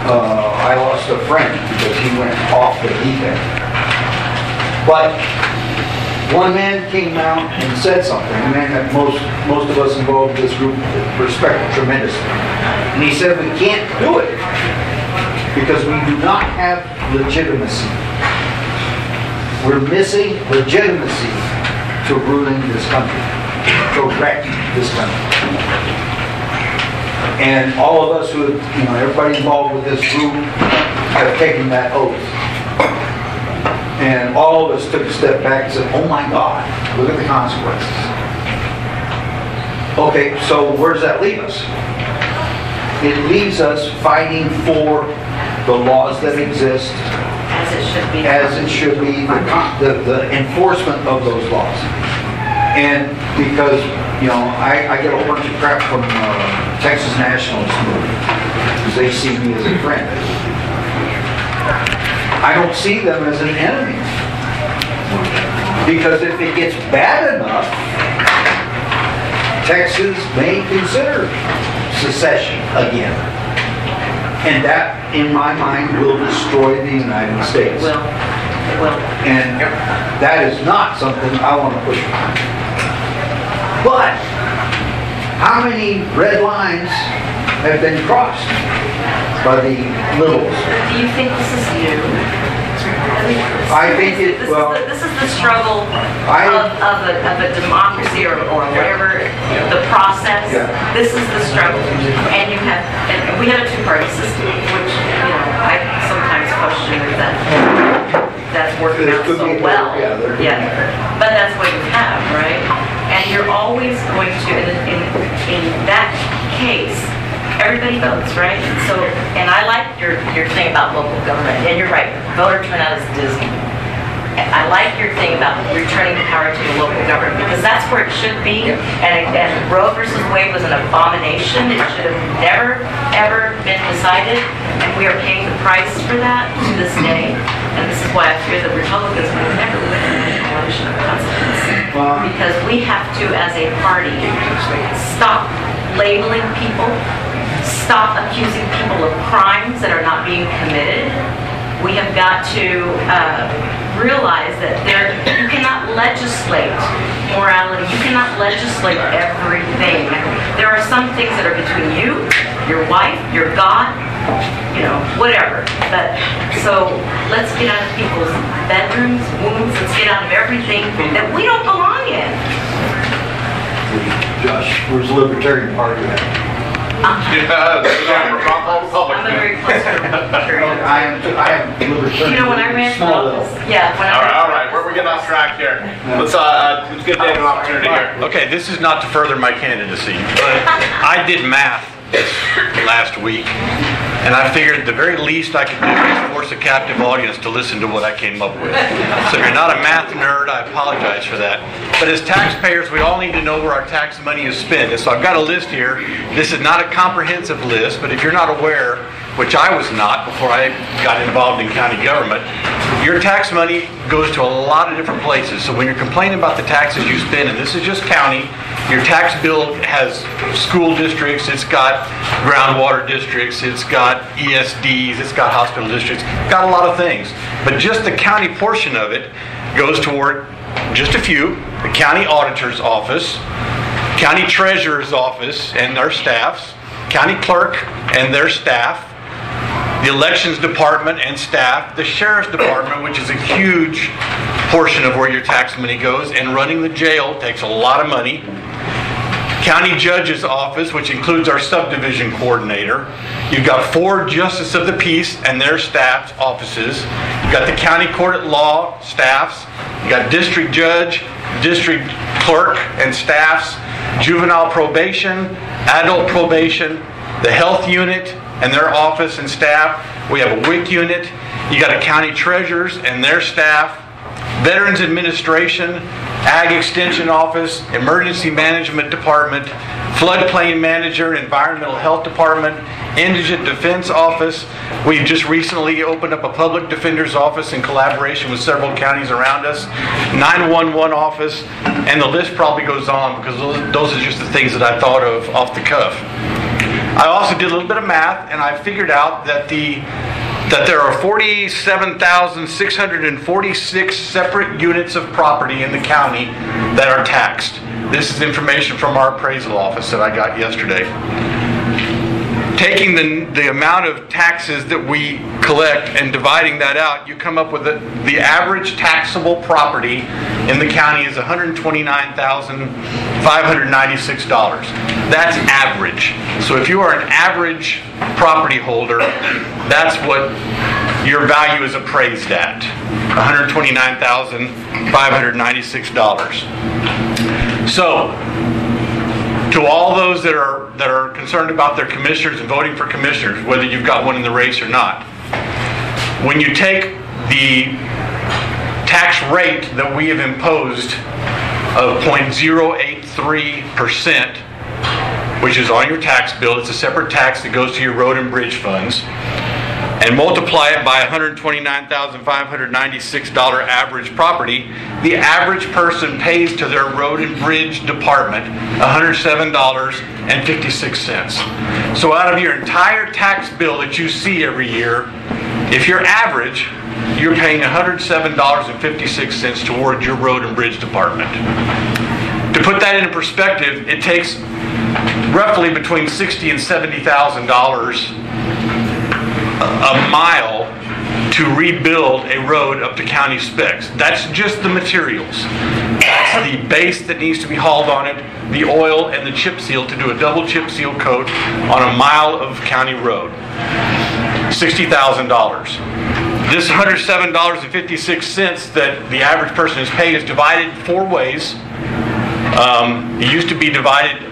I lost a friend because he went off the deep end. But one man came out and said something, a man that most of us involved in this group respect tremendously. And he said, we can't do it because we do not have legitimacy. We're missing legitimacy to ruling this country, to wreck this country. And all of us who, everybody involved with this group have taken that oath. And all of us took a step back and said, oh my God, look at the consequences. Okay, so where does that leave us? It leaves us fighting for the laws that exist As it should be. As it should be, the enforcement of those laws. And because, I get a whole bunch of crap from Texas nationalists because they see me as a friend. I don't see them as an enemy. Because if it gets bad enough, Texas may consider secession again. And that, in my mind, will destroy the United States. It will. And that is not something I want to push on. But how many red lines have been crossed by the liberals? Do you think this is new? I think this is the struggle of a democracy or whatever, the process. Yeah. This is the struggle. And we have a two-party system, which, I sometimes question if that's working out so well. Yeah. But that's what you have, right? And you're always going to, in that case, everybody votes, right? So, and I like your thing about local government, and you're right, voter turnout is dismal. I like your thing about returning the power to the local government, because that's where it should be. And Roe versus Wade was an abomination. It should have never, ever been decided, and we are paying the price for that to this day. And this is why I fear the Republicans will never win an election of consequence. Because we have to, as a party, stop labeling people, stop accusing people of crimes that are not being committed. We have got to realize that you cannot legislate morality. You cannot legislate everything. There are some things that are between you, your wife, your God, whatever. But so let's get out of people's bedrooms, wombs. Let's get out of everything that we don't belong in. Josh, where's the Libertarian Party at? I'm a very close Libertarian. I am Libertarian. When I ran for office, All right, we're getting off track here. Let's give Dave an opportunity here. Okay, this is not to further my candidacy, but I did math last week, and I figured the very least I could do is force a captive audience to listen to what I came up with. So if you're not a math nerd, I apologize for that. But as taxpayers, we all need to know where our tax money is spent. And so I've got a list here. This is not a comprehensive list, but if you're not aware, which I was not before I got involved in county government, your tax money goes to a lot of different places. So when you're complaining about the taxes you spend, and this is just county, your tax bill has school districts, it's got groundwater districts, it's got ESDs, it's got hospital districts, it's got a lot of things. But just the county portion of it goes toward just a few: the county auditor's office, county treasurer's office and their staffs, county clerk and their staff, the elections department and staff, the sheriff's department, which is a huge portion of where your tax money goes, and running the jail takes a lot of money. County judge's office, which includes our subdivision coordinator. You've got 4 justice of the peace and their staff's offices. You've got the county court at law staffs. You've got district judge, district clerk and staffs, juvenile probation, adult probation, the health unit and their office and staff. We have a WIC unit. You got a county treasurers and their staff, Veterans Administration, Ag Extension Office, Emergency Management Department, Floodplain Manager, Environmental Health Department, Indigent Defense Office. We've just recently opened up a Public Defender's Office in collaboration with several counties around us, 911 Office, and the list probably goes on because those are just the things that I thought of off the cuff. I also did a little bit of math, and I figured out that there are 47,646 separate units of property in the county that are taxed. This is information from our appraisal office that I got yesterday. Taking the amount of taxes that we collect and dividing that out, you come up with the average taxable property in the county is $129,596. That's average. So if you are an average property holder, that's what your value is appraised at, $129,596. So, to all those that are concerned about their commissioners and voting for commissioners, whether you've got one in the race or not, when you take the tax rate that we have imposed of 0.083%, which is on your tax bill. It's a separate tax that goes to your road and bridge funds, and multiply it by $129,596 average property, the average person pays to their road and bridge department $107.56. So out of your entire tax bill that you see every year, if you're average, you're paying $107.56 towards your road and bridge department. To put that into perspective, it takes roughly between $60,000 and $70,000 a mile to rebuild a road up to county specs. That's just the materials. That's the base that needs to be hauled on it, the oil and the chip seal to do a double chip seal coat on a mile of county road. $60,000. This $107.56 that the average person is paid is divided 4 ways. It used to be divided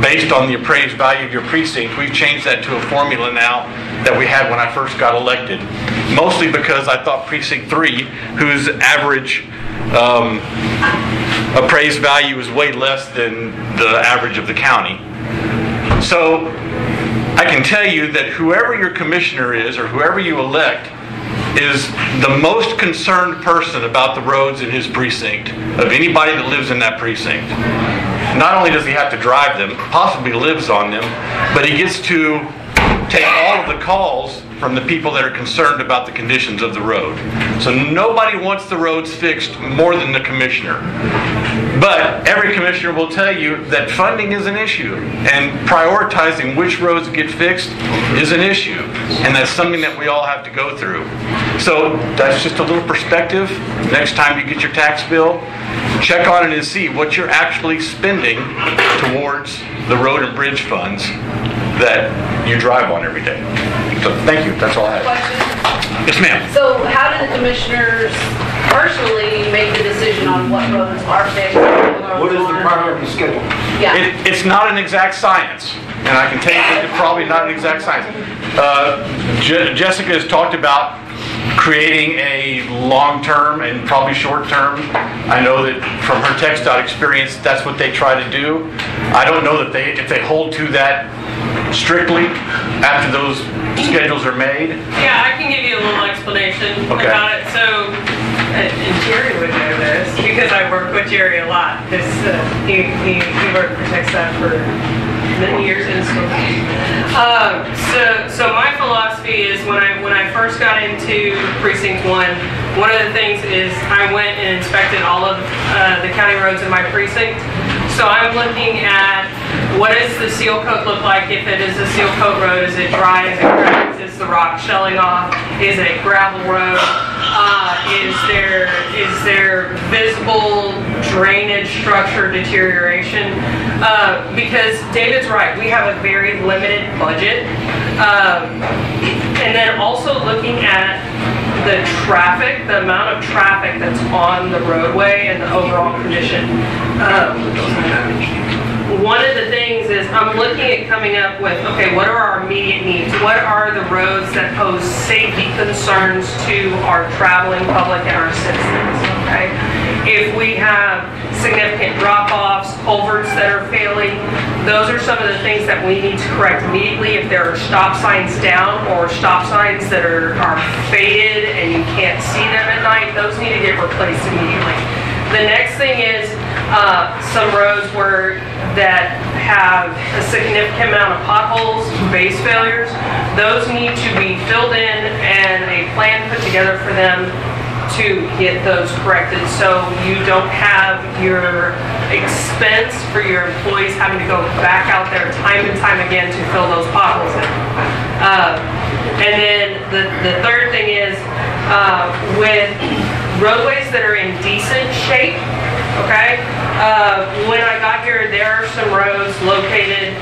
based on the appraised value of your precinct. We've changed that to a formula now that we had when I first got elected. Mostly because I thought Precinct 3, whose average appraised value is way less than the average of the county. So I can tell you that whoever your commissioner is or whoever you elect is the most concerned person about the roads in his precinct of anybody that lives in that precinct. Not only does he have to drive them, possibly lives on them, but he gets to take all of the calls from the people that are concerned about the conditions of the road. So nobody wants the roads fixed more than the commissioner. But every commissioner will tell you that funding is an issue, and prioritizing which roads get fixed is an issue, and that's something that we all have to go through. So that's just a little perspective. Next time you get your tax bill, check on it and see what you're actually spending towards the road and bridge funds that you drive on every day. So thank you. That's all I have. Question? Yes, ma'am. So how do the commissioners personally make the decision on what roads are fixed? What is the priority schedule? Yeah. It's not an exact science, and I can tell you that it's probably not an exact science. Jessica has talked about creating a long-term and probably short-term. I know that from her TxDOT experience, that's what they try to do. I don't know that if they hold to that strictly after those schedules are made. Yeah, I can give you a little explanation Okay. about it. So, and Jerry would know this because I work with Jerry a lot. Because he worked for TxDOT for many years in school. So my philosophy is when I first got into Precinct 1, one of the things is I went and inspected all of the county roads in my precinct. So I'm looking at what does the seal coat look like if it is a seal coat road? Is it dry? Is it cracked? Is the rock shelling off? Is it a gravel road? Is there visible drainage structure deterioration? Because David's right, we have a very limited budget. And then also looking at the traffic, the amount of traffic that's on the roadway and the overall condition. One of the things is I'm looking at coming up with, okay, what are our immediate needs? What are the roads that pose safety concerns to our traveling public and our citizens, okay? If we have significant drop-offs, culverts that are failing, those are some of the things that we need to correct immediately. If there are stop signs down or stop signs that are faded and you can't see them at night, those need to get replaced immediately. The next thing is some roads that have a significant amount of potholes, base failures. Those need to be filled in and a plan put together for them to get those corrected, so you don't have your expense for your employees having to go back out there time and time again to fill those potholes in. And then the third thing is with roadways that are in decent shape, okay? When I got here, there are some roads located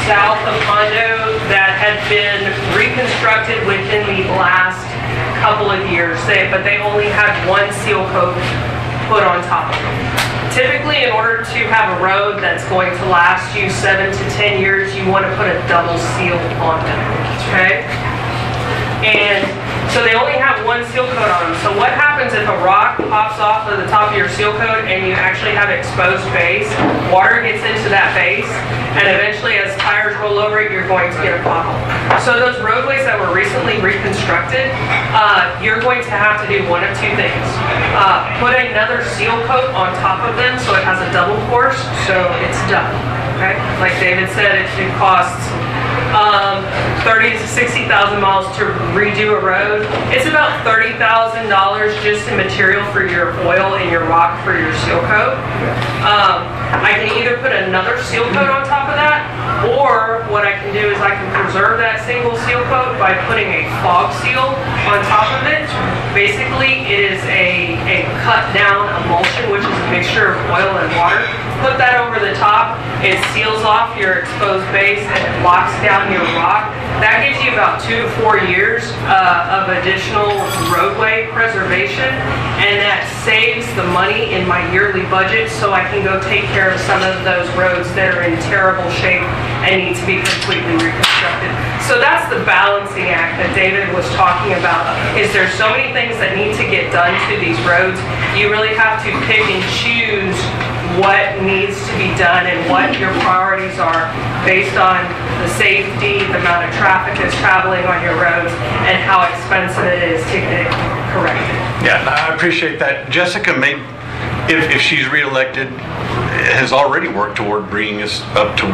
south of Hondo that had been reconstructed within the last couple of years, but they only had one seal coat put on top of them. Typically, in order to have a road that's going to last you 7 to 10 years, you want to put a double seal on them, okay? And So they only have one seal coat on them. So what happens if a rock pops off of the top of your seal coat and you actually have exposed base? Water gets into that base, and eventually as tires roll over it, you're going to get a pothole. So those roadways that were recently reconstructed, you're going to have to do one of two things. Put another seal coat on top of them so it has a double course, so it's done. Okay? Like David said, it costs 30 to 60,000 miles to redo a road. It's about $30,000 just in material for your oil and your rock for your seal coat. I can either put another seal coat on top of that, or what I can do is I can preserve that single seal coat by putting a fog seal on top of it. Basically, it is a cut down emulsion, which is a mixture of oil and water. Put that over the top, it seals off your exposed base and it locks down your rock. That gives you about 2 to 4 years of additional roadway preservation, and that saves the money in my yearly budget so I can go take care of some of those roads that are in terrible shape and need to be completely reconstructed. So that's the balancing act that David was talking about. Is there so many things that need to get done to these roads, you really have to pick and choose what needs to be done and what your priorities are based on the safety, the amount of traffic that's traveling on your roads, and how expensive it is to get it corrected. Yeah, I appreciate that. Jessica may, if she's reelected, has already worked toward bringing us up to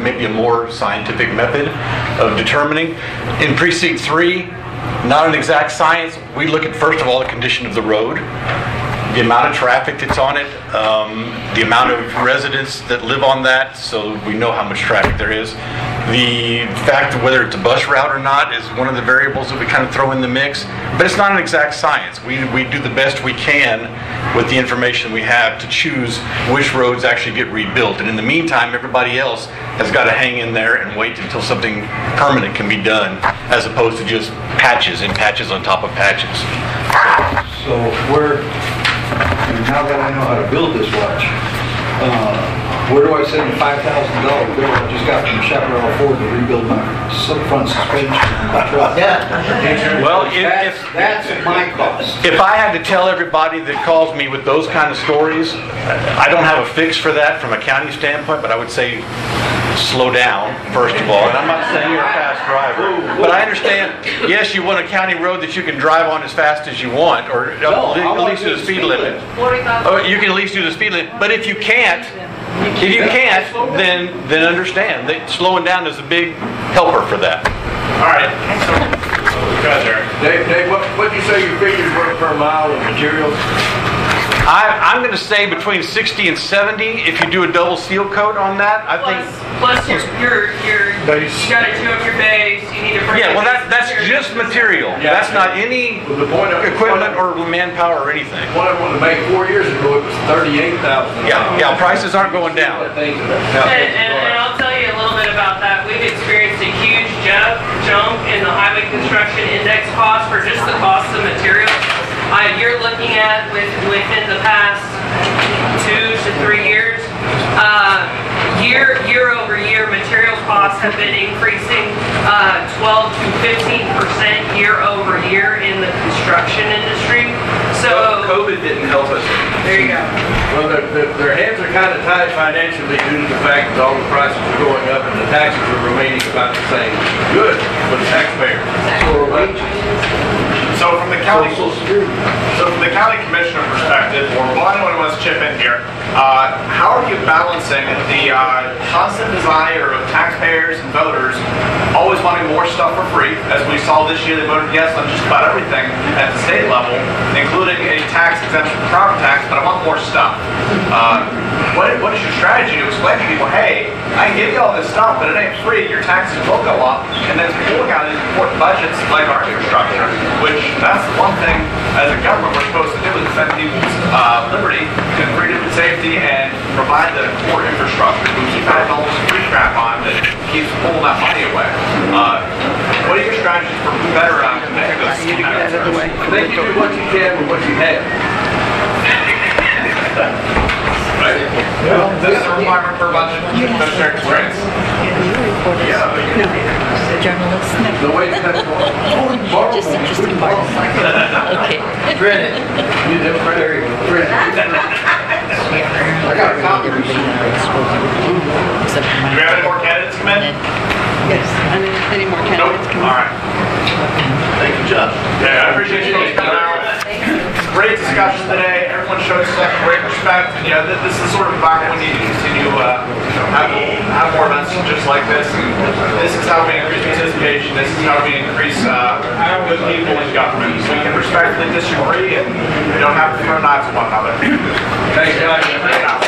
maybe a more scientific method of determining. In Precinct 3, not an exact science. We look at, first of all, the condition of the road, the amount of traffic that's on it, the amount of residents that live on that, so we know how much traffic there is. The fact of whether it's a bus route or not is one of the variables that we kind of throw in the mix, but it's not an exact science. We do the best we can with the information we have to choose which roads actually get rebuilt, and in the meantime, everybody else has got to hang in there and wait until something permanent can be done, as opposed to just patches and patches on top of patches. So now that I know how to build this watch, where do I send the $5,000 bill I just got from Chaparral Ford to rebuild my front suspension on my truck? Well, that's my cost. If I had to tell everybody that calls me with those kind of stories, I don't have a fix for that from a county standpoint, but I would say slow down, first of all. And I'm not saying you're a fast driver, but I understand, yes, you want a county road that you can drive on as fast as you want, or at least do the speed limit. You can at least do the speed limit, but if you can't, then understand that slowing down is a big helper for that. All right. Go ahead, Eric. Dave, what do you say your figures were per mile of materials? I'm going to say between 60 and 70 if you do a double seal coat on that. I think. Plus you got to do up your base. You need to bring. Yeah, well, that's just material. Yeah, that's not any equipment or manpower or anything. What I wanted to make 4 years ago, it was $38,000. Yeah, prices aren't going down. And I'll tell you a little bit about that. We've experienced a huge jump in the highway construction index cost for just the cost of materials. You're looking at within the past 2 to 3 years, year over year, material costs have been increasing 12 to 15% year over year in the construction industry. So COVID didn't help us. There you go. Well, their hands are kind of tied financially due to the fact that all the prices are going up and the taxes are remaining about the same. Good for the taxpayer. So from the county commissioner perspective, or anyone who wants to chip in here, how are you balancing the constant desire of taxpayers and voters always wanting more stuff for free? As we saw this year, they voted yes on just about everything at the state level, including a tax exemption for property tax, but I want more stuff. What is your strategy to explain to people, hey, I can give you all this stuff, but it ain't free, your taxes will go up, and then pulling out these important budgets like our infrastructure, which that's the one thing as a government we're supposed to do, is defend people's liberty and freedom and safety and provide the core infrastructure. We keep having all this free crap on that keeps pulling that money away. What are your strategies for better making those matters? I think you do what you can with what you have. Right. Well, this is a requirement for a bunch of administrative experience. The way to cut Okay. Print it. There you go. Print it. I got a copy. Do we have any more candidates come in? Yes. Any more candidates? Nope. All right. Thank you, Josh. Yeah, I appreciate you folks coming out. Great discussion today. Everyone showed such great respect. You know, this is sort of environment we need to continue have more events just like this. And this is how we increase participation. This is how we increase good people in government. So we can respectfully disagree and we don't have to throw knives at one another. Thanks, Josh.